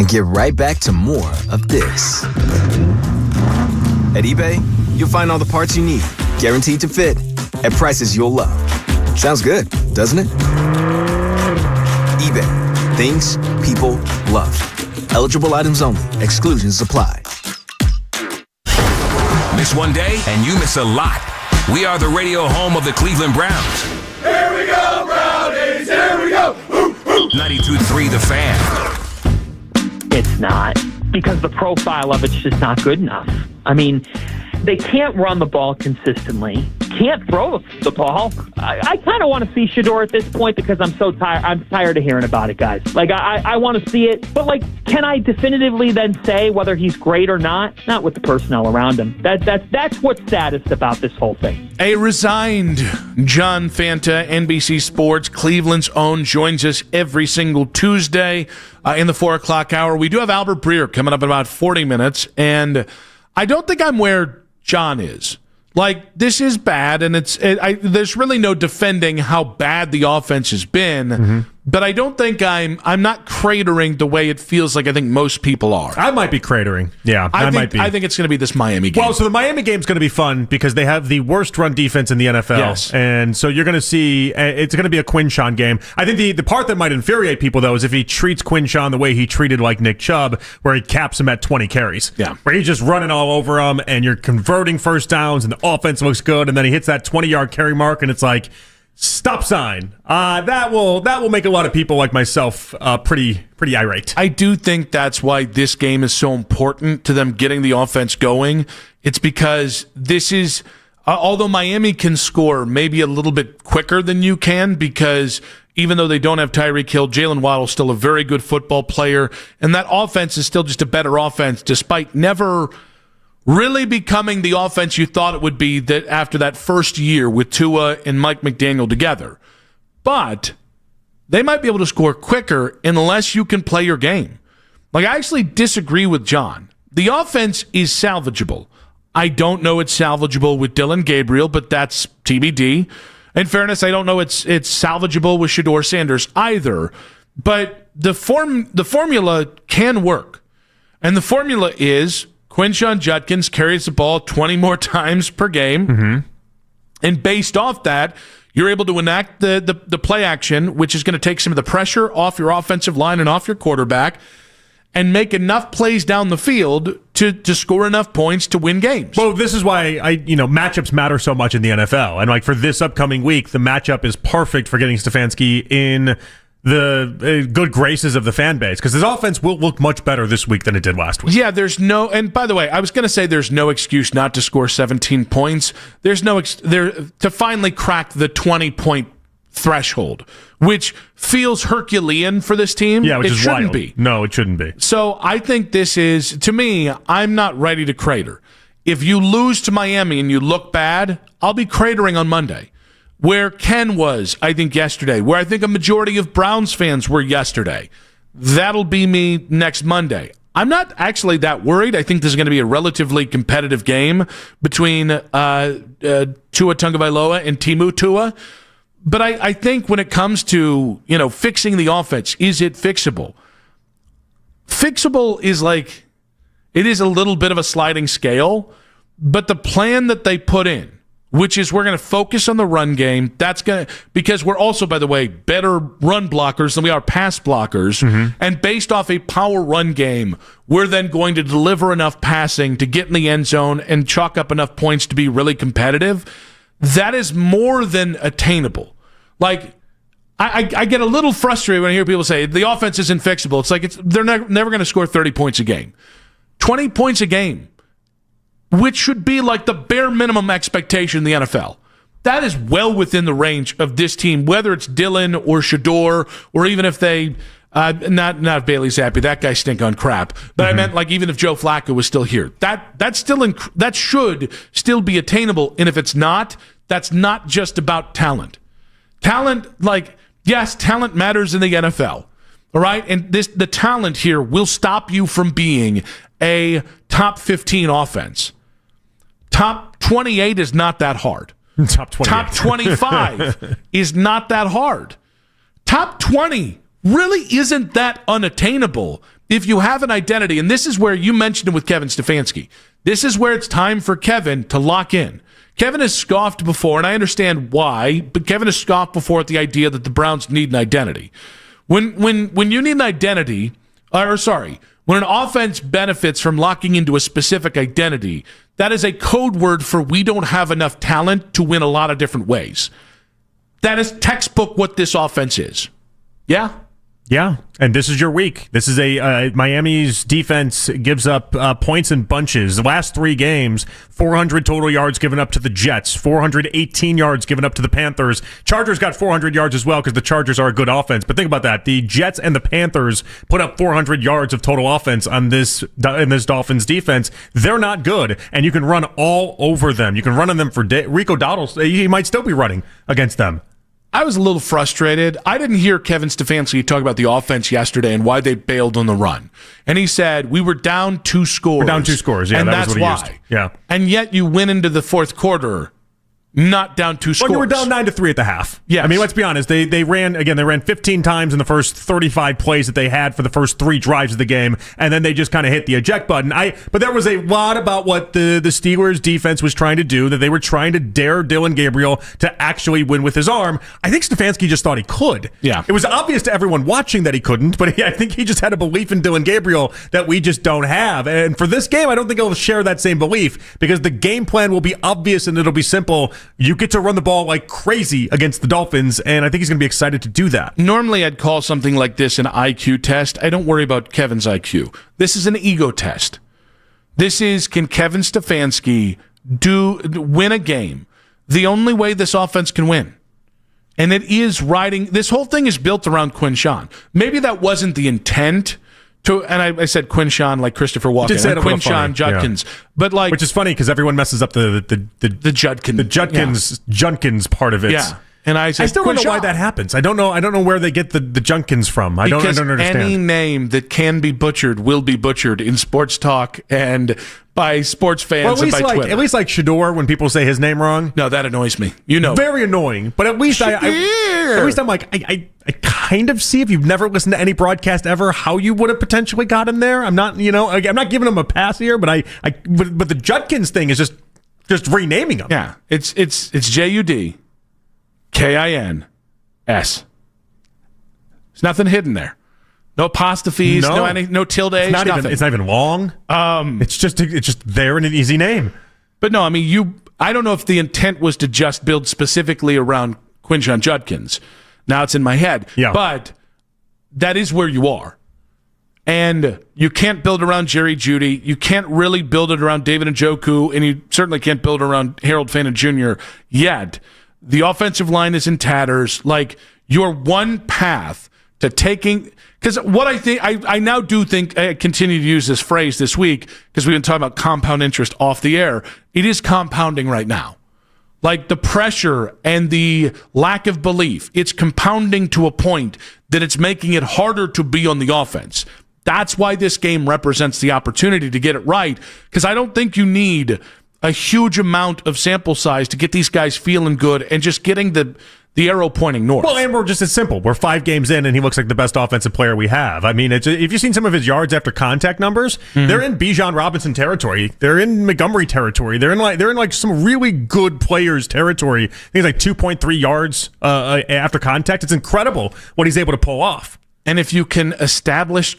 and get right back to more of this. At eBay, you'll find all the parts you need, guaranteed to fit, at prices you'll love. Sounds good, doesn't it? eBay, things people love. Eligible items only. Exclusions apply. Miss one day and you miss a lot. We are the radio home of the Cleveland Browns. Here we go, Brownies! Here we go! 92.3 The Fan. It's not, because the profile of it's just not good enough. I mean, they can't run the ball consistently, can't throw the ball. I kind of want to see Shador at this point because I'm so tired. I'm tired of hearing about it, guys. Like, I want to see it, but like, can I definitively then say whether he's great or not? Not with the personnel around him. That's what's saddest about this whole thing. A resigned John Fanta, NBC Sports, Cleveland's own, joins us every single Tuesday in the 4 o'clock hour. We do have Albert Breer coming up in about 40 minutes, and I don't think I'm where John is. Like, this is bad, and there's really no defending how bad the offense has been. But I don't think I'm not cratering the way it feels like I think most people are. I might be cratering. Yeah, I might be. I think it's going to be this Miami game. Well, so the Miami game's going to be fun because they have the worst run defense in the NFL. Yes. And so you're going to see, it's going to be a Quinshawn game. I think the part that might infuriate people, though, is if he treats Quinshawn the way he treated like Nick Chubb, where he caps him at 20 carries. Yeah. Where he's just running all over him, and you're converting first downs, and the offense looks good, and then he hits that 20-yard carry mark, and it's like, stop sign. That will make a lot of people like myself pretty irate. I do think that's why this game is so important to them getting the offense going. It's because this is, although Miami can score maybe a little bit quicker than you can, because even though they don't have Tyreek Hill, Jalen Waddle's still a very good football player, and that offense is still just a better offense despite never really becoming the offense you thought it would be that after that first year with Tua and Mike McDaniel together. But they might be able to score quicker unless you can play your game. Like, I actually disagree with John. The offense is salvageable. I don't know it's salvageable with Dylan Gabriel, but that's TBD. In fairness, I don't know it's salvageable with Shador Sanders either. But the formula can work. And the formula is Quinshawn Judkins carries the ball 20 more times per game. And based off that, you're able to enact the play action, which is going to take some of the pressure off your offensive line and off your quarterback, and make enough plays down the field to score enough points to win games. Well, this is why matchups matter so much in the NFL. And like for this upcoming week, the matchup is perfect for getting Stfansky in the good graces of the fan base, because his offense will look much better this week than it did last week. Yeah, and by the way, I was going to say there's no excuse not to score 17 points. There's no to finally crack the 20-point threshold, which feels Herculean for this team. Yeah, which it is shouldn't wild. be. No, it shouldn't be. So I think this is, to me, I'm not ready to crater. If you lose to Miami and you look bad, I'll be cratering on Monday. Where Ken was, I think, yesterday, where I think a majority of Browns fans were yesterday. That'll be me next Monday. I'm not actually that worried. I think this is going to be a relatively competitive game between Tua Tagovailoa and Timu Tua. But I think when it comes to, fixing the offense, is it fixable? Fixable is like, it is a little bit of a sliding scale, but the plan that they put in, which is we're going to focus on the run game. Because we're also, by the way, better run blockers than we are pass blockers. And based off a power run game, we're then going to deliver enough passing to get in the end zone and chalk up enough points to be really competitive. That is more than attainable. Like, I get a little frustrated when I hear people say the offense isn't fixable. It's like they're never going to score 30 points a game. 20 points a game, which should be like the bare minimum expectation in the NFL. That is well within the range of this team, whether it's Dylan or Shador, or even if they, not Bailey Zappi, that guy stink on crap. But I meant like even if Joe Flacco was still here, that should still be attainable. And if it's not, that's not just about talent. Talent, yes, talent matters in the NFL. All right, and the talent here will stop you from being a top 15 offense. Top 28 is not that hard. Top 28. Top 25 is not that hard. Top 20 really isn't that unattainable if you have an identity, and this is where you mentioned it with Kevin Stfansky, this is where it's time for Kevin to lock in. Kevin has scoffed before, and I understand why, but Kevin has scoffed before at the idea that the Browns need an identity. When you need an identity, when an offense benefits from locking into a specific identity, that is a code word for we don't have enough talent to win a lot of different ways. That is textbook what this offense is. Yeah? Yeah, and this is your week. This is Miami's defense gives up points in bunches. The last 3 games, 400 total yards given up to the Jets, 418 yards given up to the Panthers. Chargers got 400 yards as well because the Chargers are a good offense. But think about that. The Jets and the Panthers put up 400 yards of total offense in this Dolphins defense. They're not good, and you can run all over them. You can run on them for days. Rico Dowdle, he might still be running against them. I was a little frustrated. I didn't hear Kevin Stfansky talk about the offense yesterday and why they bailed on the run. And he said, we were down 2 scores. We're down 2 scores, yeah. And that's what he why. used. Yeah. And yet you went into the fourth quarter not down 2 scores. Well, you were down 9-3 at the half. Yeah. I mean, let's be honest. They ran 15 times in the first 35 plays that they had for the first 3 drives of the game, and then they just kind of hit the eject button. But there was a lot about what the Steelers defense was trying to do, that they were trying to dare Dylan Gabriel to actually win with his arm. I think Stfansky just thought he could. Yeah. It was obvious to everyone watching that he couldn't, but I think he just had a belief in Dylan Gabriel that we just don't have. And for this game, I don't think he'll share that same belief because the game plan will be obvious and it'll be simple. You get to run the ball like crazy against the Dolphins, and I think he's going to be excited to do that. Normally, I'd call something like this an IQ test. I don't worry about Kevin's IQ. This is an ego test. This is, can Kevin Stfansky win a game? The only way this offense can win. And it is riding, this whole thing is built around Quinshawn. Maybe that wasn't the intent. And I said Quinshawn like Christopher Walken. Did say it a little Quinshawn funny. Judkins, Yeah. But like, which is funny because everyone messes up the Judkins part of it. Yeah, and I still don't know why that happens. I don't know where they get the Junkins from. I don't understand. Any name that can be butchered will be butchered in sports talk and by sports fans and by Twitter. At least like Shador, when people say his name wrong. No, that annoys me. You know, very annoying. But at least I'm like I kind of see, if you've never listened to any broadcast ever, how you would have potentially got him there. I'm not giving him a pass here, but but the Judkins thing is just renaming him. Yeah, it's JUDKINS. There's nothing hidden there. No apostrophes, no tilde. It's not even long. It's just there in an easy name. But no, I mean I don't know if the intent was to just build specifically around Quinshawn Judkins. Now it's in my head. Yeah. But that is where you are. And you can't build around Jerry Jeudy. You can't really build it around David Njoku, and you certainly can't build around Harold Fanta Jr. yet. The offensive line is in tatters. Like, your one path to taking... Because what I think... I now do think... I continue to use this phrase this week because we've been talking about compound interest off the air. It is compounding right now. Like, the pressure and the lack of belief, it's compounding to a point that it's making it harder to be on the offense. That's why this game represents the opportunity to get it right, because I don't think you need a huge amount of sample size to get these guys feeling good and just getting the arrow pointing north. Well, and it's simple. We're 5 games in, and he looks like the best offensive player we have. I mean, if you've seen some of his yards after contact numbers, they're in Bijan Robinson territory. They're in Montgomery territory. They're in some really good players territory. I think it's like 2.3 yards after contact. It's incredible what he's able to pull off. And if you can establish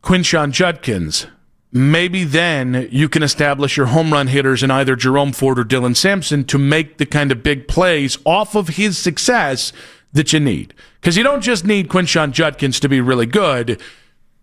Quinshawn Judkins, maybe then you can establish your home run hitters in either Jerome Ford or Dylan Sampson to make the kind of big plays off of his success that you need. Because you don't just need Quinshawn Judkins to be really good.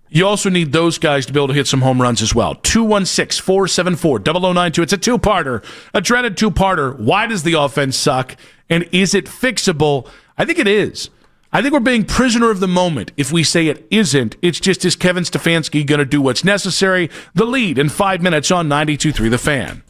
You also need those guys to be able to hit some home runs as well. 216-474-0092. It's a two-parter, a dreaded two-parter. Why does the offense suck? And is it fixable? I think it is. I think we're being prisoner of the moment if we say it isn't. It's just, is Kevin Stfansky going to do what's necessary? The lead in 5 minutes on 92.3 The Fan.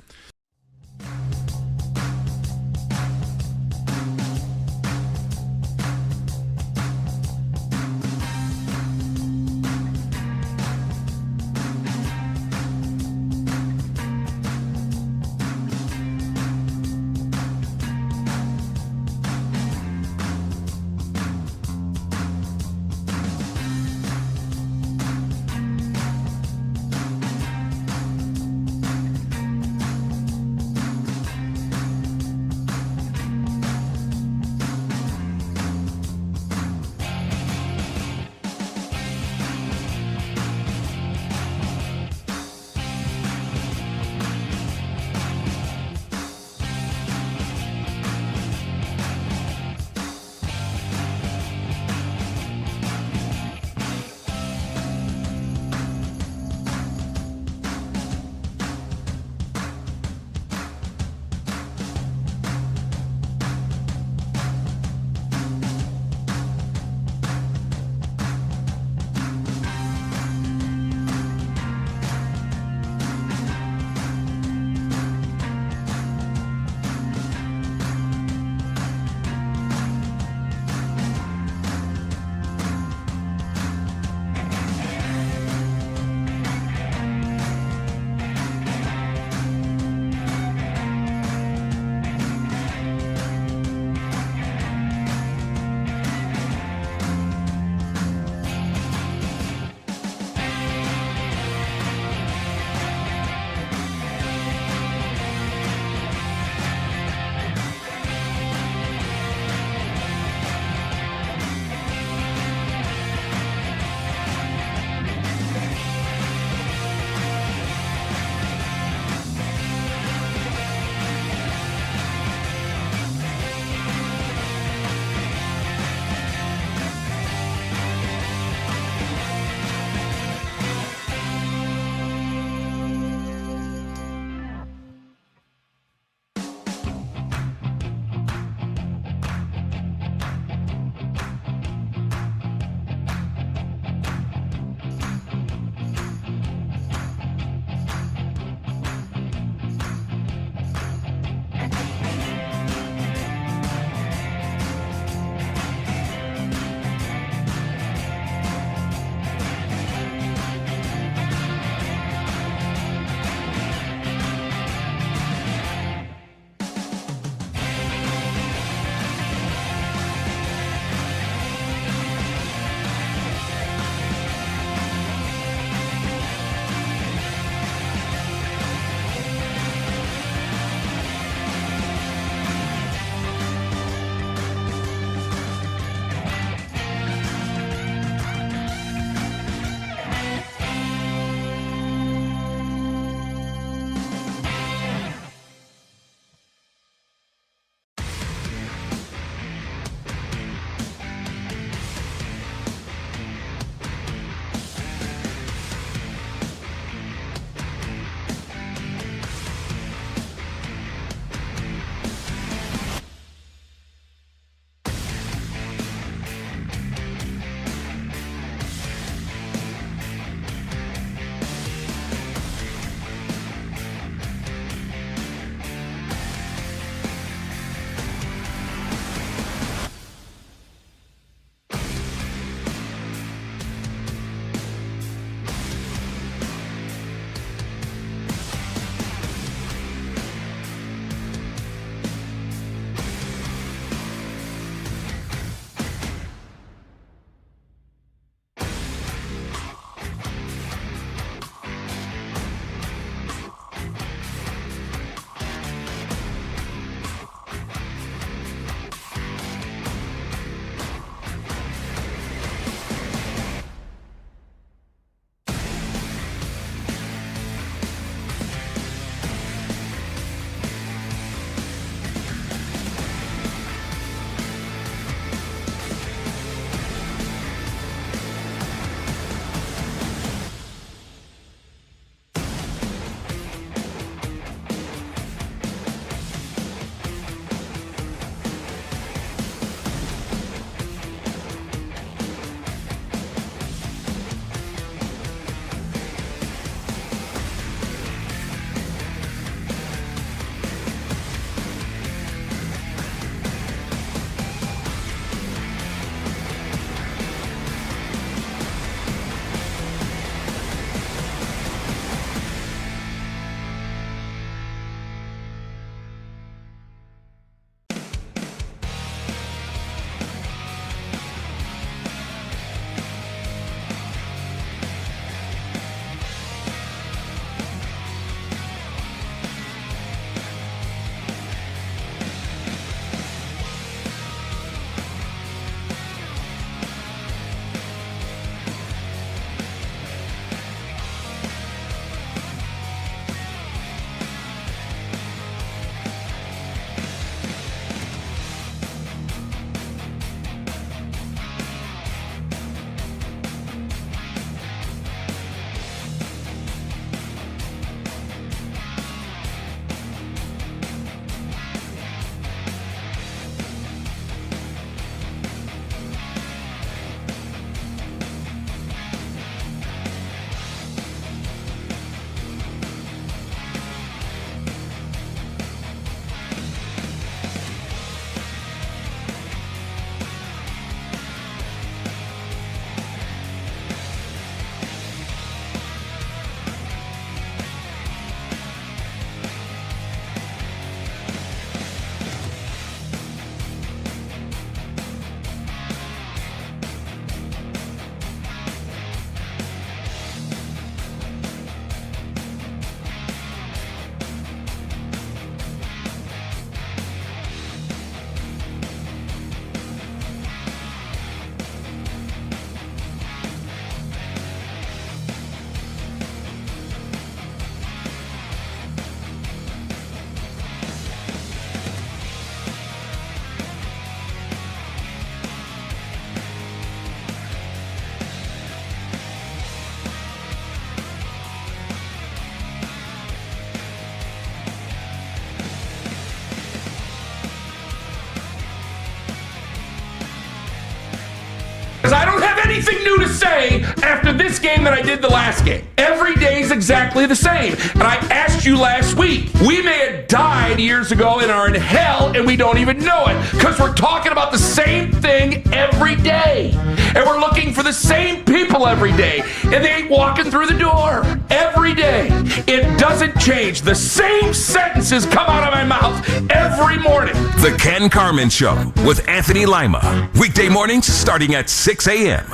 Because I don't have anything new to say after this game that I did the last game. Every day is exactly the same. And I asked you last week, we may have died years ago and are in hell and we don't even know it. Because we're talking about the same thing every day. And we're looking for the same people every day. And they ain't walking through the door every day. It doesn't change. The same sentences come out of my mouth every morning. The Ken Carman Show with Anthony Lima. Weekday mornings starting at 6 a.m.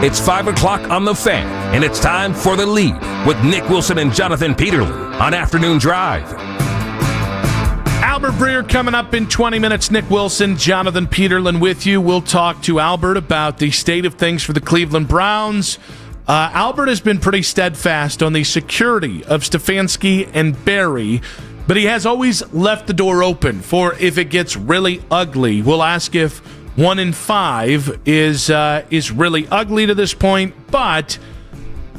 It's 5 o'clock on The Fan, and it's time for The Lead with Nick Wilson and Jonathan Peterlin on Afternoon Drive. Albert Breer coming up in 20 minutes. Nick Wilson, Jonathan Peterlin with you. We'll talk to Albert about the state of things for the Cleveland Browns. Albert has been pretty steadfast on the security of Stfansky and Barry, but he has always left the door open for if it gets really ugly. We'll ask if 1 in 5 is really ugly to this point, but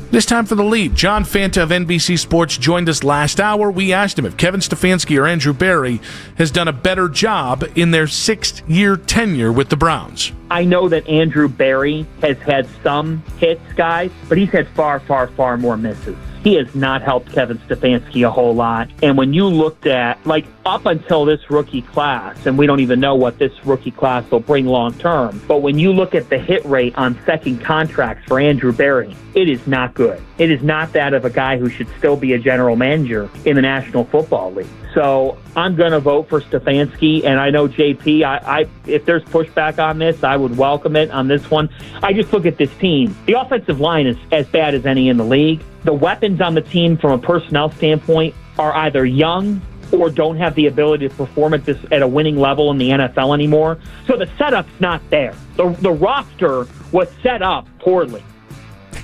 this time for The Lead. John Fanta of NBC Sports joined us last hour. We asked him if Kevin Stfansky or Andrew Barry has done a better job in their 6-year tenure with the Browns. I know that Andrew Barry has had some hits, guys, but he's had far, far, far more misses. He has not helped Kevin Stfansky a whole lot. And when you looked at, up until this rookie class, and we don't even know what this rookie class will bring long term, but when you look at the hit rate on second contracts for Andrew Barry, it is not good. It is not that of a guy who should still be a general manager in the National Football League. So I'm going to vote for Stfansky, and I know JP, if there's pushback on this, I would welcome it on this one. I just look at this team. The offensive line is as bad as any in the league. The weapons on the team from a personnel standpoint are either young or don't have the ability to perform at a winning level in the NFL anymore. So the setup's not there. The roster was set up poorly.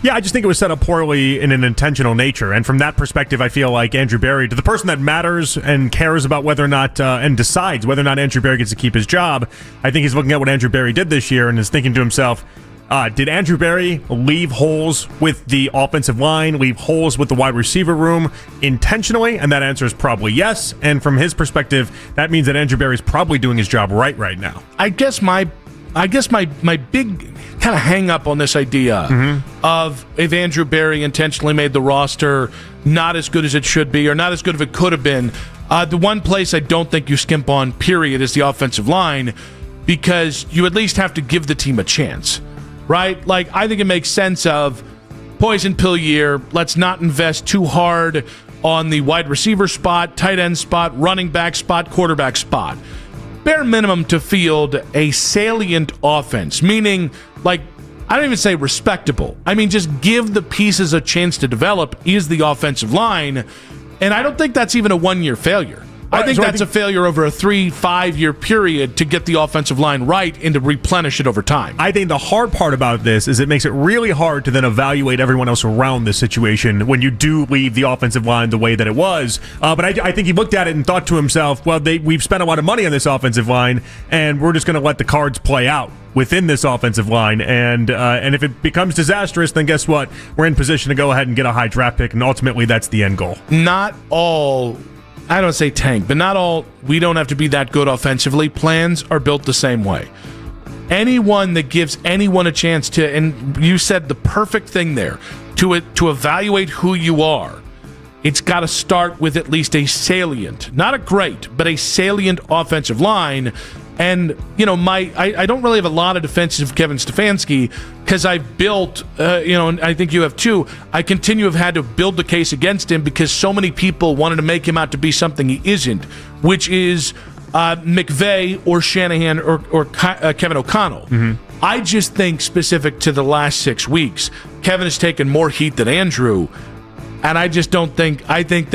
Yeah, I just think it was set up poorly in an intentional nature. And from that perspective, I feel like Andrew Barry, to the person that matters and cares about whether or not, and decides whether or not Andrew Barry gets to keep his job, I think he's looking at what Andrew Barry did this year and is thinking to himself, did Andrew Barry leave holes with the offensive line, leave holes with the wide receiver room intentionally? And that answer is probably yes. And from his perspective, that means that Andrew Barry's probably doing his job right now. I guess my big kind of hang up on this idea of if Andrew Barry intentionally made the roster not as good as it should be or not as good as it could have been, the one place I don't think you skimp on, period, is the offensive line, because you at least have to give the team a chance, right? I think it makes sense of poison pill year. Let's not invest too hard on the wide receiver spot, tight end spot, running back spot, quarterback spot. Bare minimum to field a salient offense, meaning, I don't even say respectable. I mean, just give the pieces a chance to develop is the offensive line. And I don't think that's even a one-year failure. I think that's a failure over a 3-5 year period to get the offensive line right and to replenish it over time. I think the hard part about this is it makes it really hard to then evaluate everyone else around this situation when you do leave the offensive line the way that it was. But I think he looked at it and thought to himself, well, we've spent a lot of money on this offensive line, and we're just going to let the cards play out within this offensive line. And if it becomes disastrous, then guess what? We're in position to go ahead and get a high draft pick, and ultimately that's the end goal. Not all... I don't say tank, but not all we don't have to be that good offensively. Plans are built the same way. Anyone that gives anyone a chance to, and you said the perfect thing there, to evaluate who you are, it's got to start with at least a salient, not a great, but a salient offensive line. And, I don't really have a lot of defenses of Kevin Stfansky because I've built, and I think you have too, I continue to have had to build the case against him because so many people wanted to make him out to be something he isn't, which is McVay or Shanahan or Kevin O'Connell. I just think specific to the last 6 weeks, Kevin has taken more heat than Andrew. And I just don't think, I think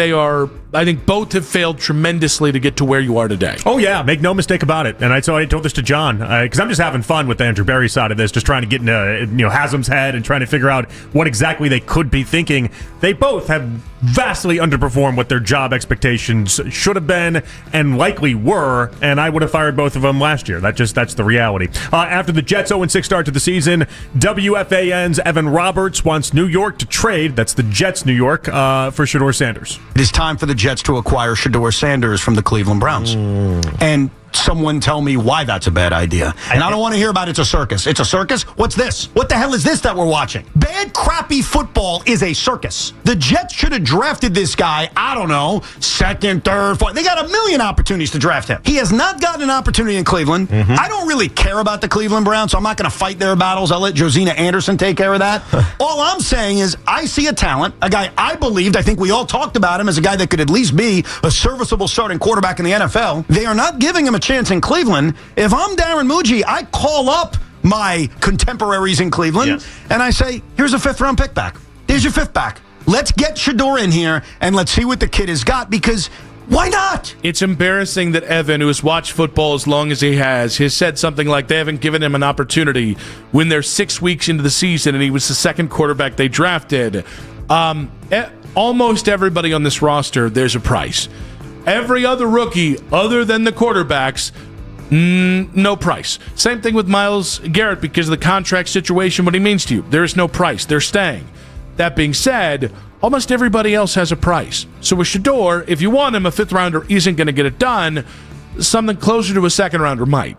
both have failed tremendously to get to where you are today. Oh, yeah, make no mistake about it. And I told this to John, because I'm just having fun with the Andrew Barry side of this, just trying to get into Haslam's head and trying to figure out what exactly they could be thinking. They both have vastly underperformed what their job expectations should have been and likely were, and I would have fired both of them last year. That's the reality. After the Jets' 0-6 start to the season, WFAN's Evan Roberts wants New York to trade, that's the Jets' New York, for Shador Sanders. It is time for the Jets to acquire Shador Sanders from the Cleveland Browns. And someone tell me why that's a bad idea. And I don't want to hear about it's a circus. It's a circus? What's this? What the hell is this that we're watching? Bad, crappy football is a circus. The Jets should have drafted this guy, I don't know, second, third, fourth. They got a million opportunities to draft him. He has not gotten an opportunity in Cleveland. I don't really care about the Cleveland Browns, so I'm not going to fight their battles. I'll let Josina Anderson take care of that. All I'm saying is I see a talent, a guy I think we all talked about him as a guy that could at least be a serviceable starting quarterback in the NFL. They are not giving him a chance in Cleveland. If I'm Darren Muji, I call up my contemporaries in Cleveland and I say, here's a 5th-round pick back. There's your 5th back. Let's get Shador in here and let's see what the kid has got, because why not? It's embarrassing that Evan, who has watched football as long as he has said something like they haven't given him an opportunity when they're 6 weeks into the season and he was the second quarterback they drafted. Almost everybody on this roster, there's a price. Every other rookie, other than the quarterbacks, no price. Same thing with Myles Garrett because of the contract situation, what he means to you. There is no price. They're staying. That being said, almost everybody else has a price. So with Shador, if you want him, a 5th-rounder isn't going to get it done. Something closer to a 2nd-rounder might.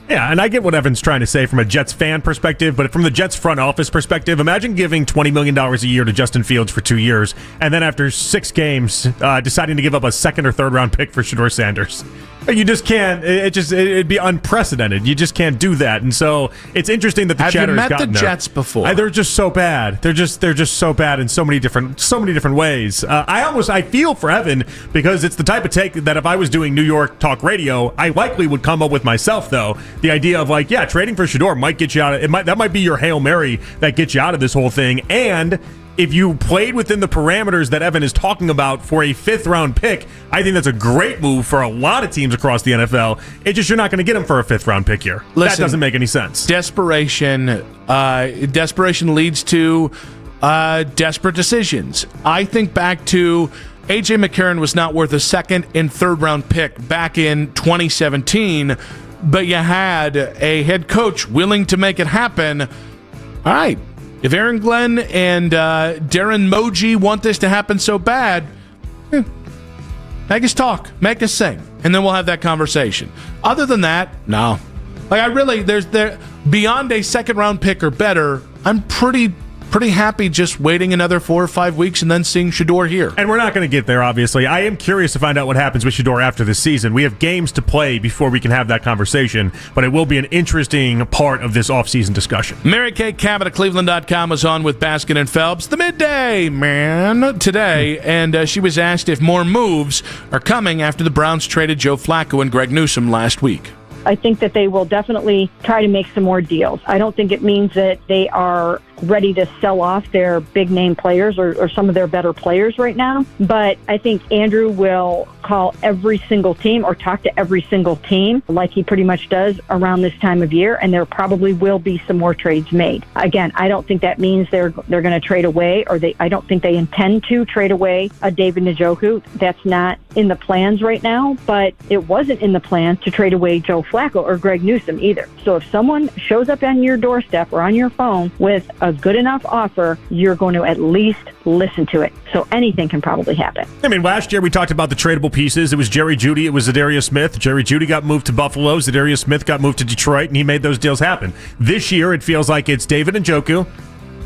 Yeah, and I get what Evan's trying to say from a Jets fan perspective, but from the Jets front office perspective, imagine giving $20 million a year to Justin Fields for 2 years, and then after 6 games, deciding to give up a 2nd or 3rd-round pick for Shador Sanders. You just can't. It'd be unprecedented. You just can't do that. And so it's interesting that the chatter has gotten there. Have you met the Jets before? They're just so bad. They're just so bad in so many different ways. I feel for Evan because it's the type of take that if I was doing New York talk radio, I likely would come up with myself though. The idea of trading for Shador might get you out of it. That might be your Hail Mary that gets you out of this whole thing. And if you played within the parameters that Evan is talking about for a 5th-round pick, I think that's a great move for a lot of teams across the NFL. It's just you're not going to get him for a 5th-round pick here. That doesn't make any sense. Desperation leads to desperate decisions. I think back to A.J. McCarron was not worth a 2nd and 3rd-round pick back in 2017, but you had a head coach willing to make it happen. All right. If Aaron Glenn and Darren Moji want this to happen so bad, make us talk, make us sing, and then we'll have that conversation. Other than that, no. There's beyond a 2nd-round pick or better, I'm pretty happy just waiting another 4 or 5 weeks and then seeing Shador here. And we're not going to get there, obviously. I am curious to find out what happens with Shador after this season. We have games to play before we can have that conversation, but it will be an interesting part of this offseason discussion. Mary Kay Cabot at Cleveland.com was on with Baskin and Phelps, the midday man, today, and she was asked if more moves are coming after the Browns traded Joe Flacco and Greg Newsome last week. I think that they will definitely try to make some more deals. I don't think it means that they are ready to sell off their big name players or some of their better players right now. But I think Andrew will call every single team or talk to every single team like he pretty much does around this time of year. And there probably will be some more trades made. Again, I don't think that means they're going to trade away I don't think they intend to trade away a David Njoku. That's not in the plans right now, but it wasn't in the plan to trade away Joe Flacco or Greg Newsome either. So if someone shows up on your doorstep or on your phone with a good enough offer, you're going to at least listen to it. So anything can probably happen. I mean, last year we talked about the tradable pieces. It was Jerry Jeudy. It was Zadarius Smith. Jerry Jeudy got moved to Buffalo. Zadarius Smith got moved to Detroit, and he made those deals happen. This year it feels like it's David Njoku,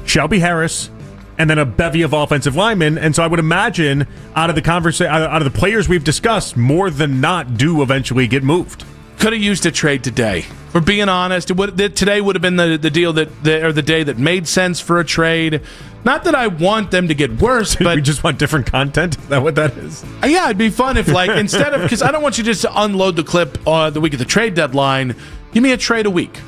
Shelby Harris, and then a bevy of offensive linemen. And so I would imagine out of the players we've discussed, more than not do eventually get moved. Could have used a trade today. For being honest, today would have been the deal or the day that made sense for a trade. Not that I want them to get worse, but we just want different content. Is that what that is? Yeah, it'd be fun if instead of, because I don't want you just to unload the clip the week of the trade deadline. Give me a trade a week.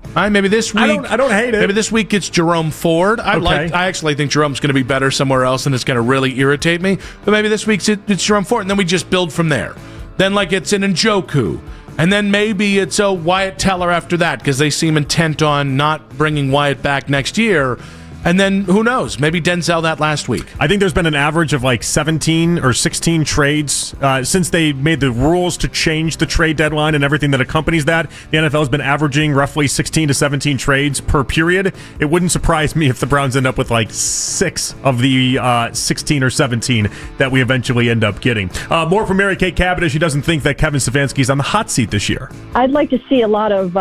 All right, maybe this week. I don't hate it. Maybe this week it's Jerome Ford. I actually think Jerome's going to be better somewhere else, and it's going to really irritate me. But maybe this week's it's Jerome Ford, and then we just build from there. Then it's an Njoku. And then maybe it's a Wyatt Teller after that because they seem intent on not bringing Wyatt back next year. And then, who knows? Maybe Denzel that last week. I think there's been an average of like 17 or 16 trades since they made the rules to change the trade deadline and everything that accompanies that. The NFL has been averaging roughly 16 to 17 trades per period. It wouldn't surprise me if the Browns end up with like 6 of the 16 or 17 that we eventually end up getting. More from Kay Cabot as she doesn't think that Kevin Stfansky is on the hot seat this year. I'd like to see a lot of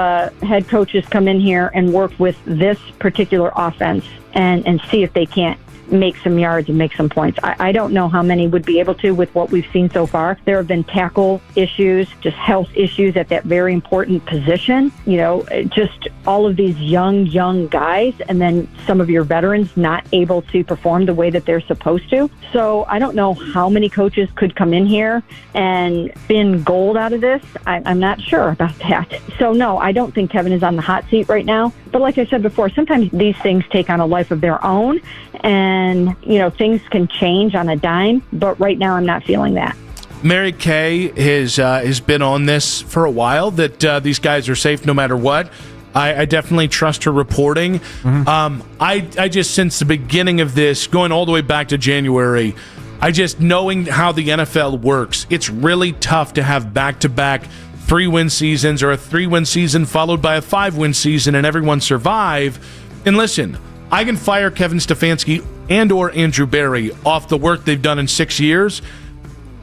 head coaches come in here and work with this particular offense and see if they can't make some yards and make some points. I don't know how many would be able to with what we've seen so far. There have been tackle issues, just health issues at that very important position. You know, just all of these young guys, and then some of your veterans not able to perform the way that they're supposed to. So I don't know how many coaches could come in here and spin gold out of this. I'm not sure about that. So no, I don't think Kevin is on the hot seat right now. But like I said before, sometimes these things take on a life of their own, and, you know, things can change on a dime. But right now, I'm not feeling that. Mary Kay has been on this for a while, that these guys are safe no matter what. I definitely trust her reporting. I just, since the beginning of this, going all the way back to January, I just, knowing how the NFL works, it's really tough to have back-to-back 3-win seasons or a 3-win season followed by a 5-win season and everyone survive. And listen, I can fire Kevin Stefanski and or Andrew Berry off the work they've done in 6 years.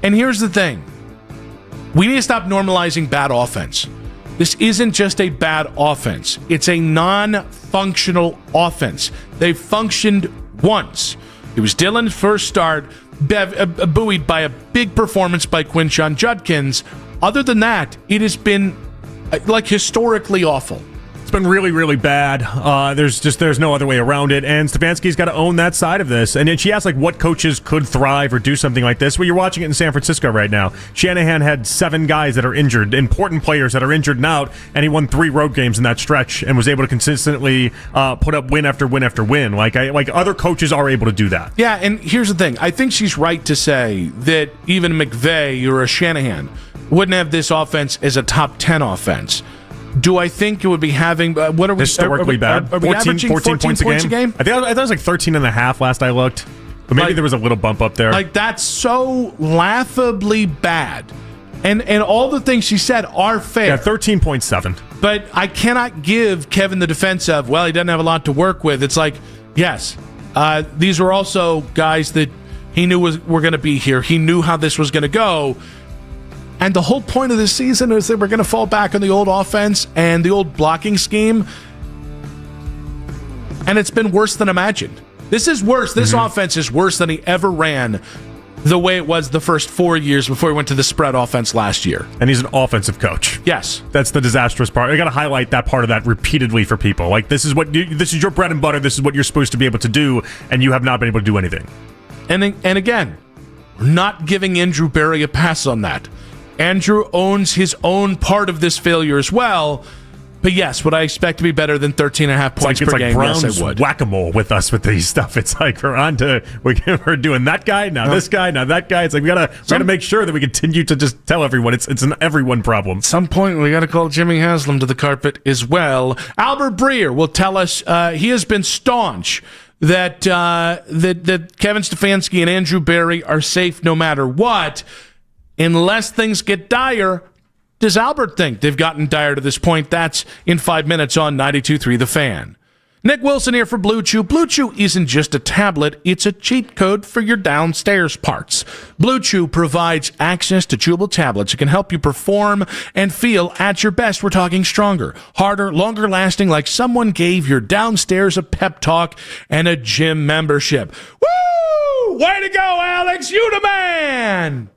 And here's the thing. We need to stop normalizing bad offense. This isn't just a bad offense. It's a non-functional offense. They functioned once. It was Dylan's first start, buoyed by a big performance by Quinshon Judkins. Other than that, it has been like historically awful. It's been really, really bad. There's no other way around it. And Stefanski's got to own that side of this. And then she asked, like, what coaches could thrive or do something like this. Well, you're watching it in San Francisco right now. Shanahan had 7 guys that are injured, important players that are injured and out, and he won 3 road games in that stretch and was able to consistently put up win after win after win. Like other coaches are able to do that. Yeah, and here's the thing. I think she's right to say that even McVay or a Shanahan wouldn't have this offense as a top 10 offense. Do I think it would be having what are we historically bad? Are we 14 points a game? I thought it was like 13.5 last I looked, but maybe there was a little bump up there. Like, that's so laughably bad, and all the things she said are fair. Yeah, 13.7. But I cannot give Kevin the defense of, well, he doesn't have a lot to work with. It's like, yes, these were also guys that he knew were going to be here. He knew how this was going to go. And the whole point of this season is that we're going to fall back on the old offense and the old blocking scheme. And it's been worse than imagined. This is worse. This offense is worse than he ever ran the way it was the first 4 years before he went to the spread offense last year. And he's an offensive coach. Yes. That's the disastrous part. I got to highlight that part of that repeatedly for people. Like, this is your bread and butter. This is what you're supposed to be able to do, and you have not been able to do anything. And again, we're not giving Andrew Berry a pass on that. Andrew owns his own part of this failure as well. But yes, would I expect to be better than 13.5 points per game? Browns yes, I would. Whack-a-mole with us with these stuff. It's like we're doing that guy, now this guy, now that guy. It's like we gotta make sure that we continue to just tell everyone it's an everyone problem. At some point, we got to call Jimmy Haslam to the carpet as well. Albert Breer will tell us he has been staunch that Kevin Stefanski and Andrew Berry are safe no matter what. Unless things get dire, does Albert think they've gotten dire to this point? That's in 5 minutes on 92.3 The Fan. Nick Wilson here for Blue Chew. Blue Chew isn't just a tablet, it's a cheat code for your downstairs parts. Blue Chew provides access to chewable tablets that can help you perform and feel at your best. We're talking stronger, harder, longer lasting, like someone gave your downstairs a pep talk and a gym membership. Woo! Way to go, Alex! You the man!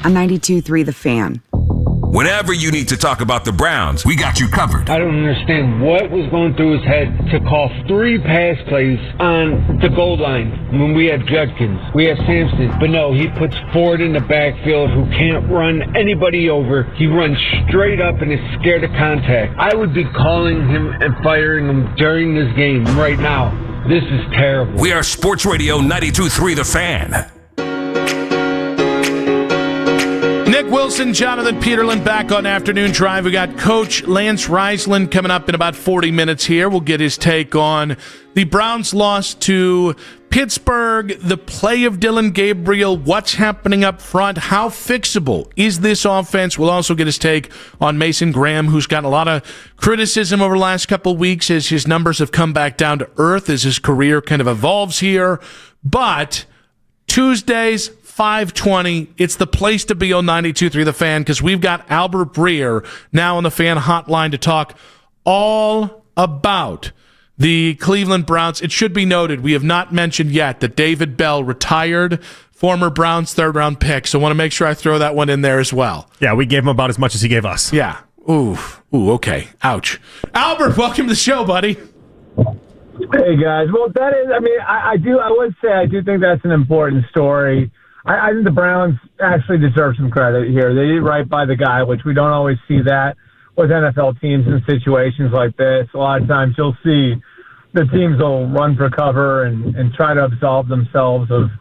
on 92.3 The Fan. Whenever you need to talk about the Browns, we got you covered. I don't understand what was going through his head to call 3 pass plays on the goal line when we have Judkins, we have Sampson. But no, he puts Ford in the backfield who can't run anybody over. He runs straight up and is scared of contact. I would be calling him and firing him during this game right now. This is terrible. We are Sports Radio 92.3 The Fan. Nick Wilson, Jonathan Peterlin back on Afternoon Drive. We got Coach Lance Risland coming up in about 40 minutes here. We'll get his take on the Browns' loss to Pittsburgh, the play of Dylan Gabriel, what's happening up front, how fixable is this offense. We'll also get his take on Mason Graham, who's gotten a lot of criticism over the last couple of weeks as his numbers have come back down to earth as his career kind of evolves here. But Tuesdays, 5:20. It's the place to be on 92.3 The Fan because we've got Albert Breer now on the Fan Hotline to talk all about the Cleveland Browns. It should be noted, we have not mentioned yet that David Bell retired, former Browns third-round pick, so I want to make sure I throw that one in there as well. Yeah, we gave him about as much as he gave us. Yeah. Ooh, okay. Ouch. Albert, welcome to the show, buddy. Hey, guys. Well, that is, I would say I do think that's an important story. I think the Browns actually deserve some credit here. They did right by the guy, which we don't always see that with NFL teams in situations like this. A lot of times you'll see the teams will run for cover and try to absolve themselves of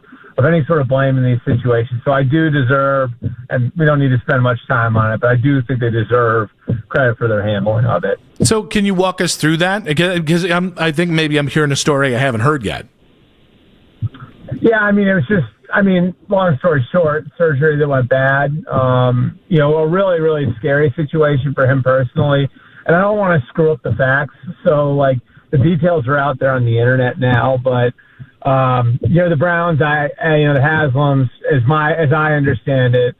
any sort of blame in these situations. So I do deserve, and we don't need to spend much time on it, but I do think they deserve credit for their handling of it. So can you walk us through that? Because I think maybe I'm hearing a story I haven't heard yet. Yeah, it was just, long story short, surgery that went bad. A really, really scary situation for him personally. And I don't want to screw up the facts. So, the details are out there on the internet now. But, the Browns, the Haslams, as I understand it,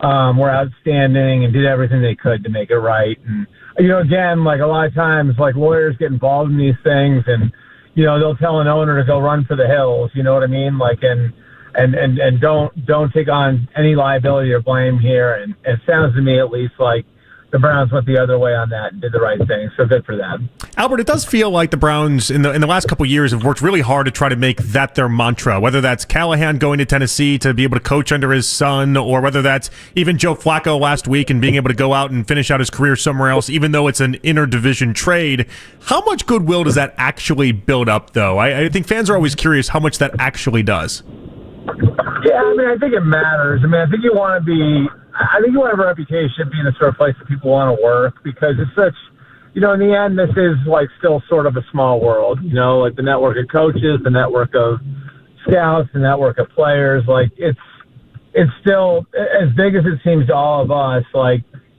were outstanding and did everything they could to make it right. And, again, a lot of times, lawyers get involved in these things and, they'll tell an owner to go run for the hills, you know what I mean? And don't take on any liability or blame here. And it sounds to me at least like the Browns went the other way on that and did the right thing. So good for them. Albert, it does feel like the Browns in the last couple of years have worked really hard to try to make that their mantra, whether that's Callahan going to Tennessee to be able to coach under his son, or whether that's even Joe Flacco last week and being able to go out and finish out his career somewhere else, even though it's an interdivision trade. How much goodwill does that actually build up, though? I think fans are always curious how much that actually does. Yeah, I think it matters. I think you want to have a reputation of being the sort of place that people want to work, because it's such, in the end, this is still sort of a small world, the network of coaches, the network of scouts, the network of players. It's still as big as it seems to all of us.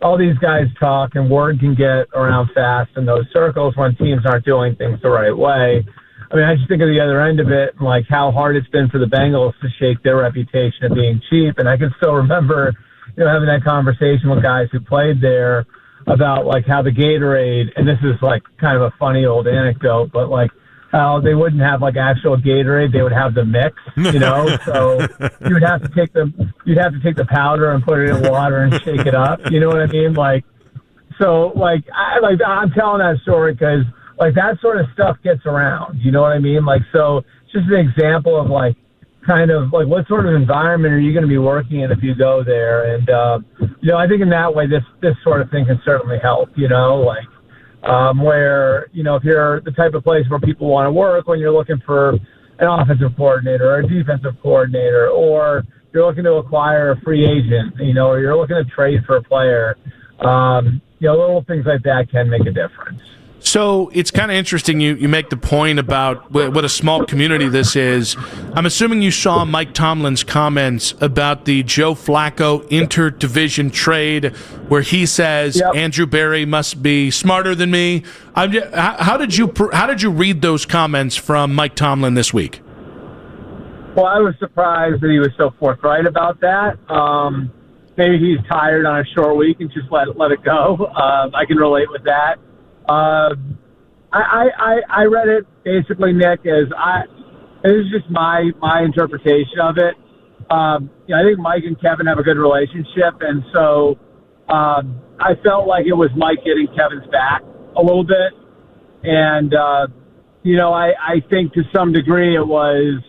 All these guys talk and word can get around fast in those circles when teams aren't doing things the right way. I just think of the other end of it, and how hard it's been for the Bengals to shake their reputation of being cheap. And I can still remember, having that conversation with guys who played there about how the Gatorade, and this is kind of a funny old anecdote, but how they wouldn't have actual Gatorade, they would have the mix, So you'd have to take the powder and put it in water and shake it up. You know what I mean? I'm telling that story because that sort of stuff gets around. You know what I mean? So it's just an example of what sort of environment are you going to be working in if you go there? And, I think in that way, this sort of thing can certainly help, where, if you're the type of place where people want to work when you're looking for an offensive coordinator or a defensive coordinator, or you're looking to acquire a free agent, or you're looking to trade for a player, little things like that can make a difference. So it's kind of interesting you make the point about what a small community this is. I'm assuming you saw Mike Tomlin's comments about the Joe Flacco interdivision trade, where he says Andrew Berry must be smarter than me. How did you read those comments from Mike Tomlin this week? Well, I was surprised that he was so forthright about that. Maybe he's tired on a short week and just let it go. I can relate with that. I read it basically, Nick, as this is just my interpretation of it. I think Mike and Kevin have a good relationship, and so I felt like it was Mike getting Kevin's back a little bit. And, I think to some degree it was,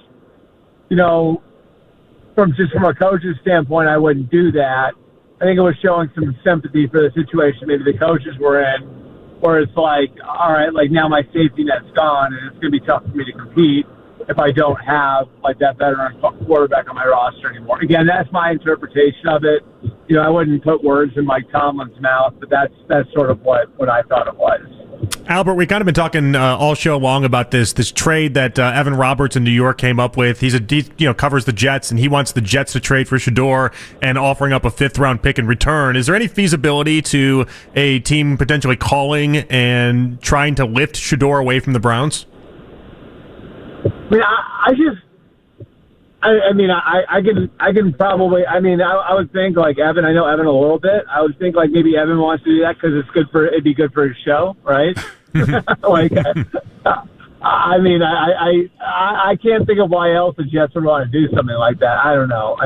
from a coach's standpoint, I wouldn't do that. I think it was showing some sympathy for the situation maybe the coaches were in, where it's like, all right, like now my safety net's gone and it's going to be tough for me to compete if I don't have like that veteran quarterback on my roster anymore. Again, that's my interpretation of it. I wouldn't put words in Mike Tomlin's mouth, but that's sort of what I thought it was. Albert, we've kind of been talking all show long about this trade that Evan Roberts in New York came up with. He's covers the Jets, and he wants the Jets to trade for Shador and offering up a 5th-round pick in return. Is there any feasibility to a team potentially calling and trying to lift Shador away from the Browns? I can probably. I would think like Evan. I know Evan a little bit. I would think like maybe Evan wants to do that because it'd be good for his show, right? I can't think of why else the Jets would want to do something like that. I don't know. I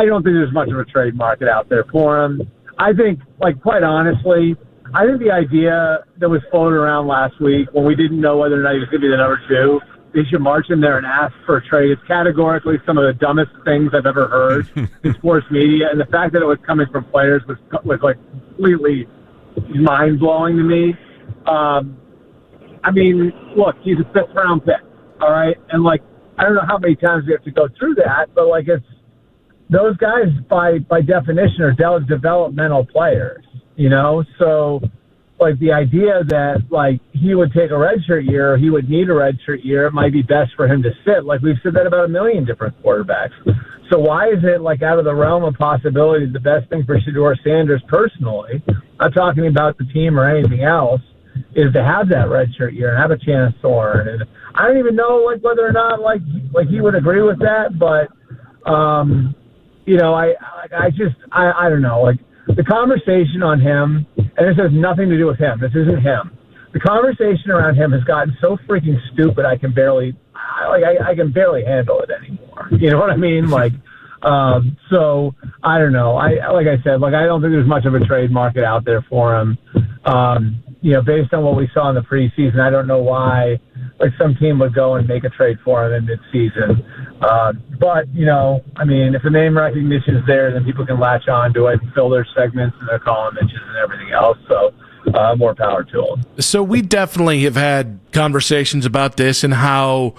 don't think there's much of a trade market out there for him. I think, like, quite honestly, I think the idea that was floated around last week when we didn't know whether or not he was going to be the number 2. They should march in there and ask for a trade. It's categorically some of the dumbest things I've ever heard in sports media, and the fact that it was coming from players was like completely mind-blowing to me. Look, he's a 5th-round pick, all right? And, like, I don't know how many times we have to go through that, but, like, it's those guys by definition are developmental players, So, like, the idea that, like, he would take a redshirt year, or he would need a redshirt year, it might be best for him to sit. Like, we've said that about a million different quarterbacks. So why is it, like, out of the realm of possibility, the best thing for Shador Sanders personally, not talking about the team or anything else, is to have that redshirt year and have a chance to learn? And I don't even know, like, whether or not, like he would agree with that, but, I don't know. Like, the conversation on him, and this has nothing to do with him. This isn't him. The conversation around him has gotten so freaking stupid. I can barely handle it anymore. You know what I mean? Like, so I don't know. I don't think there's much of a trade market out there for him. Based on what we saw in the preseason, I don't know why, like, some team would go and make a trade for him in mid-season. But, if the name recognition is there, then people can latch on to it and fill their segments and their column inches and everything else. So more power to them. So we definitely have had conversations about this and how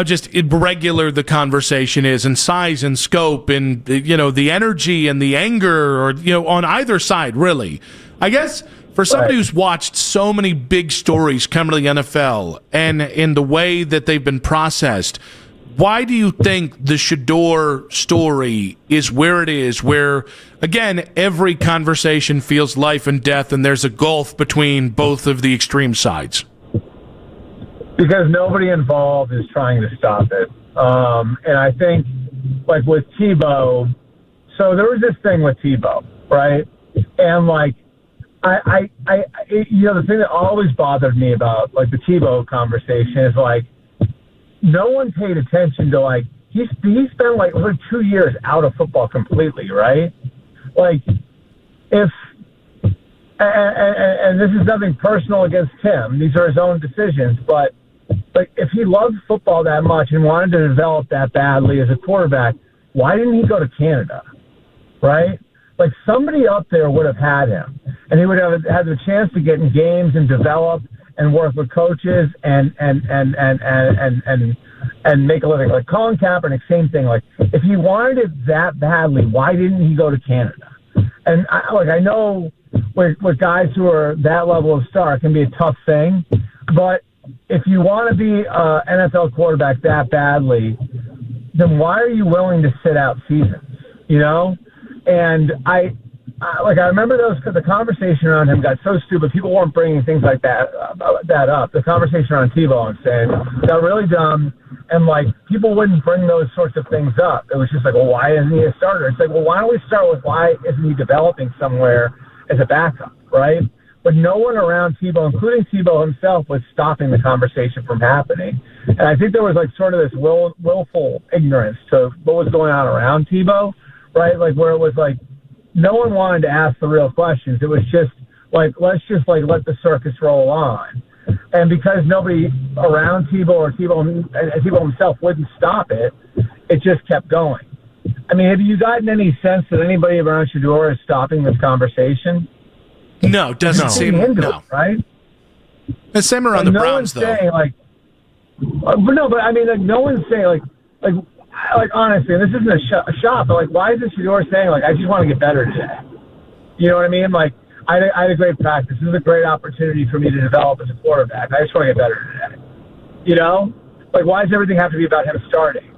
just irregular the conversation is, and size and scope, and, the energy and the anger, or, on either side, really. I guess for somebody who's watched so many big stories come to the NFL and in the way that they've been processed, why do you think the Shador story is where it is, where, again, every conversation feels life and death, and there's a gulf between both of the extreme sides? Because nobody involved is trying to stop it. And I think, like, with Tebow, so there was this thing with Tebow, right? And, like, the thing that always bothered me about, like, the Tebow conversation is, like, no one paid attention to, like, he spent, like, over 2 years out of football completely, right? Like, if, and this is nothing personal against him, these are his own decisions, but, like, if he loved football that much and wanted to develop that badly as a quarterback, why didn't he go to Canada, right? Like, somebody up there would have had him, and he would have had the chance to get in games and develop and work with coaches and make a living. Like Colin Kaepernick, same thing. Like, if he wanted it that badly, why didn't he go to Canada? And I know with guys who are that level of star, it can be a tough thing, but if you want to be an NFL quarterback that badly, then why are you willing to sit out seasons? And I remember the conversation around him got so stupid. People weren't bringing things like that up. The conversation around Tebow and saying got really dumb, and, like, people wouldn't bring those sorts of things up. It was just like, well, why isn't he a starter? It's like, well, why don't we start with why isn't he developing somewhere as a backup, right? but no one around Tebow, including Tebow himself, was stopping the conversation from happening. And I think there was like sort of this willful ignorance to what was going on around Tebow, right? Like where it was like no one wanted to ask the real questions. It was just like, let's just like let the circus roll on. And because nobody around Tebow or Tebow himself wouldn't stop it, it just kept going. I mean, have you gotten any sense that anybody around Shador is stopping this conversation? No, doesn't seem. No, right? The same around the Browns, though. Saying, like, but I mean, like, no one's saying like honestly, and this isn't a shot, but like, why is Shador saying like, I just want to get better today? You know what I mean? Like, I had a great practice. This is a great opportunity for me to develop as a quarterback. I just want to get better today. You know, like, why does everything have to be about him starting?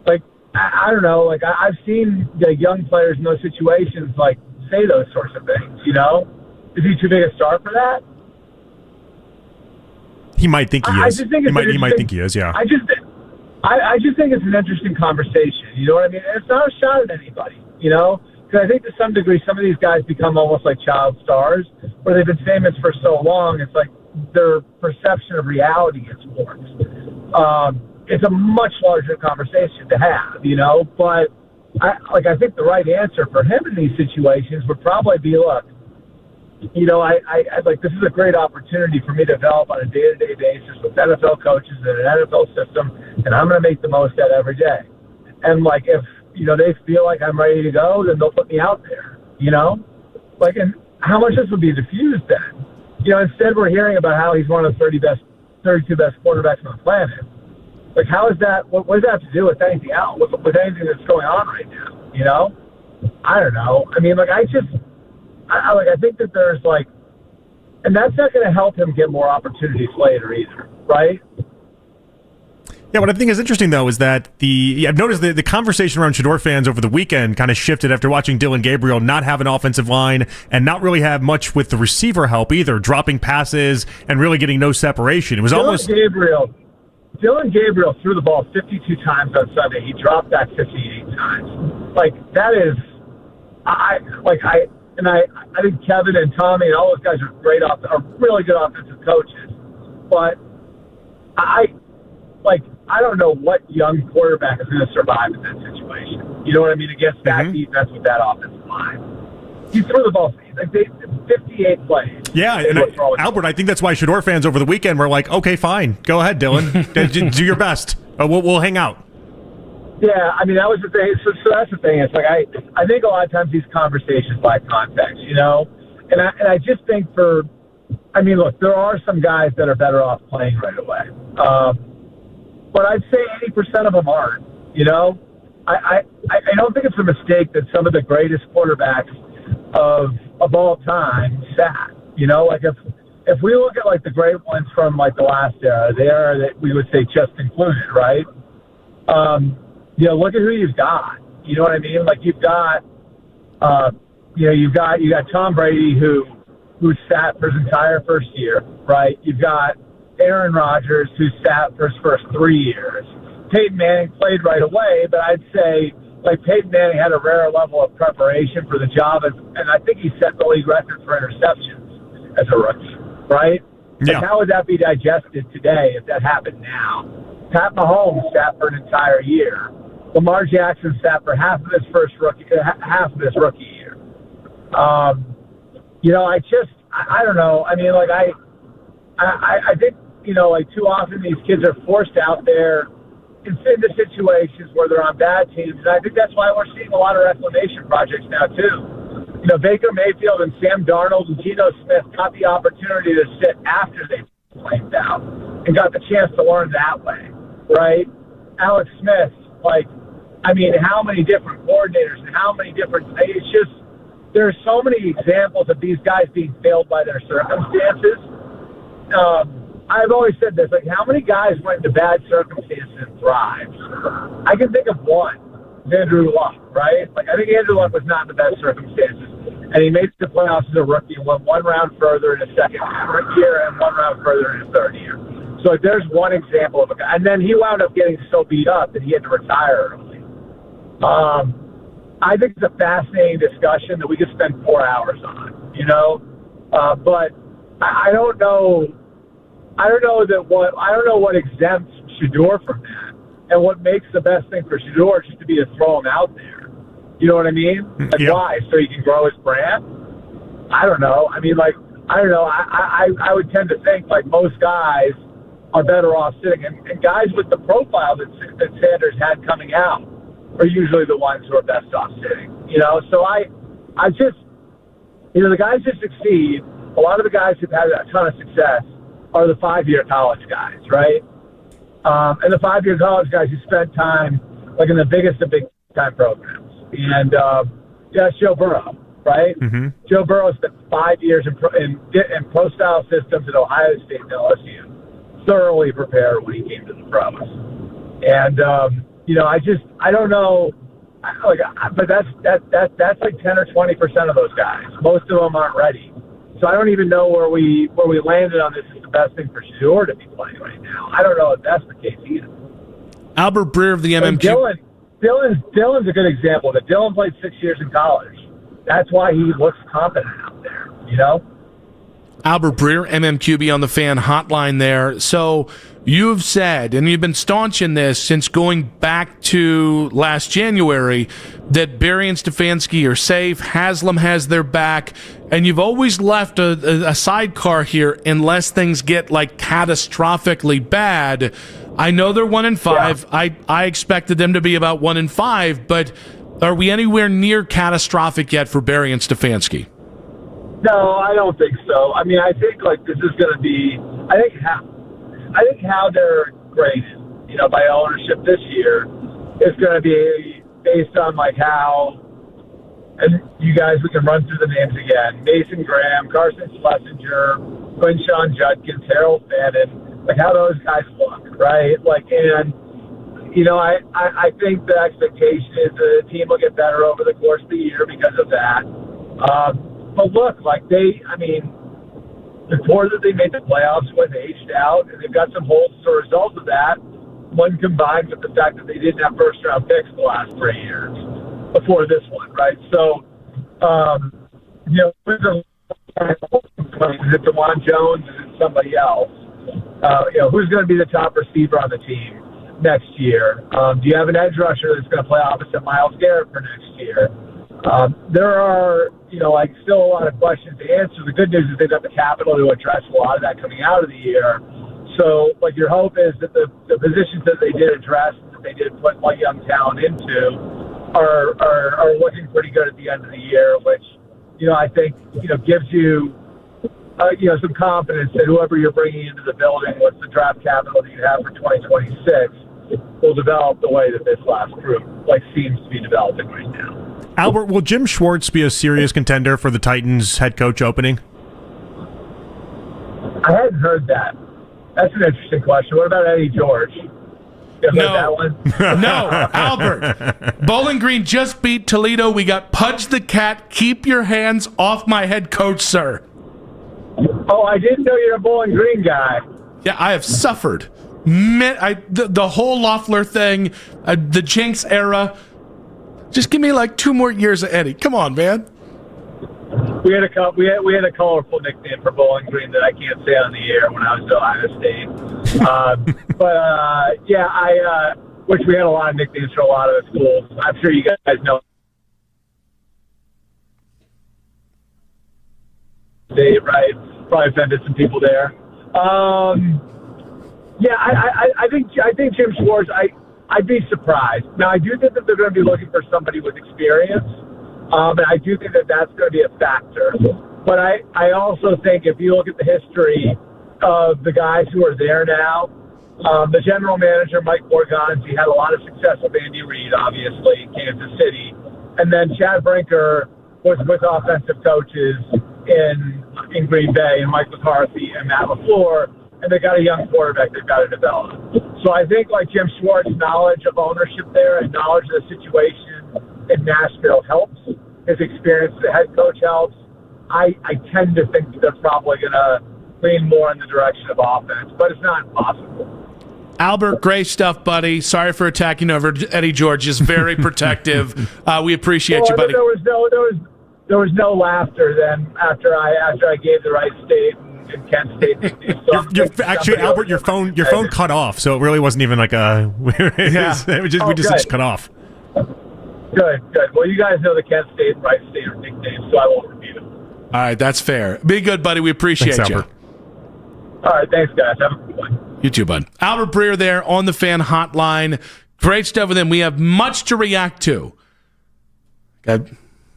Like, I don't know. Like, I've seen the young players in those situations like say those sorts of things. You know, is he too big a star for that? He might think he is. He might think he is. Yeah. I just think it's an interesting conversation. You know what I mean? And it's not a shot at anybody. You know, because I think to some degree some of these guys become almost like child stars, where they've been famous for so long. It's like their perception of reality in sports. It's a much larger conversation to have, you know. But I think the right answer for him in these situations would probably be, look, you know, I like, this is a great opportunity for me to develop on a day-to-day basis with NFL coaches and an NFL system, and I'm going to make the most of it every day. And like, if you know they feel like I'm ready to go, then they'll put me out there. You know, like, and how much this would be diffused then? You know, instead we're hearing about how he's one of the 32 best quarterbacks on the planet. Like, how is that? What does that have to do with anything else? With anything that's going on right now? You know, I don't know. I mean, like, I think that there's like, and that's not going to help him get more opportunities later either, right? Yeah, what I think is interesting, though, is that I've noticed the conversation around Shador fans over the weekend kind of shifted after watching Dylan Gabriel not have an offensive line and not really have much with the receiver help either, dropping passes and really getting no separation. It was Dylan Gabriel threw the ball 52 times on Sunday. He dropped back 58 times. Like, that is, I think Kevin and Tommy and all those guys are really good offensive coaches. But I don't know what young quarterback is going to survive in that situation. You know what I mean? Against that defense with that offensive line. He threw the ball 58 plays. Yeah, and Albert, I think that's why Shador fans over the weekend were like, okay, fine. Go ahead, Dylan. Do your best. We'll hang out. Yeah, I mean, that was the thing. So that's the thing. It's like I think a lot of times these conversations lack context, you know? And I just think look, there are some guys that are better off playing right away. But I'd say 80% of them aren't, you know? I don't think it's a mistake that some of the greatest quarterbacks of all time sat. You know, like if we look at like the great ones from like the last era, the era that we would say just included, right? You know, look at who you've got. You know what I mean? Like you've got you got Tom Brady who sat for his entire first year, right? You've got Aaron Rodgers who sat for his first 3 years. Peyton Manning played right away, but I'd say like Peyton Manning had a rare level of preparation for the job, and I think he set the league record for interceptions as a rookie, right? Yeah. Like, how would that be digested today if that happened now? Pat Mahomes sat for an entire year. Lamar Jackson sat for half of his rookie year. You know, I don't know. I mean, like I think, you know, like too often these kids are forced out there into situations where they're on bad teams, and I think that's why we're seeing a lot of reclamation projects now too. You know, Baker Mayfield and Sam Darnold and Geno Smith got the opportunity to sit after they flamed out and got the chance to learn that way, right? Alex Smith, like, I mean, how many different coordinators and how many different, it's just, there's so many examples of these guys being failed by their circumstances. I've always said this, like, how many guys went into bad circumstances and thrived? I can think of one, Andrew Luck, right? Like, I think Andrew Luck was not in the best circumstances, and he made the playoffs as a rookie and went one round further in his second year and one round further in his third year. So like, there's one example of a guy. And then he wound up getting so beat up that he had to retire early. I think it's a fascinating discussion that we could spend 4 hours on, you know? But I don't know. I don't know what exempts Shador from that, and what makes the best thing for Shador just to be to throw him out there. You know what I mean? Like, why? So he can grow his brand? I don't know. I mean, like, I don't know. I would tend to think like most guys are better off sitting, and guys with the profile that Sanders had coming out are usually the ones who are best off sitting. You know, so I just, you know, the guys that succeed, a lot of the guys who've had a ton of success are the 5-year college guys, right? And the 5-year college guys who spent time like in the biggest of big time programs. And that's Joe Burrow, right? Mm-hmm. Joe Burrow spent 5 years in pro style systems at Ohio State and LSU, thoroughly prepared when he came to the pros. And you know, I don't know, but that's like 10 or 20% of those guys. Most of them aren't ready. So I don't even know where we landed on this is the best thing for Shador to be playing right now. I don't know if that's the case either. Albert Breer of the MMQ. Dylan's a good example. That Dylan played 6 years in college. That's why he looks confident out there, you know? Albert Breer, MMQB on the Fan hotline there. So you've said, and you've been staunch in this since going back to last January, that Barry and Stfansky are safe, Haslam has their back, and you've always left a sidecar here unless things get like catastrophically bad. I know they're 1-5. Yeah. I expected them to be about 1-5, but are we anywhere near catastrophic yet for Barry and Stfansky? No, I don't think so. I mean, I think like this is going to be. I think how they're graded, you know, by ownership this year is going to be based on like how. And you guys, we can run through the names again: Mason Graham, Carson Schlesinger, Quinshawn Judkins, Harold Fannin. Like how those guys look, right? Like, and you know, I think the expectation is the team will get better over the course of the year because of that. But look, like the core that they made the playoffs was aged out, and they've got some holes as a result of that. One combined with the fact that they didn't have first-round picks the last 3 years before this one, right? So, you know, is it DeJuan Jones? Is it somebody else? You know, who's going to be the top receiver on the team next year? Do you have an edge rusher that's going to play opposite Myles Garrett for next year? There are, you know, like still a lot of questions to answer. The good news is they've got the capital to address a lot of that coming out of the year. So, like, your hope is that the positions that they did address, that they did put like young talent into, are looking pretty good at the end of the year, which, you know, I think, you know, gives you, you know, some confidence that whoever you're bringing into the building, what's the draft capital that you have for 2026, will develop the way that this last group like seems to be developing right now. Albert, will Jim Schwartz be a serious contender for the Titans head coach opening? I hadn't heard that. That's an interesting question. What about Eddie George? No, no, Albert. Bowling Green just beat Toledo. We got Pudge the Cat. Keep your hands off my head coach, sir. Oh, I didn't know you're a Bowling Green guy. Yeah, I have suffered. The whole Loeffler thing, the Jinx era. Just give me like 2 more years of Eddie. Come on, man. We had a colorful nickname for Bowling Green that I can't say on the air when I was at Ohio State. Yeah, which we had a lot of nicknames for a lot of the schools. I'm sure you guys know. Right? Probably offended some people there. Yeah, I think Jim Schwartz. I'd be surprised. Now, I do think that they're going to be looking for somebody with experience, and I do think that that's going to be a factor. But I also think if you look at the history of the guys who are there now, the general manager, Mike Morganzi, had a lot of success with Andy Reid, obviously, in Kansas City. And then Chad Brinker was with offensive coaches in Green Bay, and Mike McCarthy and Matt LaFleur, and they got a young quarterback they've got to develop. So I think like Jim Schwartz's knowledge of ownership there and knowledge of the situation in Nashville helps. His experience as a head coach helps. I tend to think that they're probably going to lean more in the direction of offense, but it's not impossible. Albert, great stuff, buddy. Sorry for attacking over Eddie George. Is very protective. We appreciate you, buddy. There was no laughter then after I gave the right state mentioned Kent State nicknames. So Actually, Albert, your phone cut off, so it really wasn't even like a. We just cut off. Good. Well, you guys know the Kent State and Rice State are nicknames, so I won't repeat them. All right, that's fair. Be good, buddy. We appreciate Thanks, you. Albert. All right, thanks, guys. Have a good one. You too, bud. Albert Breer there on the Fan Hotline. Great stuff with him. We have much to react to. Got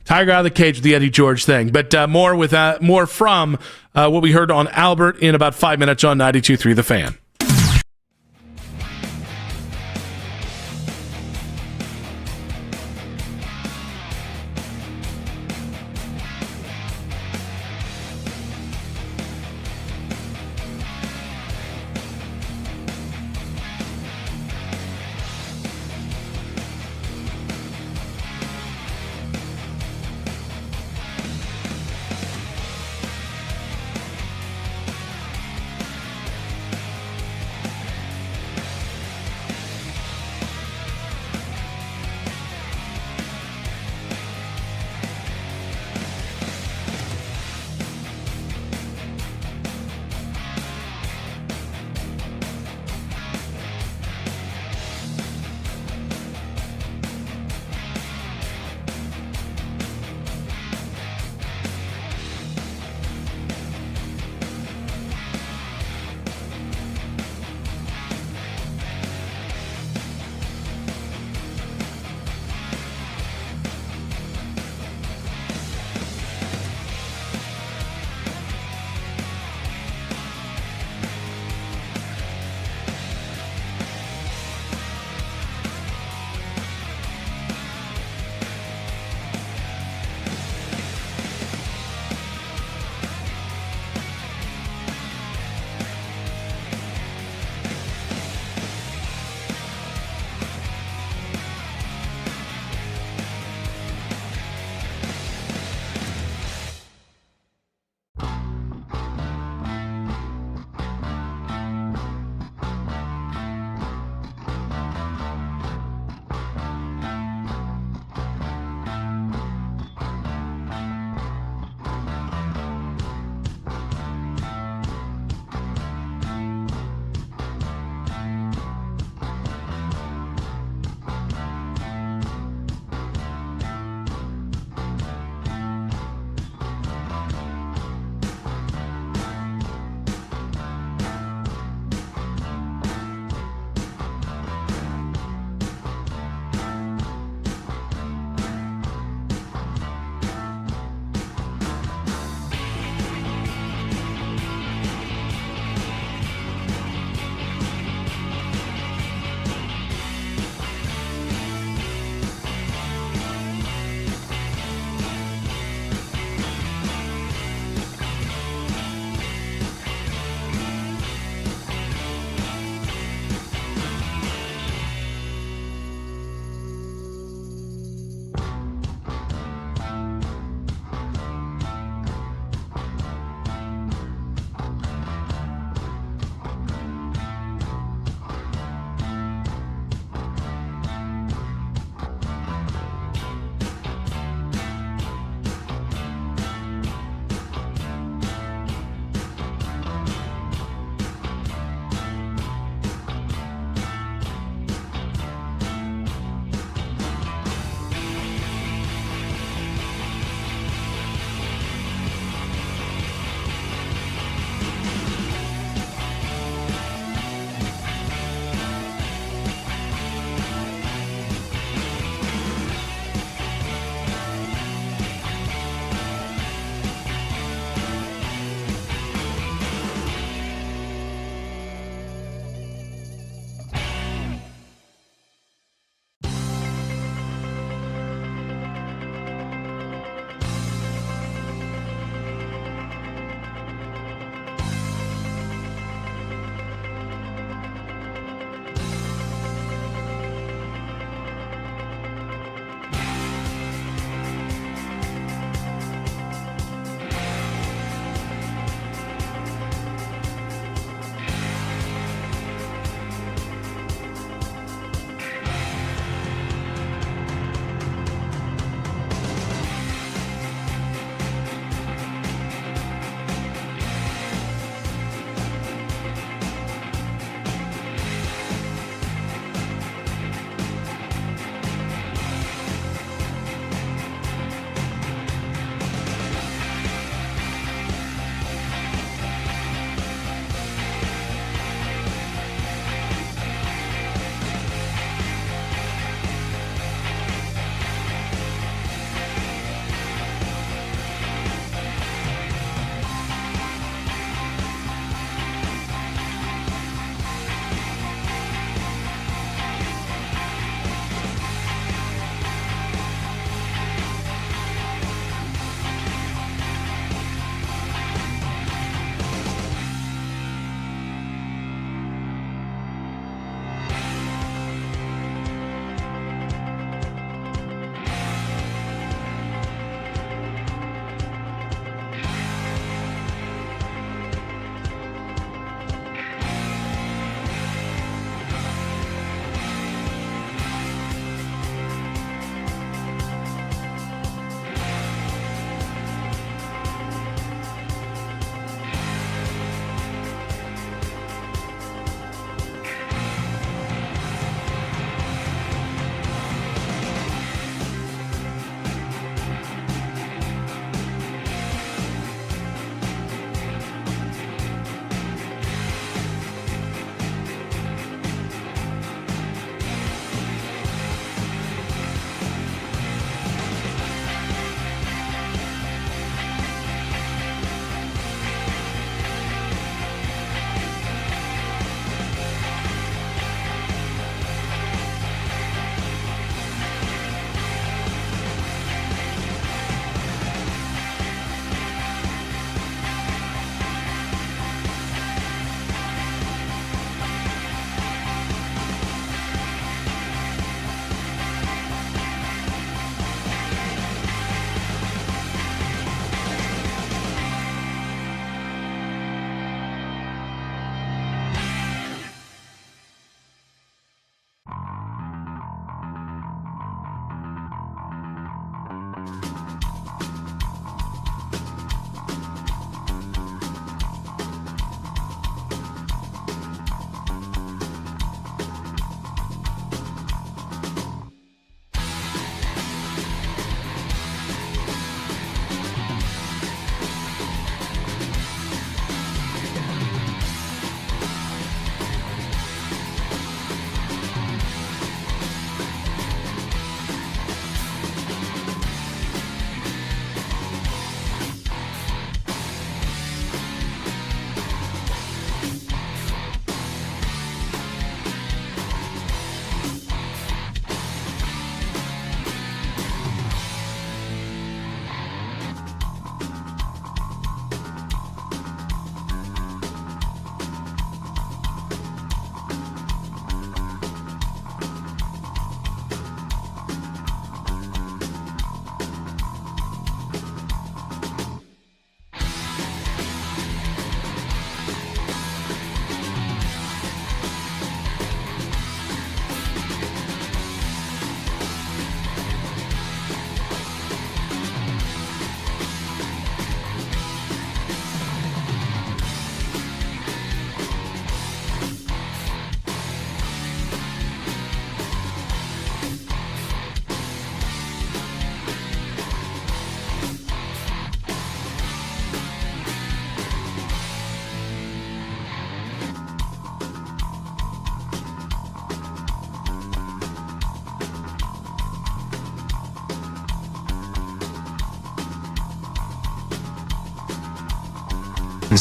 Tiger out of the cage with the Eddie George thing, but more from what we heard on Albert in about 5 minutes on 92.3 The Fan.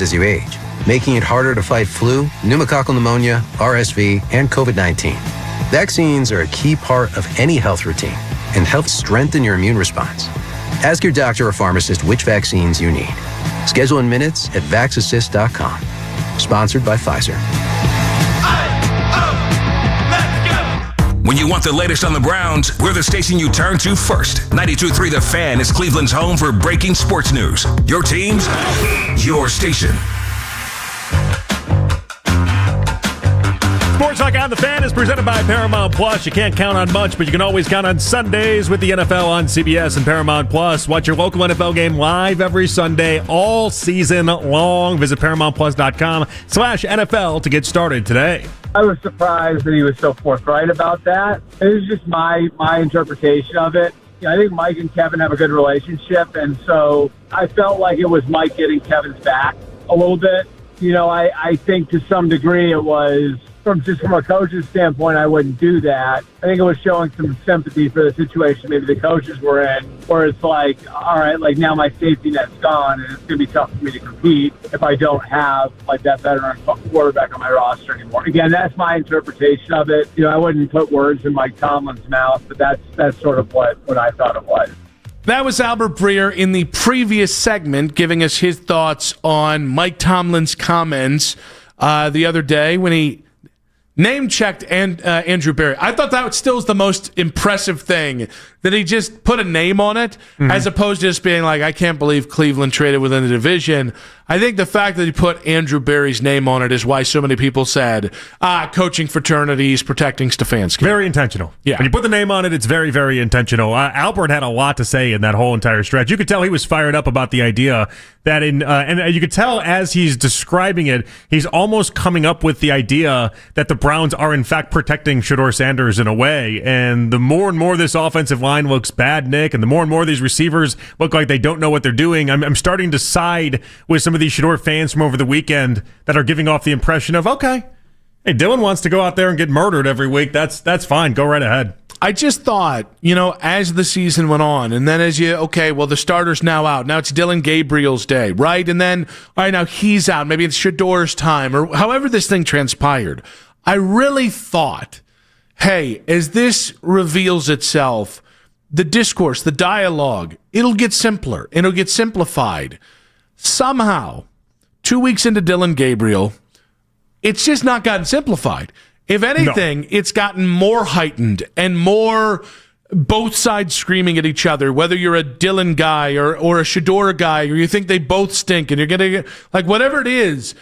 as you age, making it harder to fight flu, pneumococcal pneumonia, RSV, and COVID-19. Vaccines are a key part of any health routine and help strengthen your immune response. Ask your doctor or pharmacist which vaccines you need. Schedule in minutes at vaxassist.com. Sponsored by Pfizer. When you want the latest on the Browns, we're the station you turn to first. 92.3 The Fan is Cleveland's home for breaking sports news. Your teams, your station. Sports Talk on The Fan is presented by Paramount Plus. You can't count on much, but you can always count on Sundays with the NFL on CBS and Paramount Plus. Watch your local NFL game live every Sunday, all season long. Visit ParamountPlus.com/NFL to get started today. I was surprised that he was so forthright about that. It was just my interpretation of it. I think Mike and Kevin have a good relationship, and so I felt like it was Mike getting Kevin's back a little bit. I think to some degree it was from a coach's standpoint, I wouldn't do that. I think it was showing some sympathy for the situation maybe the coaches were in, where it's like, all right, like now my safety net's gone, and it's going to be tough for me to compete if I don't have like that veteran quarterback on my roster anymore. Again, that's my interpretation of it. I wouldn't put words in Mike Tomlin's mouth, but that's sort of what I thought it was. That was Albert Breer in the previous segment giving us his thoughts on Mike Tomlin's comments the other day when he name-checked Andrew Berry. I thought that still was the most impressive thing, that he just put a name on it, as opposed to just being like, I can't believe Cleveland traded within the division. I think the fact that he put Andrew Berry's name on it is why so many people said, coaching fraternities, protecting Stfansky. Very intentional. Yeah. When you put the name on it, it's very, very intentional. Albert had a lot to say in that whole entire stretch. You could tell he was fired up about the idea that and you could tell as he's describing it, he's almost coming up with the idea that the Browns are in fact protecting Shador Sanders in a way. And the more and more this offensive line looks bad, Nick, and the more and more these receivers look like they don't know what they're doing, I'm starting to side with some of these Shador fans from over the weekend that are giving off the impression of, okay, hey, Dylan wants to go out there and get murdered every week. That's fine. Go right ahead. I just thought, as the season went on, and then the starter's now out. Now it's Dylan Gabriel's day, right? And then, all right, now he's out. Maybe it's Shador's time, or however this thing transpired. I really thought, hey, as this reveals itself, the discourse, the dialogue, it'll get simpler. It'll get simplified. Somehow, 2 weeks into Dylan Gabriel, it's just not gotten simplified. If anything, It's gotten more heightened and more both sides screaming at each other, whether you're a Dylan guy or a Shador guy, or you think they both stink and you're going to get, like, whatever it is,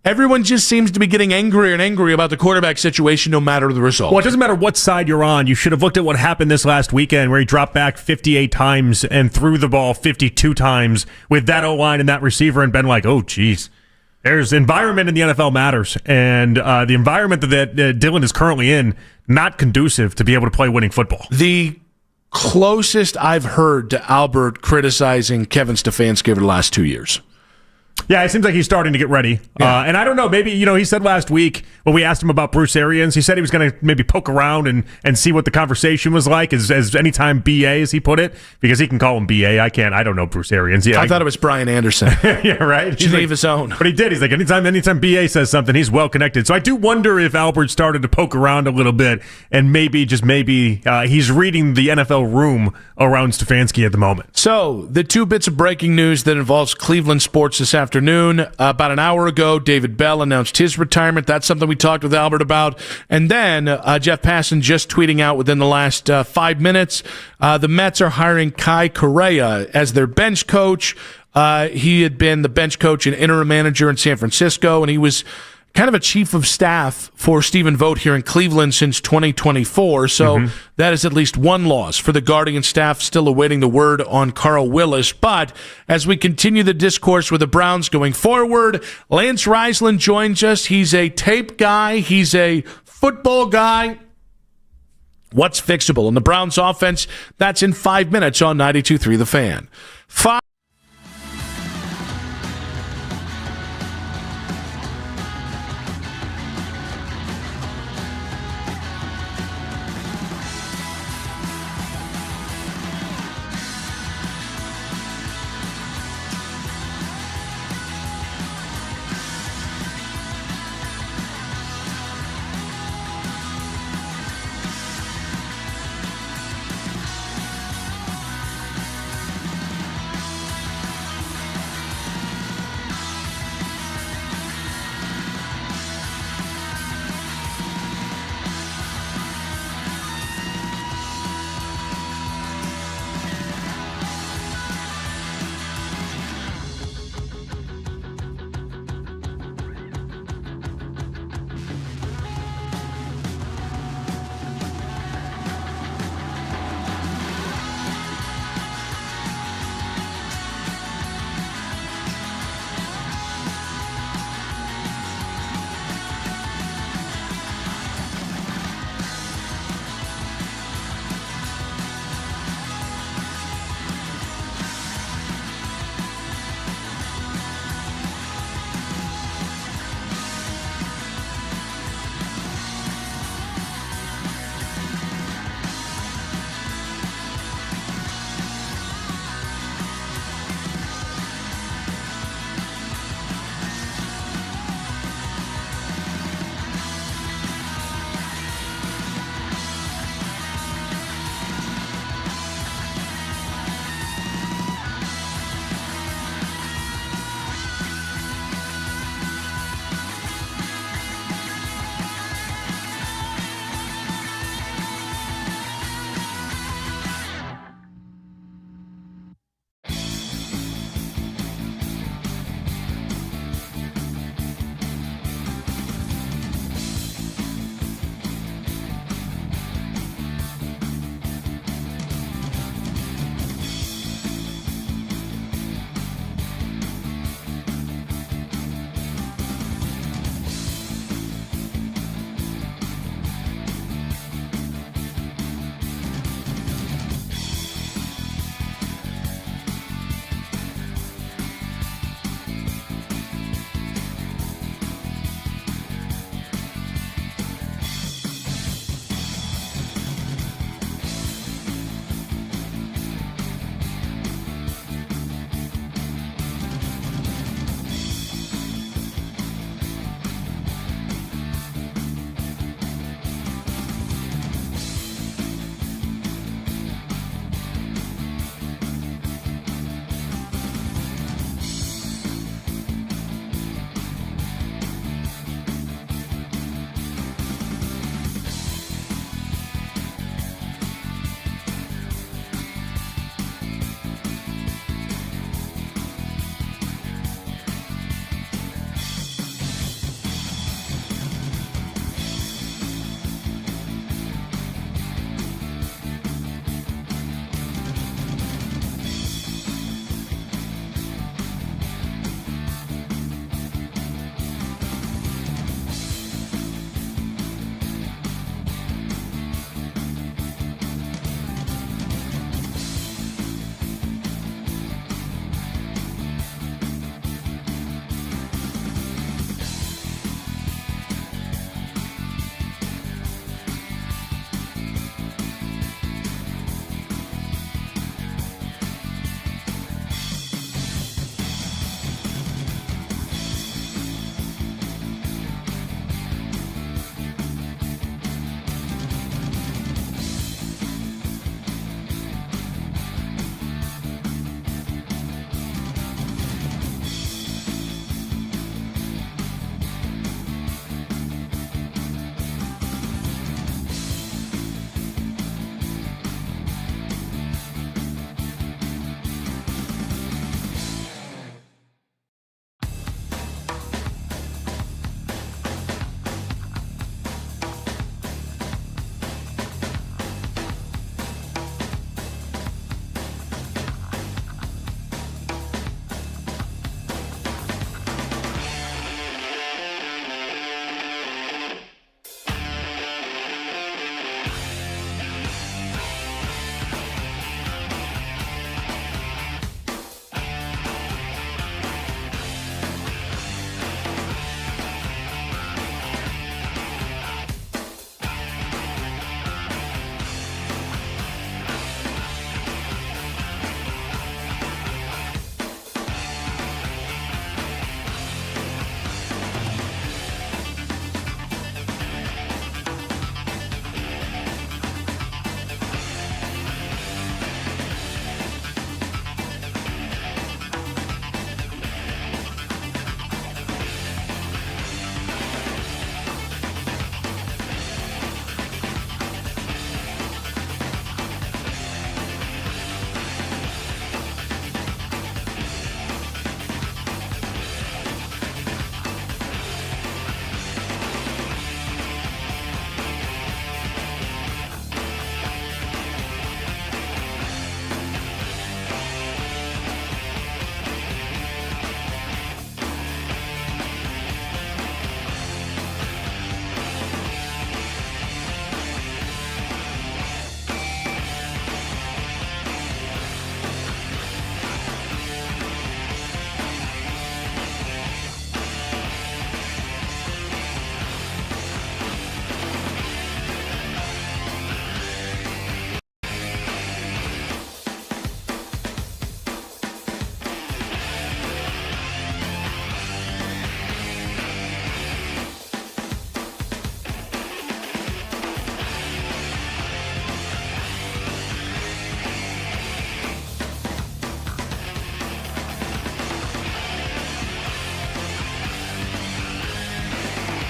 everyone just seems to be getting angrier and angrier about the quarterback situation no matter the result. Well, it doesn't matter what side you're on. You should have looked at what happened this last weekend where he dropped back 58 times and threw the ball 52 times with that O-line and that receiver and been like, oh, geez. There's environment in the NFL matters, and the environment that Dylan is currently in, not conducive to be able to play winning football. The closest I've heard to Albert criticizing Kevin Stfansky over the last 2 years. Yeah, it seems like he's starting to get ready. Yeah. And I don't know, maybe, he said last week when we asked him about Bruce Arians, he said he was going to maybe poke around and see what the conversation was like as anytime BA, as he put it, because he can call him BA. I don't know Bruce Arians. Yeah, I thought it was Brian Anderson. Yeah, right? He's leave his own. But he did. He's like, anytime BA says something, he's well connected. So I do wonder if Albert started to poke around a little bit and maybe he's reading the NFL room around Stfansky at the moment. So the two bits of breaking news that involves Cleveland sports this afternoon. About an hour ago, David Bell announced his retirement. That's something we talked with Albert about. And then Jeff Passan just tweeting out within the last 5 minutes, the Mets are hiring Kai Correa as their bench coach. He had been the bench coach and interim manager in San Francisco, and he was kind of a chief of staff for Stephen Vogt here in Cleveland since 2024. So that is at least one loss for the Guardian staff, still awaiting the word on Carl Willis. But as we continue the discourse with the Browns going forward, Lance Risland joins us. He's a tape guy. He's a football guy. What's fixable in the Browns offense? That's in 5 minutes on 92.3 The Fan.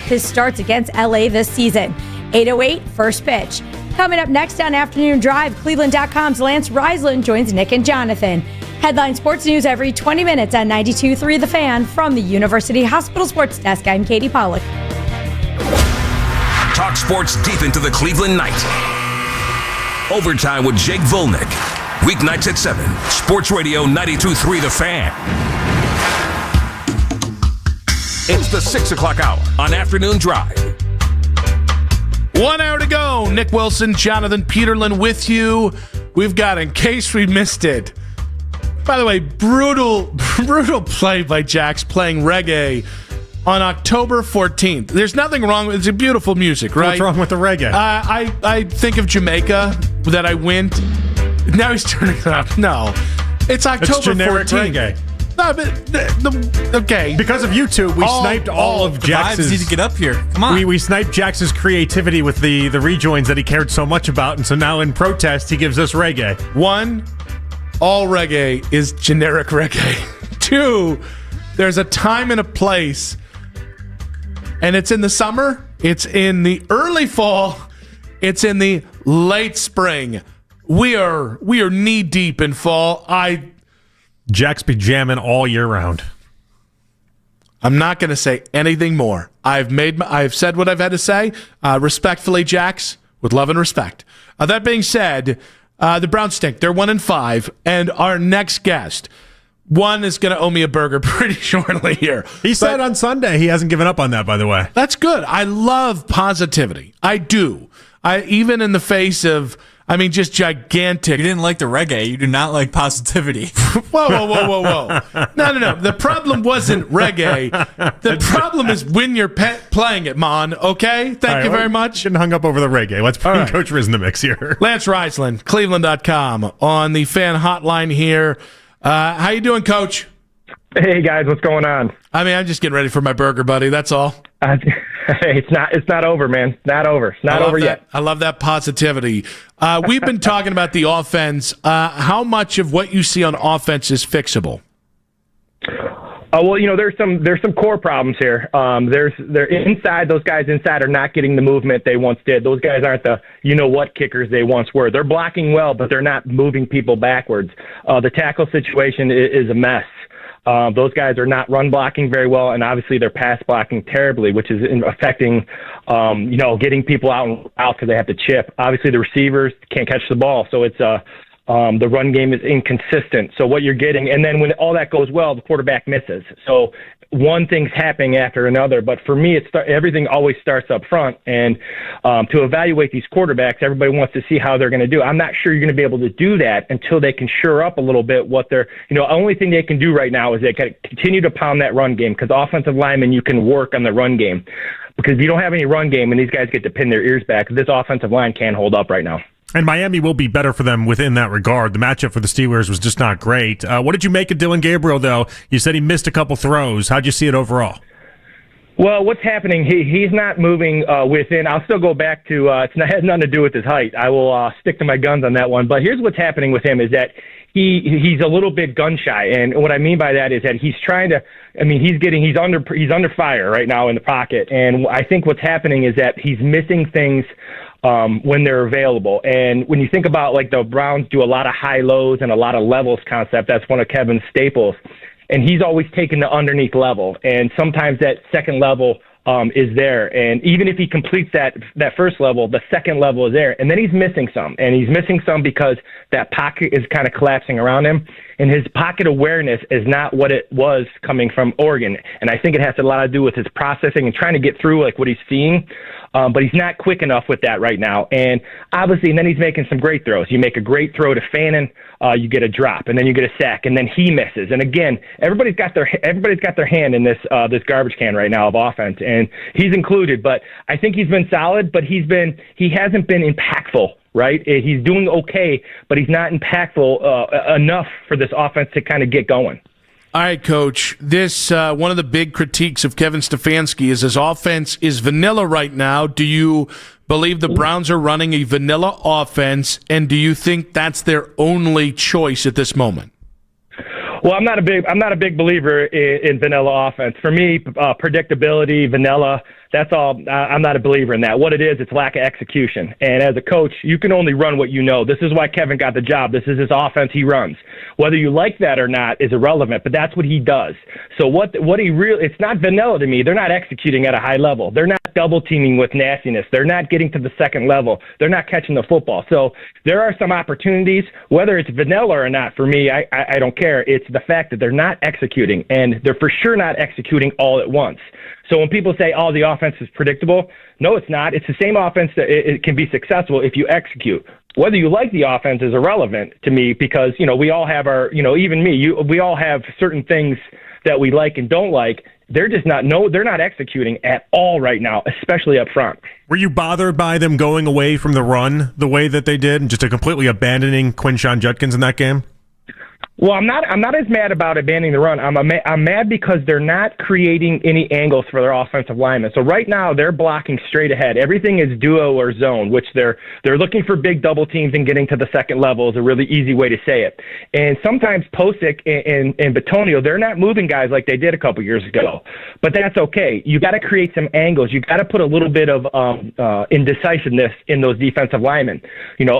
his starts against LA this season. 8:08, first pitch. Coming up next on Afternoon Drive, Cleveland.com's Lance Risland joins Nick and Jonathan. Headline sports news every 20 minutes on 92.3 The Fan. From the University Hospital Sports Desk, I'm Katie Pollack. Talk sports deep into the Cleveland night. Overtime with Jake Volnick. Weeknights at 7. Sports Radio 92.3 The Fan. It's the 6 o'clock hour on Afternoon Drive. 1 hour to go. Nick Wilson, Jonathan Peterlin with you. We've got, in case we missed it, by the way, brutal play by Jax playing reggae on October 14th. There's nothing wrong with it. It's a beautiful music, right? What's wrong with the reggae? I think of Jamaica, that I went. Now he's turning it up. No. It's October 14th. It's generic reggae. No, but okay. Because of YouTube, we sniped all of Jax's. Vibes need to get up here. Come on. We sniped Jax's creativity with the rejoins that he cared so much about, and so now in protest, he gives us reggae. 1, all reggae is generic reggae. 2, there's a time and a place, and it's in the summer, it's in the early fall, it's in the late spring. We are knee deep in fall. Jax be jamming all year round. I'm not going to say anything more. I've said what I've had to say. Respectfully, Jax, with love and respect. That being said, the Browns stink. They're 1-5, and our next guest, one is going to owe me a burger pretty shortly here. He said on Sunday he hasn't given up on that, by the way. That's good. I love positivity. I do. Even in the face of, just gigantic. You didn't like the reggae. You do not like positivity. Whoa. No. The problem wasn't reggae. The problem is when you're playing it, Mon. Okay? Thank you very much. And hung up over the reggae. Let's bring Coach Riz in the mix here. Lance Risland, Cleveland.com, on the fan hotline here. How you doing, Coach? Hey, guys. What's going on? I'm just getting ready for my burger, buddy. That's all. It's not over, man. Not over. Not over yet. I love that positivity. We've been talking about the offense. How much of what you see on offense is fixable? Well, there's some core problems here. They're inside. Those guys inside are not getting the movement they once did. Those guys aren't the what kickers they once were. They're blocking well, but they're not moving people backwards. The tackle situation is a mess. Those guys are not run blocking very well, and obviously they're pass blocking terribly, which is affecting, getting people out because they have to chip. Obviously, the receivers can't catch the ball, so it's the run game is inconsistent. So what you're getting, and then when all that goes well, the quarterback misses. So one thing's happening after another. But for me, everything always starts up front. And to evaluate these quarterbacks, everybody wants to see how they're going to do. I'm not sure you're going to be able to do that until they can shore up a little bit what they're, the only thing they can do right now is they can continue to pound that run game, because offensive linemen, you can work on the run game. Because if you don't have any run game and these guys get to pin their ears back, this offensive line can't hold up right now. And Miami will be better for them within that regard. The matchup for the Steelers was just not great. What did you make of Dylan Gabriel, though? You said he missed a couple throws. How'd you see it overall? Well, what's happening, he's not moving within. I'll still go back to it has nothing to do with his height. I will stick to my guns on that one. But here's what's happening with him is that he's a little bit gun shy. And what I mean by that is that he's trying to he's under fire right now in the pocket. And I think what's happening is that he's missing things when they're available. And when you think about, like, the Browns do a lot of high lows and a lot of levels concept, that's one of Kevin's staples. And he's always taken the underneath level. And sometimes that second level is there. And even if he completes that first level, the second level is there. And then he's missing some. And he's missing some because that pocket is kind of collapsing around him. And his pocket awareness is not what it was coming from Oregon. And I think it has a lot to do with his processing and trying to get through, like, what he's seeing. But he's not quick enough with that right now. And obviously, and then he's making some great throws. You make a great throw to Fannin, you get a drop, and then you get a sack, and then he misses. And again, everybody's got their hand in this garbage can right now of offense, and he's included. But I think he's been solid, but he hasn't been impactful. Right? He's doing okay, but he's not impactful enough for this offense to kind of get going. All right, Coach. This one of the big critiques of Kevin Stfansky is his offense is vanilla right now. Do you believe the Browns are running a vanilla offense, and do you think that's their only choice at this moment? Well, I'm not a big believer in vanilla offense. For me, predictability, vanilla, That's all. I'm not a believer in that. What it is, it's lack of execution. And as a coach, you can only run what you know. This is why Kevin got the job. This is his offense he runs. Whether you like that or not is irrelevant, but that's what he does. So what he really, it's not vanilla to me. They're not executing at a high level. They're not double teaming with nastiness. They're not getting to the second level. They're not catching the football. So there are some opportunities, whether it's vanilla or not, for me, I don't care. It's the fact that they're not executing, and they're for sure not executing all at once. So when people say, oh, the offense is predictable, no, it's not. It's the same offense that it can be successful if you execute. Whether you like the offense is irrelevant to me because, we all have our, even me, we all have certain things that we like and don't like. They're just not, they're not executing at all right now, especially up front. Were you bothered by them going away from the run the way that they did and just completely abandoning Quinshon Judkins in that game? Well, I'm not as mad about abandoning the run. I'm mad because they're not creating any angles for their offensive linemen. So right now they're blocking straight ahead. Everything is duo or zone, which they're looking for big double teams and getting to the second level is a really easy way to say it. And sometimes Posick and Bitonio, they're not moving guys like they did a couple years ago. But that's okay. You got to create some angles. You got to put a little bit of indecisiveness in those defensive linemen.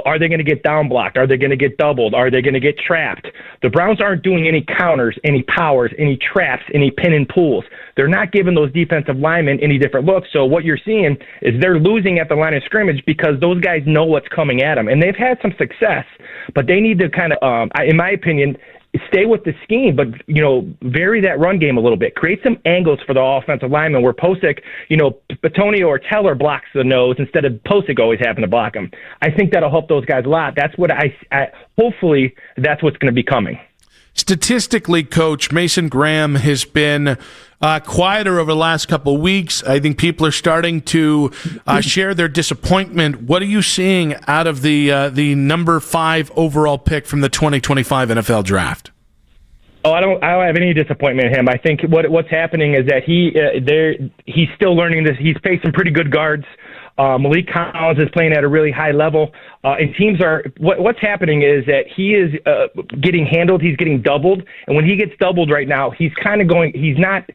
Are they going to get down blocked? Are they going to get doubled? Are they going to get trapped? The Browns aren't doing any counters, any powers, any traps, any pin and pulls. They're not giving those defensive linemen any different looks. So what you're seeing is they're losing at the line of scrimmage because those guys know what's coming at them. And they've had some success, but they need to kind of, in my opinion, stay with the scheme, but, vary that run game a little bit. Create some angles for the offensive lineman where Posick, Bitonio or Teller blocks the nose instead of Posick always having to block him. I think that'll help those guys a lot. That's what hopefully that's what's going to be coming. Statistically, Coach, Mason Graham has been quieter over the last couple of weeks. I think people are starting to share their disappointment. What are you seeing out of the number 5 overall pick from the 2025 NFL Draft? Oh, I don't have any disappointment in him. I think what's happening is that he's still learning this. He's faced some pretty good guards. Malik Collins is playing at a really high level, and teams are. What's happening is that he is getting handled. He's getting doubled, and when he gets doubled right now, he's kind of going. He's not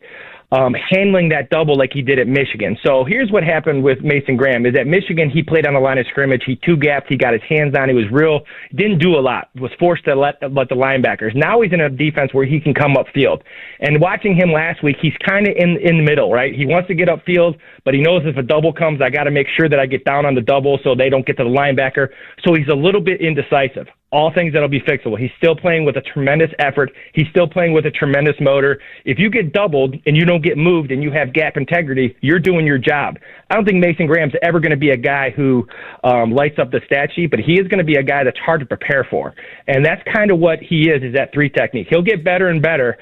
handling that double like he did at Michigan. So here's what happened with Mason Graham is at Michigan, he played on the line of scrimmage. He two-gapped. He got his hands on. He was real. Didn't do a lot. Was forced to let the linebackers. Now he's in a defense where he can come upfield. And watching him last week, he's kind of in the middle, right? He wants to get upfield, but he knows if a double comes, I got to make sure that I get down on the double so they don't get to the linebacker. So he's a little bit indecisive. All things that'll be fixable. He's still playing with a tremendous effort. He's still playing with a tremendous motor. If you get doubled and you don't get moved and you have gap integrity, you're doing your job. I don't think Mason Graham's ever going to be a guy who lights up the stat sheet, but he is going to be a guy that's hard to prepare for. And that's kind of what he is that 3 technique. He'll get better and better.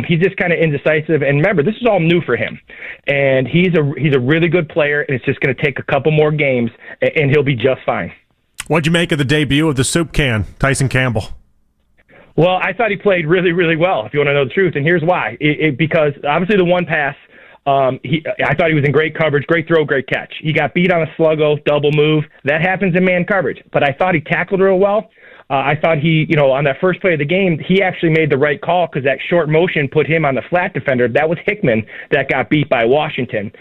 He's just kind of indecisive. And remember, this is all new for him. And he's a really good player, and it's just going to take a couple more games, and he'll be just fine. What'd you make of the debut of the soup can, Tyson Campbell? Well, I thought he played really, really well, if you want to know the truth. And here's why. Because obviously the one pass, I thought he was in great coverage, great throw, great catch. He got beat on a sluggo, double move. That happens in man coverage. But I thought he tackled real well. I thought he, on that first play of the game, he actually made the right call because that short motion put him on the flat defender. That was Hickman that got beat by Washington.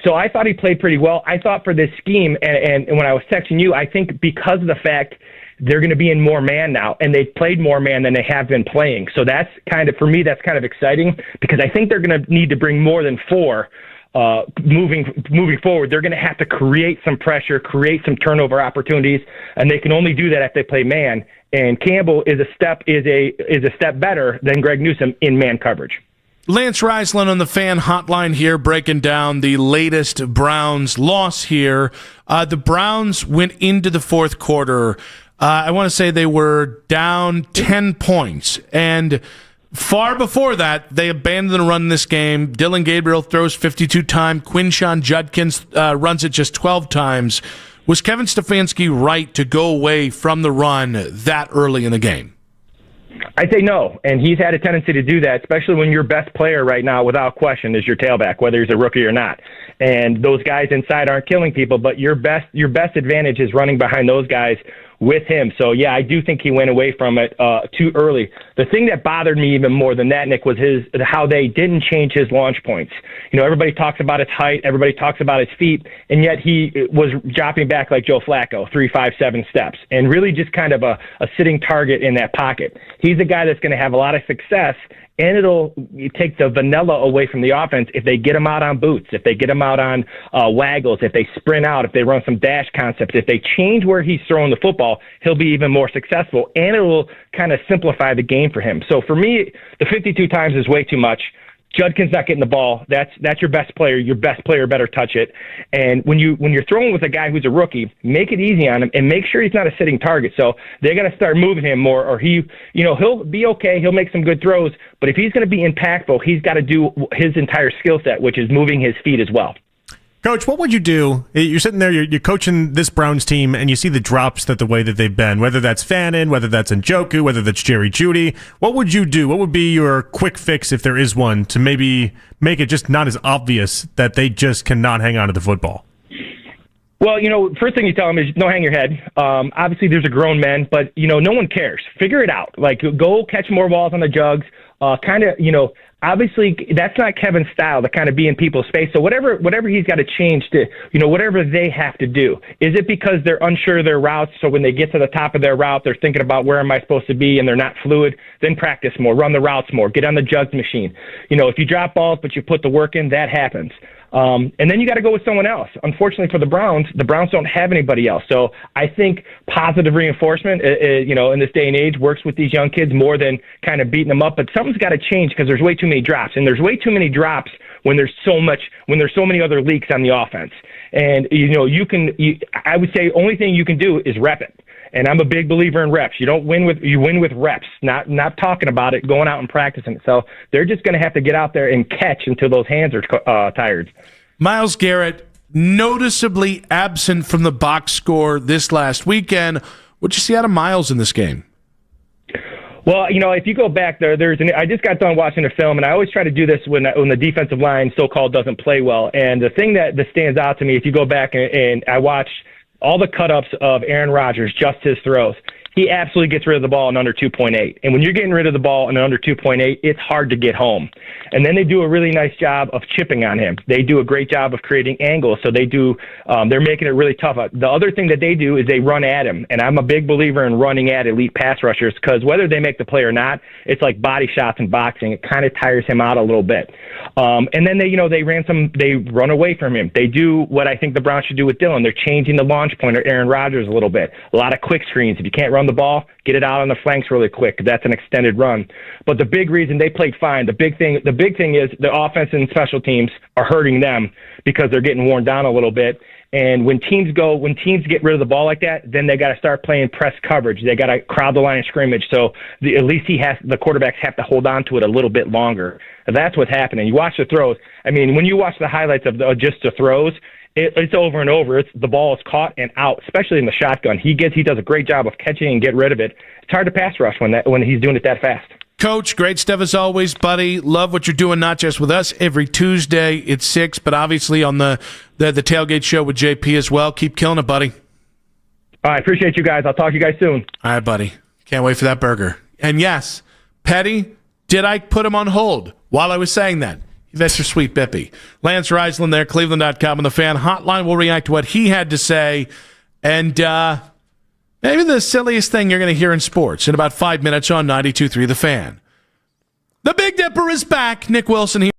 So I thought he played pretty well. I thought for this scheme, and when I was texting you, I think because of the fact they're going to be in more man now, and they've played more man than they have been playing. So that's kind of, for me, that's kind of exciting because I think they're going to need to bring more than 4 moving forward. They're going to have to create some pressure, create some turnover opportunities, and they can only do that if they play man. And Campbell is a step better than Greg Newsome in man coverage. Lance Risland on the Fan Hotline here, breaking down the latest Browns loss here. The Browns went into the fourth quarter. I want to say they were down 10 points. And far before that, they abandoned the run in this game. Dylan Gabriel throws 52 times. Quinshon Judkins runs it just 12 times. Was Kevin Stfansky right to go away from the run that early in the game? I'd say no, and he's had a tendency to do that, especially when your best player right now, without question, is your tailback, whether he's a rookie or not. And those guys inside aren't killing people, but your best advantage is running behind those guys with him. So, yeah, I do think he went away from it too early. The thing that bothered me even more than that, Nick, was how they didn't change his launch points. You know, everybody talks about his height, everybody talks about his feet, and yet he was dropping back like Joe Flacco, 3, 5, 7 steps, and really just kind of a sitting target in that pocket. He's a guy that's going to have a lot of success, and it'll take the vanilla away from the offense if they get him out on boots, if they get him out on waggles, if they sprint out, if they run some dash concepts, if they change where he's throwing the football, he'll be even more successful, and it will kind of simplify the game for him. So for me, the 52 times is way too much. Judkin's not getting the ball. That's your best player. Your best player better touch it. And when you're throwing with a guy who's a rookie, make it easy on him and make sure he's not a sitting target. So they're going to start moving him more, or he'll be okay. He'll make some good throws, but if he's going to be impactful, he's got to do his entire skill set, which is moving his feet as well. Coach, what would you do? You're sitting there, you're coaching this Browns team, and you see the drops the way that they've been, whether that's Fannin, whether that's Njoku, whether that's Jerry Jeudy. What would you do? What would be your quick fix, if there is one, to maybe make it just not as obvious that they just cannot hang on to the football? Well, first thing you tell them is don't hang your head. Obviously, there's a grown man, but, no one cares. Figure it out. Like, go catch more balls on the jugs. Obviously, that's not Kevin's style to kind of be in people's face. So whatever he's got to change to, whatever they have to do. Is it because they're unsure of their routes? So when they get to the top of their route, they're thinking about where am I supposed to be and they're not fluid? Then practice more, run the routes more, get on the jugs machine. If you drop balls but you put the work in, that happens. And then you got to go with someone else. Unfortunately for the Browns don't have anybody else. So I think positive reinforcement, in this day and age, works with these young kids more than kind of beating them up. But something's got to change because there's way too many drops, and there's way too many drops when there's so many other leaks on the offense. And I would say only thing you can do is rep it. And I'm a big believer in reps. You win with reps, not talking about it, going out and practicing it. So they're just going to have to get out there and catch until those hands are tired. Myles Garrett, noticeably absent from the box score this last weekend. What'd you see out of Myles in this game? Well, if you go back there, I just got done watching the film, and I always try to do this when the defensive line so-called doesn't play well. And the thing that stands out to me, if you go back and I watch all the cut-ups of Aaron Rodgers, just his throws, he absolutely gets rid of the ball in under 2.8. And when you're getting rid of the ball in under 2.8, it's hard to get home. And then they do a really nice job of chipping on him. They do a great job of creating angles. So they're making it really tough. The other thing that they do is they run at him. And I'm a big believer in running at elite pass rushers because whether they make the play or not, it's like body shots in boxing. It kind of tires him out a little bit. And then they run away from him. They do what I think the Browns should do with Dillon. They're changing the launch point of Aaron Rodgers a little bit. A lot of quick screens. If you can't run the ball, get it out on the flanks really quick. That's an extended run. But the big reason they played fine, the big thing is the offense and special teams are hurting them because they're getting worn down a little bit. And when teams get rid of the ball like that, then they got to start playing press coverage. They got to crowd the line of scrimmage. So at least the quarterbacks have to hold on to it a little bit longer. That's what's happening. You watch the throws. I mean, when you watch the highlights of just the throws, it's over and over. The ball is caught and out, especially in the shotgun. He does a great job of catching and get rid of it. It's hard to pass rush when he's doing it that fast. Coach, great stuff as always, buddy. Love what you're doing, not just with us every Tuesday at 6, but obviously on the Tailgate Show with JP as well. Keep killing it, buddy. All right, appreciate you guys. I'll talk to you guys soon. All right, buddy. Can't wait for that burger. And yes, Petty, did I put him on hold while I was saying that? That's your sweet Bippy. Lance Risland there, Cleveland.com, and the Fan Hotline will react to what he had to say. And maybe the silliest thing you're going to hear in sports in about 5 minutes on 92.3 The Fan. The Big Dipper is back. Nick Wilson here.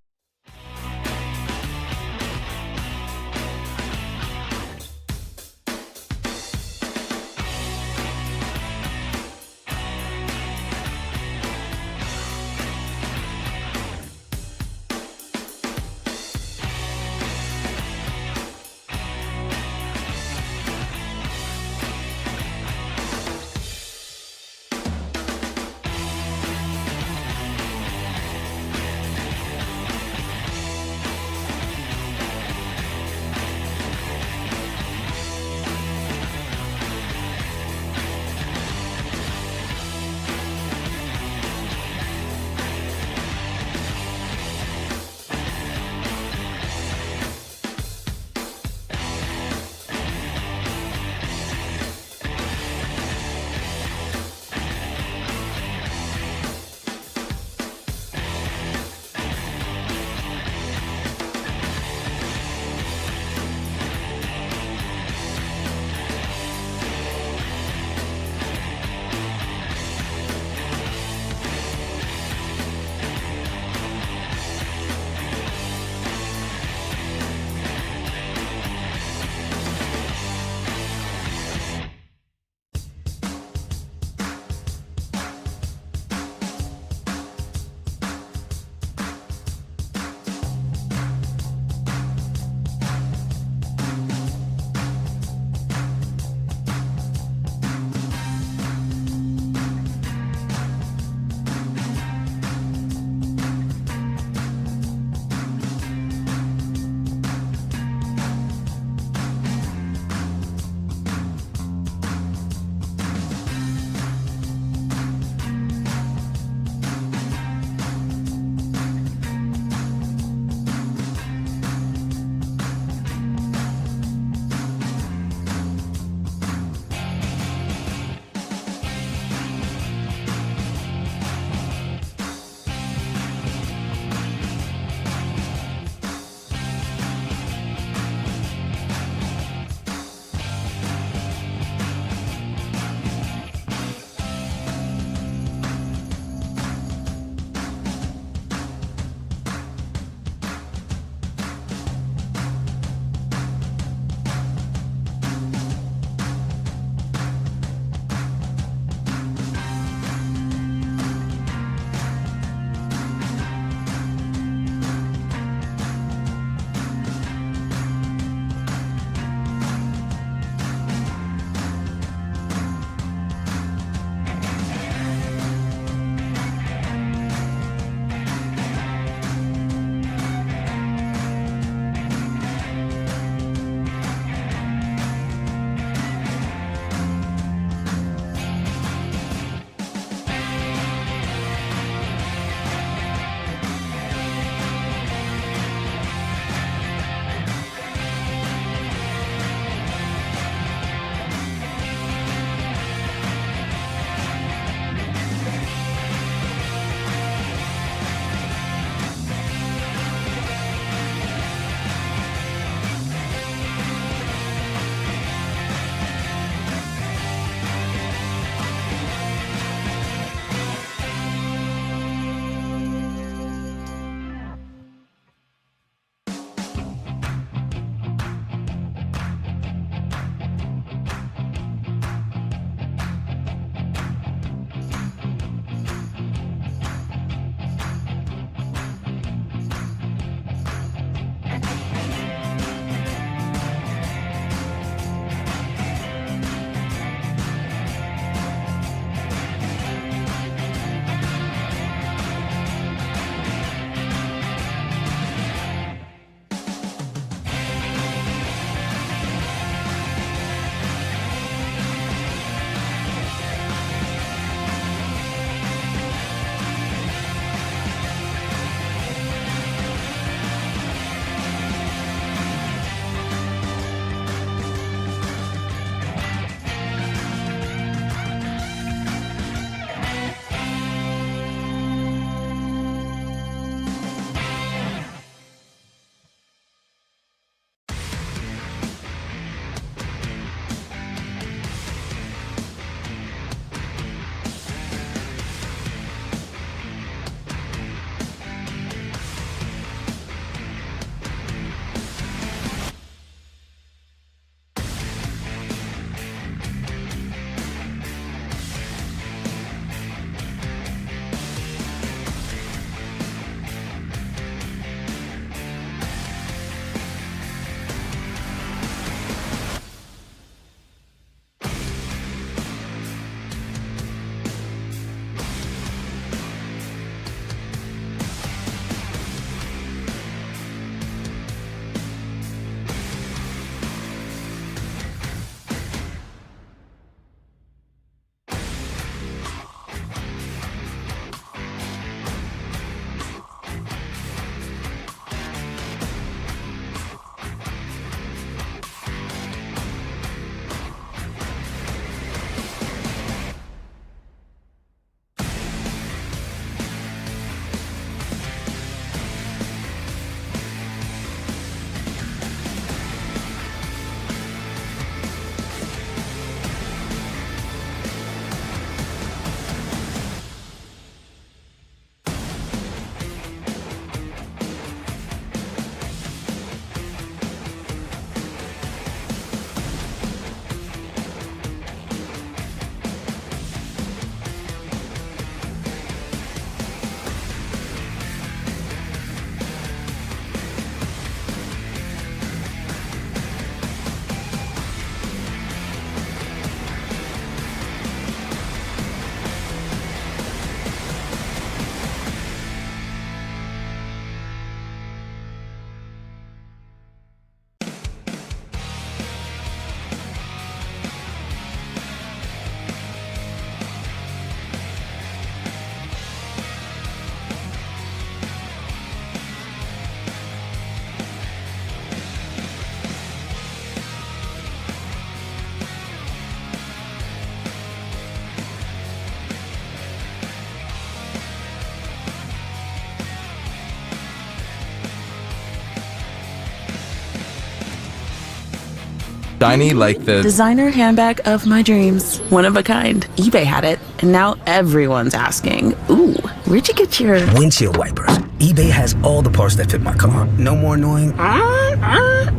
Shiny like the designer handbag of my dreams. One of a kind. eBay had it, and now everyone's asking, ooh, where'd you get your windshield wipers? eBay has all the parts that fit my car. No more annoying,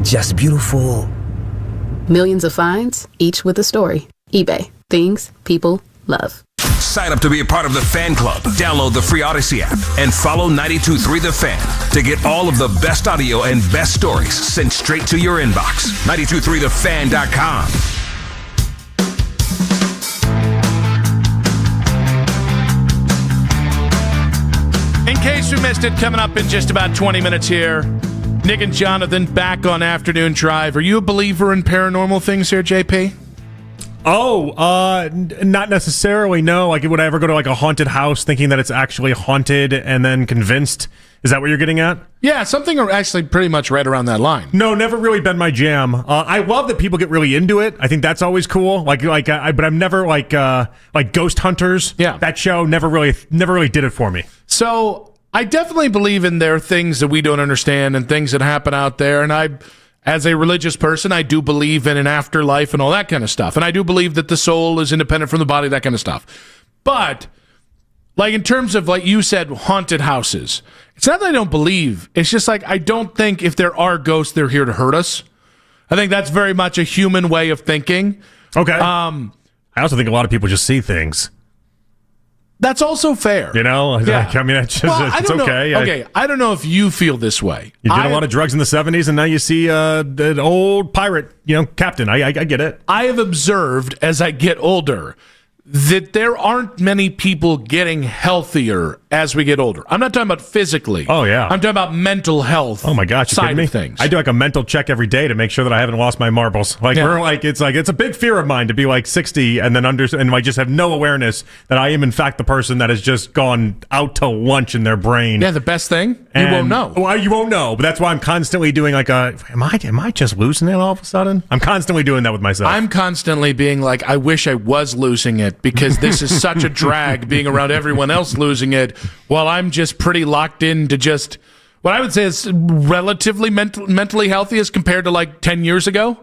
just beautiful. Millions of finds, each with a story. eBay. Things people love. Sign up to be a part of the fan club. Download the free Odyssey app and follow 92.3 The Fan to get all of the best audio and best stories sent straight to your inbox. 92.3thefan.com. In case you missed it, coming up in just about 20 minutes here, Nick and Jonathan back on Afternoon Drive. Are you a believer in paranormal things here, JP? Not necessarily, no. Like, would I ever go to like a haunted house thinking that it's actually haunted and then convinced? Is that what you're getting at? Yeah, something actually pretty much right around that line. No, never really been my jam. I love that people get really into it. I think that's always cool. But I'm never like Ghost Hunters. Yeah, that show never really did it for me. So I definitely believe in there are things that we don't understand and things that happen out there, and as a religious person, I do believe in an afterlife and all that kind of stuff. And I do believe that the soul is independent from the body, that kind of stuff. But, like, in terms of, like you said, haunted houses, it's not that I don't believe. It's just like I don't think if there are ghosts, they're here to hurt us. I think that's very much a human way of thinking. Okay. I also think a lot of people just see things. That's also fair. You know? Yeah. I mean, it's okay. Okay, I don't know if you feel this way. You did a lot of drugs in the 70s, and now you see an old pirate, captain. I get it. I have observed, as I get older, that there aren't many people getting healthier as we get older. I'm not talking about physically. Oh, yeah. I'm talking about mental health. Oh, my gosh. Side of things. I do like a mental check every day to make sure that I haven't lost my marbles. It's a big fear of mine to be like 60 and then and I just have no awareness that I am in fact the person that has just gone out to lunch in their brain. Yeah, the best thing, you won't know. Well, you won't know, but that's why I'm constantly doing am I just losing it all of a sudden? I'm constantly doing that with myself. I'm constantly being like, I wish I was losing it because this is such a drag being around everyone else losing it while I'm just pretty locked into just what I would say is relatively mentally healthy as compared to like 10 years ago,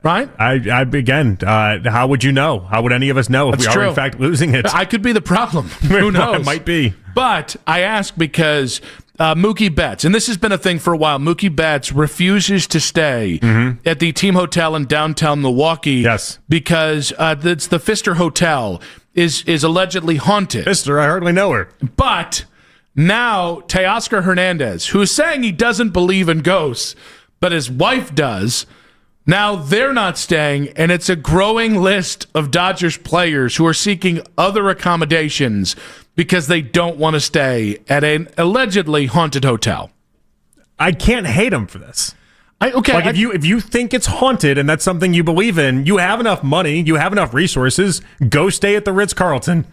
right? How would you know? How would any of us know if we are in fact losing it? I could be the problem. Who knows? It might be. But I ask because Mookie Betts, and this has been a thing for a while, Mookie Betts refuses to stay at the team hotel in downtown Milwaukee. Yes. Because it's the Pfister Hotel is allegedly haunted. Pfister, I hardly know her. But now Teoscar Hernandez, who is saying he doesn't believe in ghosts, but his wife does, now they're not staying, and it's a growing list of Dodgers players who are seeking other accommodations because they don't want to stay at an allegedly haunted hotel. I can't hate them for this. If you think it's haunted and that's something you believe in, you have enough money, you have enough resources, go stay at the Ritz-Carlton.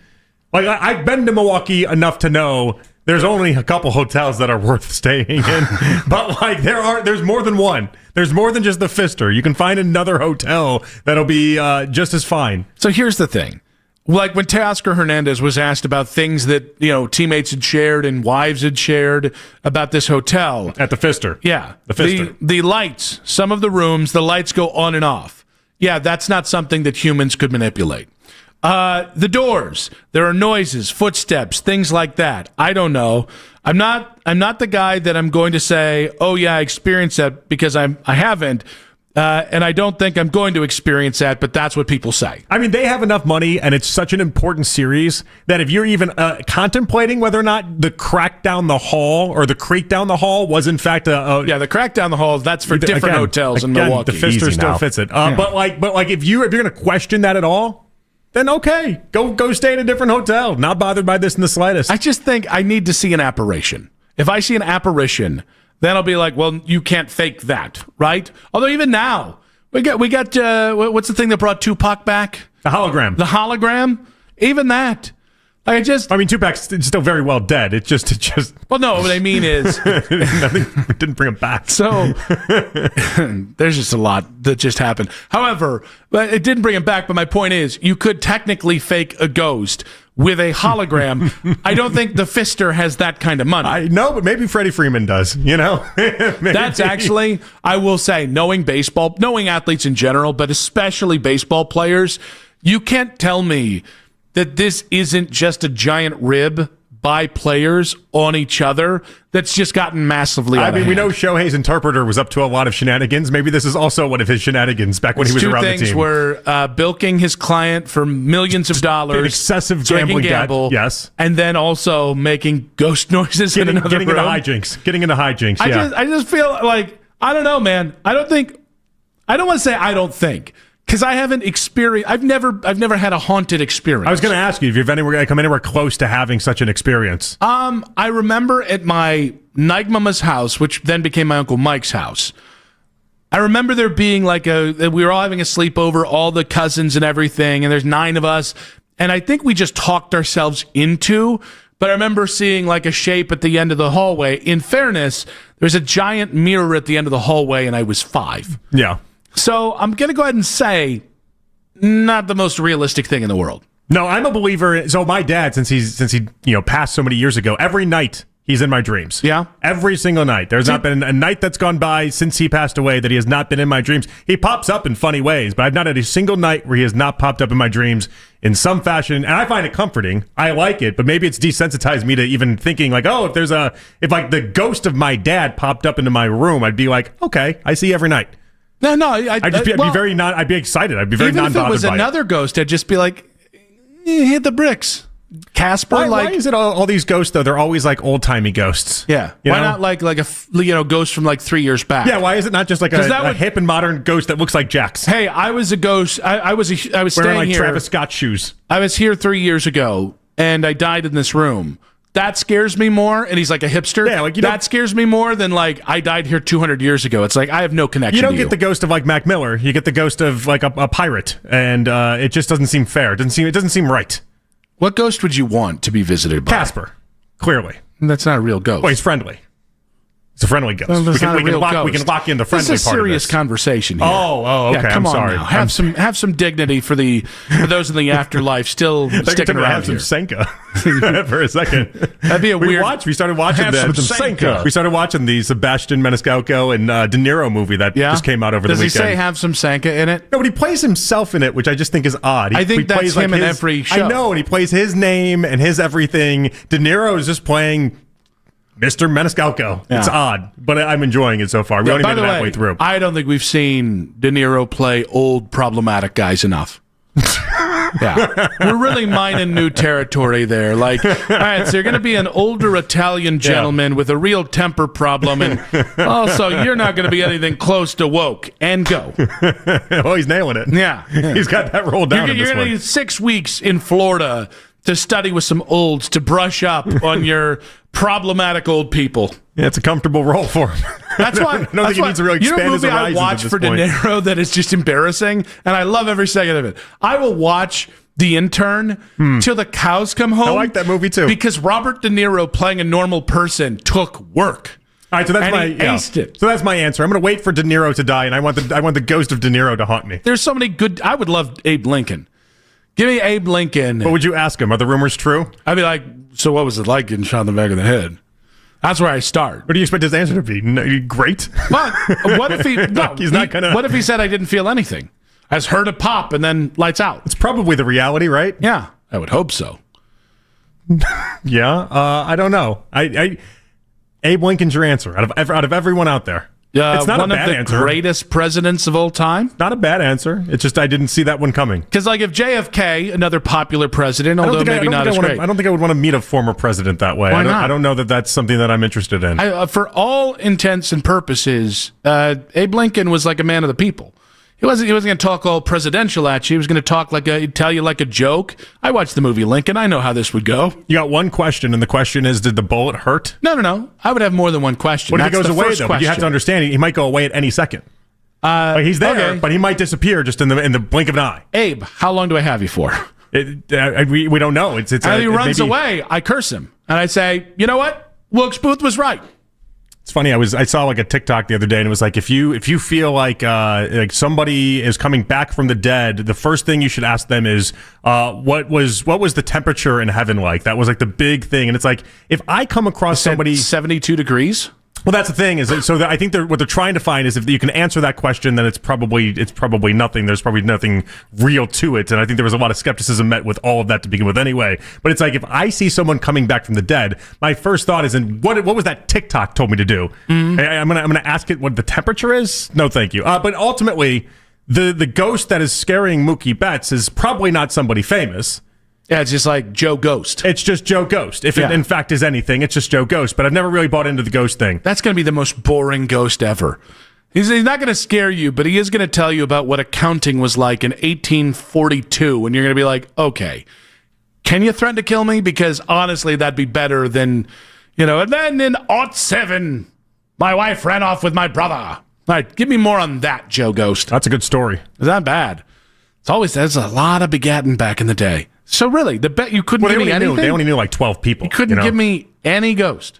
Like, I've been to Milwaukee enough to know there's only a couple hotels that are worth staying in. But like there's more than one. There's more than just the Pfister. You can find another hotel that'll be just as fine. So here's the thing. Like when Teoscar Hernandez was asked about things that, teammates had shared and wives had shared about this hotel. At the Pfister. Yeah. The Pfister. The lights, some of the rooms, the lights go on and off. Yeah, that's not something that humans could manipulate. The doors, there are noises, footsteps, things like that. I don't know. I'm not the guy that I'm going to say, oh yeah, I experienced that because I haven't. And I don't think I'm going to experience that, but that's what people say. I mean, they have enough money, and it's such an important series that if you're even contemplating whether or not the crack down the hall or the creak down the hall was in fact the crack down the hall, that's for different hotels in Milwaukee. The Pfister still fits it. But if you're going to question that at all, then okay, go stay at a different hotel. Not bothered by this in the slightest. I just think I need to see an apparition. If I see an apparition, then I'll be like, well, you can't fake that, right? Although even now, we got what's the thing that brought Tupac back? The hologram. The hologram. Even that. Tupac's still very well dead. It just. Well, no, what I mean is, nothing didn't bring him back. So there's just a lot that just happened. However, it didn't bring him back. But my point is, you could technically fake a ghost with a hologram. I don't think the Fister has that kind of money. No, but maybe Freddie Freeman does, That's actually, I will say, knowing baseball, knowing athletes in general, but especially baseball players, you can't tell me that this isn't just a giant rib by players on each other that's just gotten massively out of hand. We know Shohei's interpreter was up to a lot of shenanigans. Maybe this is also one of his shenanigans back when he was around the team. Two things were bilking his client for millions of dollars. Excessive so gambling debt. Yes. And then also making ghost noises in another room. Getting into hijinks, yeah. I just feel like, I don't know, man. I don't want to say I don't think. Because I haven't experienced, I've never had a haunted experience. I was going to ask you if you've come anywhere close to having such an experience. I remember at my Nigmama's house, which then became my Uncle Mike's house. I remember there being we were all having a sleepover, all the cousins and everything, and there's 9 of us, and I think we just talked ourselves into. But I remember seeing a shape at the end of the hallway. In fairness, there's a giant mirror at the end of the hallway, and I was 5. Yeah. So I'm going to go ahead and say not the most realistic thing in the world. No, I'm a believer. So my dad, since he passed so many years ago, every night he's in my dreams. Yeah. Every single night. There's not been a night that's gone by since he passed away that he has not been in my dreams. He pops up in funny ways, but I've not had a single night where he has not popped up in my dreams in some fashion. And I find it comforting. I like it, but maybe it's desensitized me to even thinking if the ghost of my dad popped up into my room, I'd be like, okay, I see you every night. No, I'd be excited. I'd be very non-bothered by it. Even if it was another ghost, I'd just be like, hit the bricks. Casper, why is it all these ghosts though? They're always old-timey ghosts. Yeah. Why not like a ghost from 3 years back? Yeah. Why is it not just a hip and modern ghost that looks like Jax? Hey, I was a ghost. I was wearing here. Travis Scott shoes. I was here 3 years ago, and I died in this room. That scares me more, and he's like a hipster. Yeah, that scares me more than I died here 200 years ago. It's I have no connection. You don't get the ghost of Mac Miller. You get the ghost of a pirate, and it just doesn't seem fair. It doesn't seem right. What ghost would you want to be visited by? Casper, clearly. That's not a real ghost. Well, he's friendly. It's a friendly ghost. Well, we can lock in the friendly part of this. This is a serious conversation here. Oh, okay. Yeah, come I'm on sorry. Now. Have some dignity for those in the afterlife still sticking around have here. Some Senka for a second. That'd be a weird. We started watching some Senka. We started watching the Sebastian Maniscalco and De Niro movie that just came out over the weekend. Does he say have some Senka in it? No, but he plays himself in it, which I just think is odd. I think that's him in every show. I know, and he plays his name and his everything. De Niro is just playing Mr. Maniscalco. Yeah. It's odd, but I'm enjoying it so far. We only made it halfway through. I don't think we've seen De Niro play old, problematic guys enough. Yeah. We're really mining new territory there. All right, so you're going to be an older Italian gentleman with a real temper problem, and also you're not going to be anything close to woke, and go. Oh, he's nailing it. Yeah. He's got that rolled down. You're going to need 6 weeks in Florida to study with some olds to brush up on your problematic old people. Yeah, it's a comfortable role for him. That's why. I don't think he needs to really expand his horizons. I watch for De Niro that is just embarrassing, and I love every second of it. I will watch The Intern till the cows come home. I like that movie too, because Robert De Niro playing a normal person took work. All right, so that's it. So that's my answer. I'm going to wait for De Niro to die, and I want the ghost of De Niro to haunt me. There's so many good. I would love Abe Lincoln. Give me Abe Lincoln. What would you ask him? Are the rumors true? I'd be like, so what was it like getting shot in the back of the head? That's where I start. What do you expect his answer to be? Great. But what if he's not gonna? What if he said I didn't feel anything? I just heard a pop and then lights out. It's probably the reality, right? Yeah, I would hope so. Yeah, I don't know. Abe Lincoln's your answer out of everyone out there. It's not one a bad of the answer. Greatest presidents of all time. Not a bad answer. It's just I didn't see that one coming. Because if JFK, another popular president, although maybe not as great. I don't think I would want to meet a former president that way. Why not? I don't know that that's something that I'm interested in. For all intents and purposes, Abe Lincoln was like a man of the people. He wasn't going to talk all presidential at you. He was going to talk tell you like a joke. I watched the movie Lincoln. I know how this would go. You got one question, and the question is, did the bullet hurt? No. I would have more than one question. What if he goes away, though? But you have to understand, he might go away at any second. He's there, but he might disappear just in the blink of an eye. Abe, how long do I have you for? We don't know. He runs away, I curse him. And I say, you know what? Wilkes Booth was right. It's funny. I saw like a TikTok the other day, and it was like if you feel like somebody is coming back from the dead, the first thing you should ask them is what was the temperature in heaven like? That was like the big thing. And it's like if I come across somebody 72 degrees. Well, that's the thing is so that I think what they're trying to find is if you can answer that question, then it's probably nothing. There's probably nothing real to it, and I think there was a lot of skepticism met with all of that to begin with, anyway. But it's like if I see someone coming back from the dead, my first thought is, what was that TikTok told me to do? Mm-hmm. I'm gonna ask it what the temperature is. No, thank you. But ultimately, the ghost that is scaring Mookie Betts is probably not somebody famous. Yeah, it's just like Joe Ghost. It's just Joe Ghost. If it, in fact, is anything, it's just Joe Ghost. But I've never really bought into the ghost thing. That's going to be the most boring ghost ever. He's not going to scare you, but he is going to tell you about what accounting was like in 1842, and you're going to be like, okay, can you threaten to kill me? Because honestly, that'd be better than, and then in 07, my wife ran off with my brother. All right, give me more on that, Joe Ghost. That's a good story. It's not bad. There's a lot of begatting back in the day. So really, the bet you couldn't give me anything? They only knew like 12 people. You couldn't give me any ghost.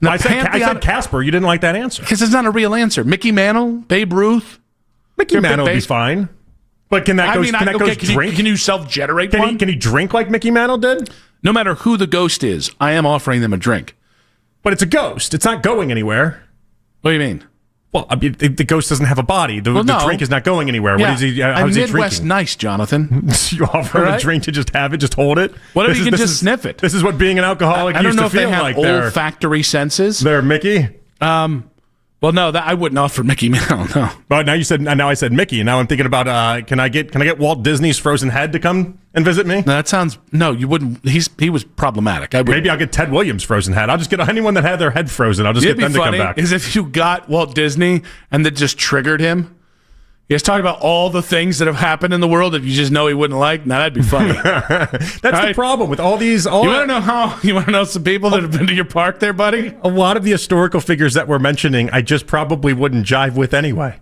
I said Casper. You didn't like that answer. Because it's not a real answer. Mickey Mantle, Babe Ruth. Mickey Mantle would be fine. But can that ghost drink? Can you self-generate one? Can he drink like Mickey Mantle did? No matter who the ghost is, I am offering them a drink. But it's a ghost. It's not going anywhere. What do you mean? Well, I mean, the ghost doesn't have a body. The drink is not going anywhere. Yeah. What is he? How I'm is he Midwest drinking? Nice, Jonathan. You offer him a drink to just have it, just hold it. What if you can just sniff it? This is what being an alcoholic I don't used know to if they feel have like. olfactory senses. They're Mickey. Well, no, I wouldn't offer Mickey Mantle. No. But now I said Mickey, and now I'm thinking about can I get Walt Disney's frozen head to come and visit me? No, you wouldn't. He was problematic. Maybe I'll get Ted Williams' frozen head. I'll just get anyone that had their head frozen. I'll just get them to come back. Is if you got Walt Disney and that just triggered him. He's talking about all the things that have happened in the world that you just know he wouldn't like. Now that'd be funny. That's the problem with all these. You want to know some people that have been to your park there, buddy? A lot of the historical figures that we're mentioning, I just probably wouldn't jive with anyway,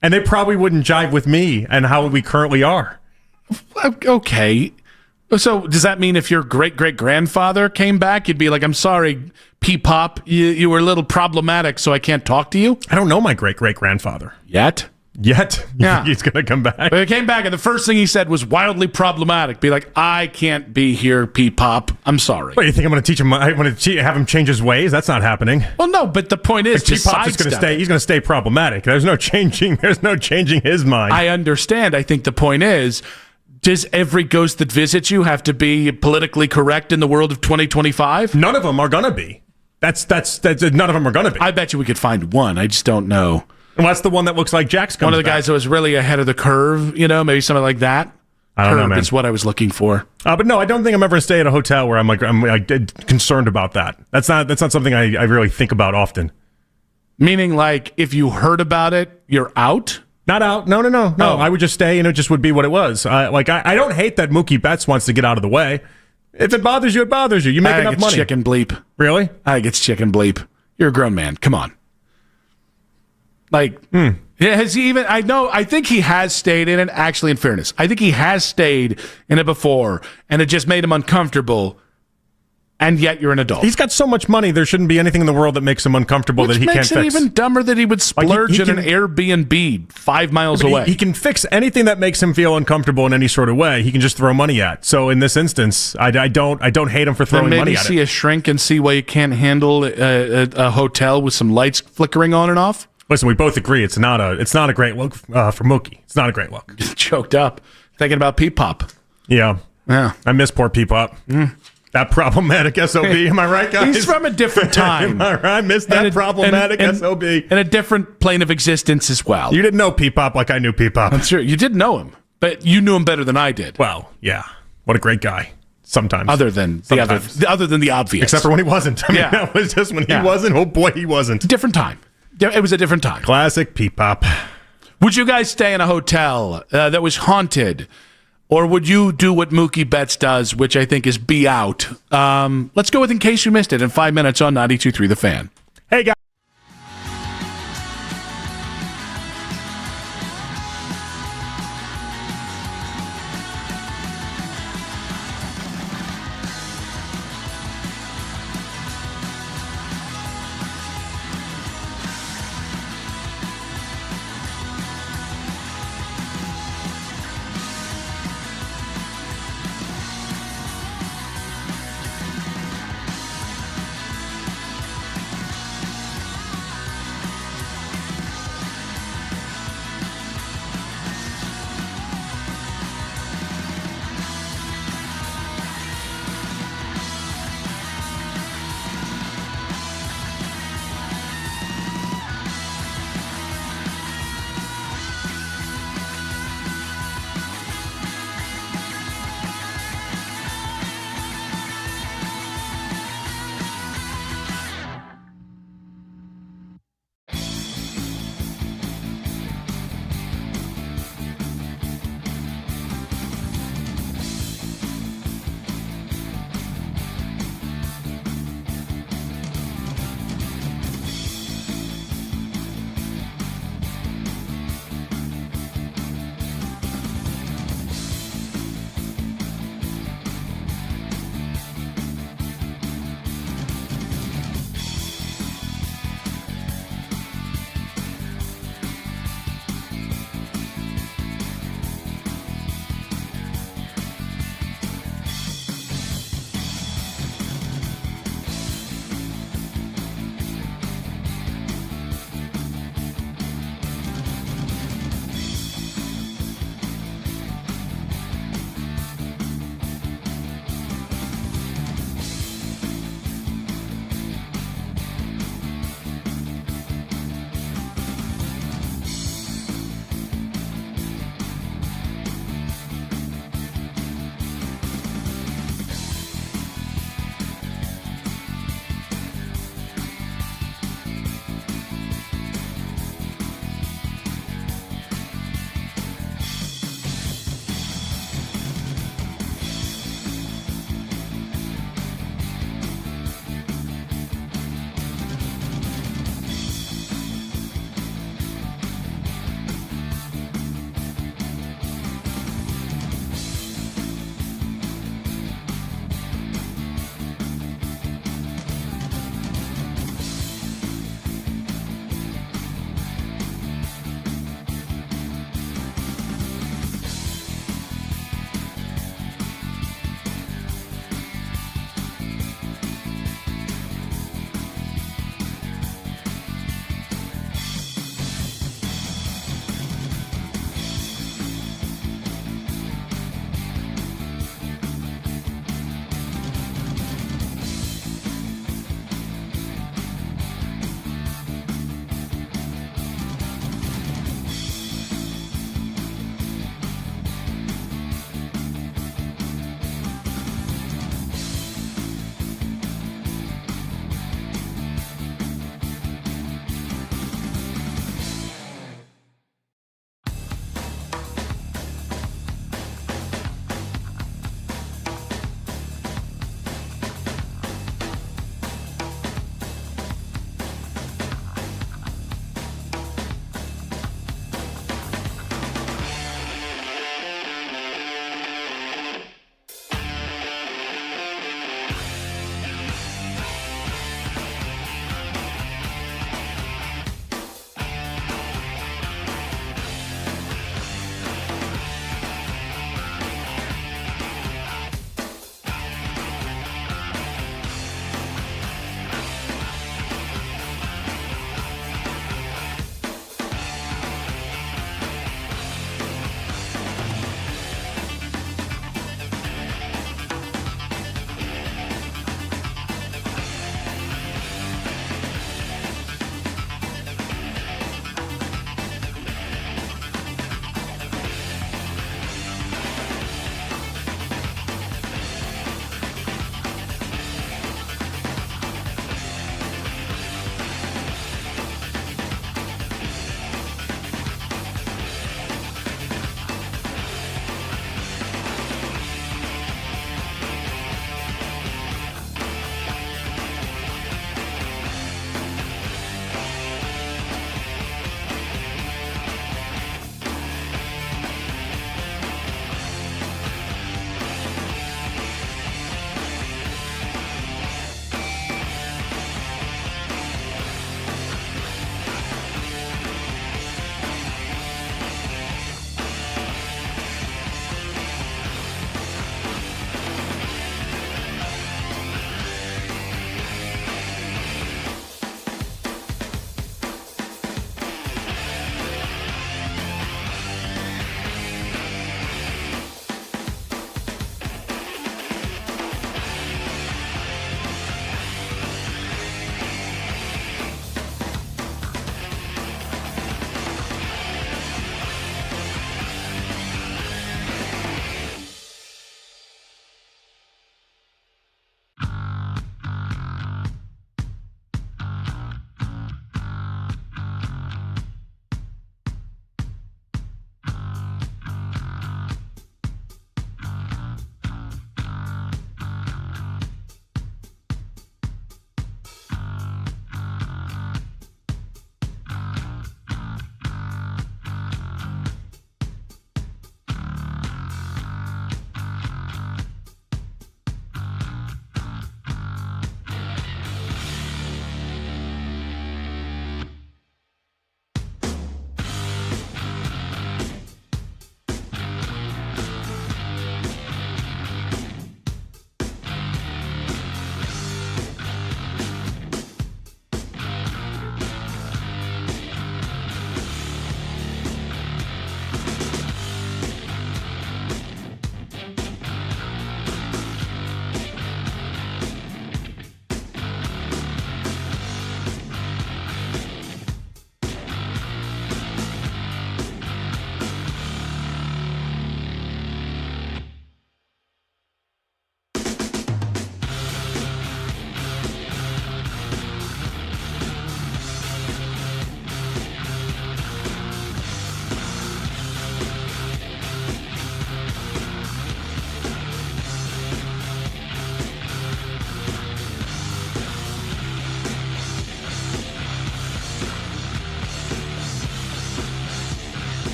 and they probably wouldn't jive with me and how we currently are. Okay. So does that mean if your great-great-grandfather came back, you'd be like, I'm sorry, P-Pop, you were a little problematic, so I can't talk to you? I don't know my great-great-grandfather. Yet? Yeah. He's going to come back. But he came back, and the first thing he said was wildly problematic. Be like, I can't be here, P-Pop. I'm sorry. What, you think I'm going to teach him? I want to have him change his ways? That's not happening. Well, no, but the point is, P-Pop's just going to stay. He's going to stay problematic. There's no changing his mind. I understand. I think the point is, does every ghost that visits you have to be politically correct in the world of 2025? None of them are going to be. That's none of them are going to be. I bet you we could find one. I just don't know. Well, that's the one that looks like Jack's coming back. One of the guys that was really ahead of the curve, maybe something like that. I don't know, man. Is what I was looking for. But no, I don't think I'm ever going to stay at a hotel where I'm concerned about that. That's not something I really think about often. Meaning, like, if you heard about it, you're out? Not out. No. Oh. I would just stay, and it just would be what it was. I don't hate that Mookie Betts wants to get out of the way. If it bothers you, it bothers you. You make enough money. Chicken bleep. Really? I think it's chicken bleep. You're a grown man. Come on. Has he even? I think he has stayed in it. Actually, in fairness, I think he has stayed in it before, and it just made him uncomfortable. And yet, you're an adult. He's got so much money. There shouldn't be anything in the world that makes him uncomfortable that he can't fix. Which makes it even dumber that he would splurge in an Airbnb 5 miles away. He can fix anything that makes him feel uncomfortable in any sort of way. He can just throw money at. So in this instance, I don't hate him for throwing money at it. Maybe see a shrink and see why you can't handle a hotel with some lights flickering on and off. Listen, we both agree it's not a great look for Mookie. It's not a great look. Choked up thinking about P-Pop. Yeah. I miss poor P-Pop. That problematic SOB. Am I right, guys? He's from a different time. I missed that problematic SOB. And a different plane of existence as well. You didn't know P-Pop like I knew P-Pop. I'm sure. You did know him, but you knew him better than I did. Well, yeah. What a great guy. Sometimes. Other than the obvious. Except for when he wasn't. I mean, that was just when he wasn't. Oh, boy, he wasn't. Different time. It was a different time. Classic P-Pop. Would you guys stay in a hotel that was haunted? Or would you do what Mookie Betts does, which I think is be out? Let's go with In Case You Missed It in 5 minutes on 92.3 The Fan. Hey, guys.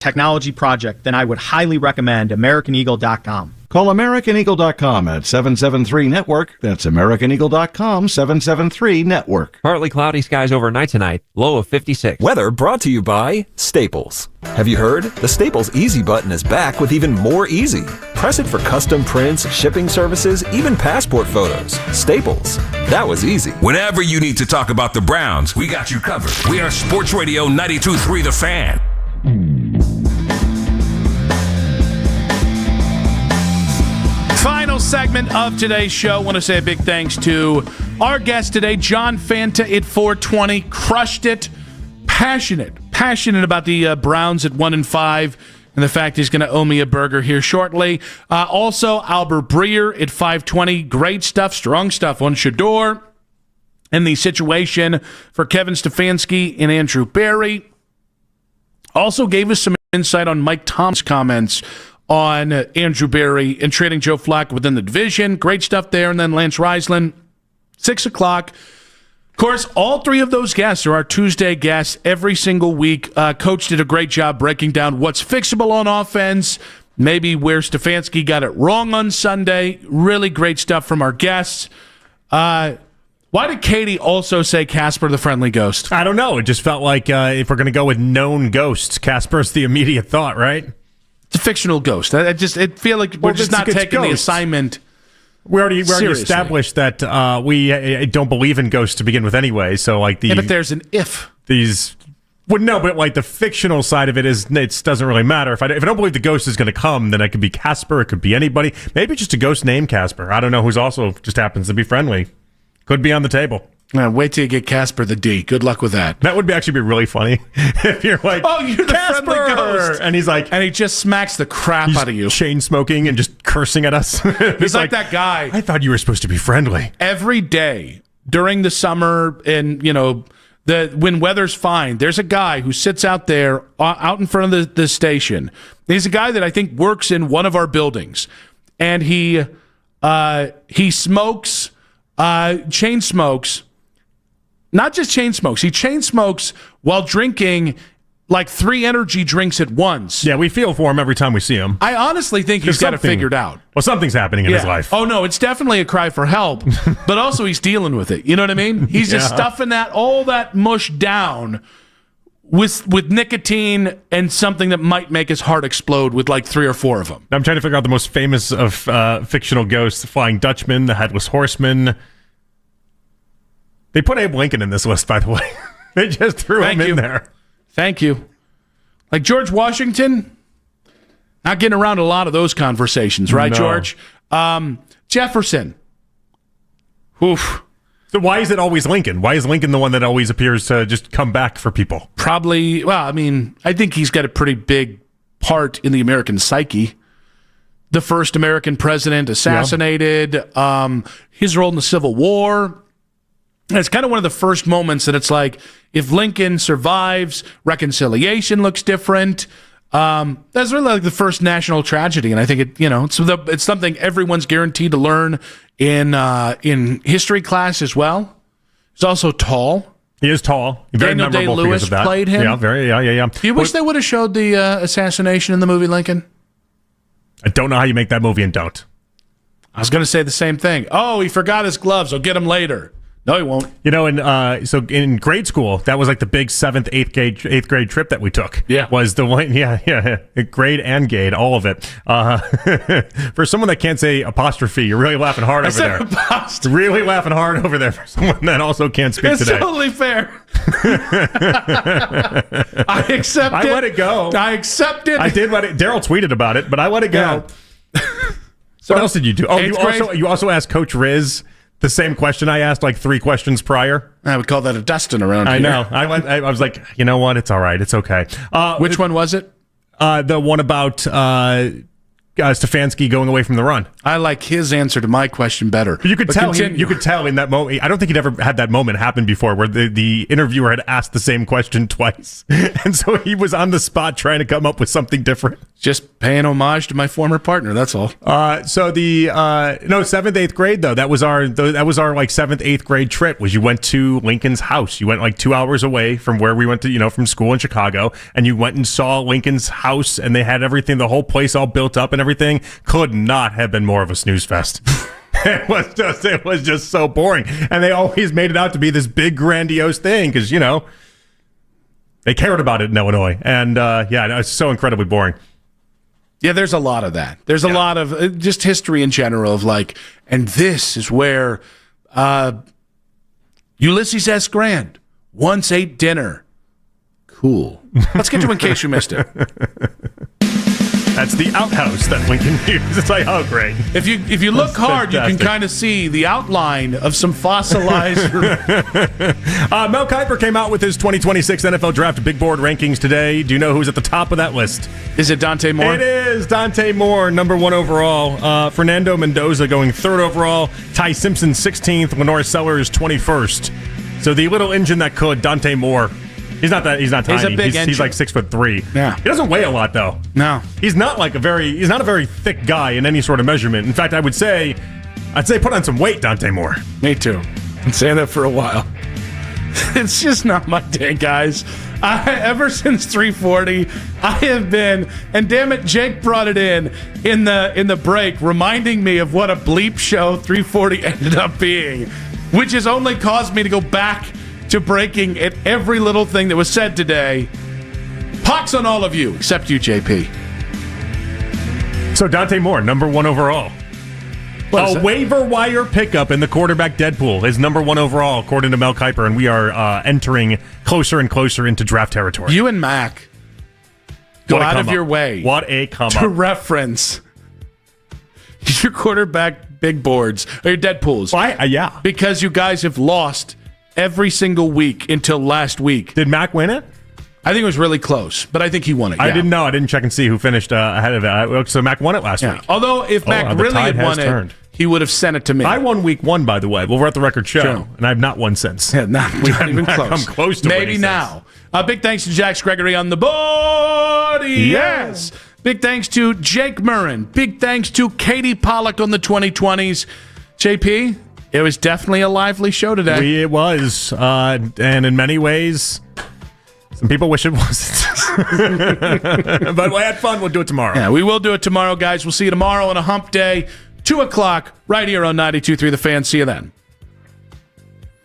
technology project, then I would highly recommend AmericanEagle.com. Call AmericanEagle.com at 773-NETWORK. That's AmericanEagle.com, 773-NETWORK. Partly cloudy skies overnight tonight, low of 56. Weather brought to you by Staples. Have you heard? The Staples Easy button is back with even more easy. Press it for custom prints, shipping services, even passport photos. Staples. That was easy. Whenever you need to talk about the Browns, we got you covered. We are Sports Radio 92.3 The Fan. Final segment of today's show. I want to say a big thanks to our guest today, John Fanta at 420. Crushed it. Passionate about the Browns at 1-5 and the fact he's going to owe me a burger here shortly. Also, Albert Breer at 520. Great stuff, strong stuff on Shador and the situation for Kevin Stfansky and Andrew Berry. Also gave us some insight on Mike Tom's comments on Andrew Berry and trading Joe Flacco within the division. Great stuff there. And then Lance Risland, 6 o'clock. Of course, all three of those guests are our Tuesday guests every single week. Coach did a great job breaking down what's fixable on offense, maybe where Stfansky got it wrong on Sunday. Really great stuff from our guests. Why did Katie also say Casper the Friendly Ghost? I don't know. It just felt like if we're going to go with known ghosts, Casper's the immediate thought, right? It's a fictional ghost. I feel like we're just not taking the assignment. We already established that we don't believe in ghosts to begin with anyway. So like but there's an if. Well, no, but like the fictional side of it doesn't really matter. If I don't believe the ghost is going to come, then it could be Casper. It could be anybody. Maybe just a ghost named Casper. I don't know, who's also just happens to be friendly. Could be on the table. Wait till you get Casper the D. Good luck with that. That would actually be really funny if you're like, oh, you're the Casper! friendly ghost. And he's like, and he just smacks the crap out of you. Chain smoking and just cursing at us. He's like that guy. I thought you were supposed to be friendly. Every day during the summer and, when weather's fine, there's a guy who sits out there out in front of the station. He's a guy that I think works in one of our buildings. And he smokes, chain smokes. Not just chain smokes. He chain smokes while drinking like 3 energy drinks at once. Yeah, we feel for him every time we see him. I honestly think he's got it figured out. Well, something's happening in his life. Oh, no, it's definitely a cry for help, but also he's dealing with it. You know what I mean? He's just stuffing all that mush down with nicotine and something that might make his heart explode with like 3 or 4 of them. I'm trying to figure out the most famous of fictional ghosts: the Flying Dutchman, the Headless Horseman. They put Abe Lincoln in this list, by the way. They just threw him in there. Thank you. Like George Washington, not getting around a lot of those conversations, right, George? Jefferson. Oof. So why is it always Lincoln? Why is Lincoln the one that always appears to just come back for people? Probably, I think he's got a pretty big part in the American psyche. The first American president assassinated, his role in the Civil War. It's kind of one of the first moments that it's like, if Lincoln survives, reconciliation looks different. That's really like the first national tragedy, and I think it's something everyone's guaranteed to learn in history class as well. He's also tall. He is tall. Very Daniel Day-Lewis played him. Yeah. Do you wish they would have showed the assassination in the movie Lincoln? I don't know how you make that movie and don't. I was going to say the same thing. Oh, he forgot his gloves. I'll get him later. No, he won't. So in grade school, that was like the big 7th, 8th grade trip that we took. Yeah. Was the one, grade and gade, all of it. For someone that can't say apostrophe, you're really laughing hard over there. Really laughing hard over there for someone that also can't speak today. It's totally fair. I accept it. I let it go. I accept it. I did let it. Daryl tweeted about it, but I let it go. Yeah. What else did you do? Oh, you also asked Coach Riz the same question I asked like 3 questions prior. I would call that a Dustin around here. I know. I was like, you know what? It's all right. It's okay. Which one was it? The one about Stfansky going away from the run. I like his answer to my question better. You could tell. You could tell in that moment. I don't think he'd ever had that moment happen before, where the interviewer had asked the same question twice, and so he was on the spot trying to come up with something different. Just paying homage to my former partner. That's all. So the 7th, 8th grade though. That was our like 7th, 8th grade trip. Was you went to Lincoln's house? You went like 2 hours away from where we went to, from school in Chicago, and you went and saw Lincoln's house, and they had everything, the whole place all built up and everything. Could not have been more of a snooze fest. It was just so boring, and they always made it out to be this big grandiose thing because they cared about it in Illinois, and it's so incredibly boring. Yeah, there's a lot of that. There's a lot of just history in general of and this is where Ulysses S. Grant once ate dinner. Cool. Let's get to In Case You Missed It. That's the outhouse that Lincoln used. It's like, oh, great. If you look hard, fantastic. You can kind of see the outline of some fossilized. Mel Kiper came out with his 2026 NFL Draft Big Board rankings today. Do you know who's at the top of that list? Is it Dante Moore? It is Dante Moore, number 1 overall. Fernando Mendoza going 3rd overall. Ty Simpson 16th. Lenore Sellers 21st. So the little engine that could, Dante Moore. He's not tiny. He's a big engine. He's like 6'3". Yeah. He doesn't weigh a lot though. No. He's not a very thick guy in any sort of measurement. In fact, I'd say put on some weight, Dante Moore. Me too. Been saying that for a while. It's just not my day, guys. Ever since 340, I have been, and damn it, Jake brought it in the break, reminding me of what a bleep show 340 ended up being, which has only caused me to go back to breaking at every little thing that was said today. Pox on all of you, except you, JP. So Dante Moore, number 1 overall. A waiver wire pickup in the quarterback Deadpool is number 1 overall, according to Mel Kiper, and we are entering closer and closer into draft territory. You and Mac go out of your way. What a come to up. reference your quarterback big boards, or your Deadpools. Yeah. Because you guys have lost every single week until last week. Did Mac win it? I think it was really close, but I think he won it. Yeah. I didn't know. I didn't check and see who finished ahead of it. So Mac won it last week. Although if Mac really had won it, he would have sent it to me. I won week 1, by the way. Well, we're at the record show, and I have not won since. Yeah, not even close. Come close to maybe now. Big thanks to Jax Gregory on the board. Yes. Big thanks to Jake Murrin. Big thanks to Katie Pollock on the 2020s. JP, it was definitely a lively show today. It was. And in many ways, some people wish it wasn't. But we had fun. We'll do it tomorrow. Yeah, we will do it tomorrow, guys. We'll see you tomorrow on a hump day, 2 o'clock, right here on 92.3 The Fan. See you then.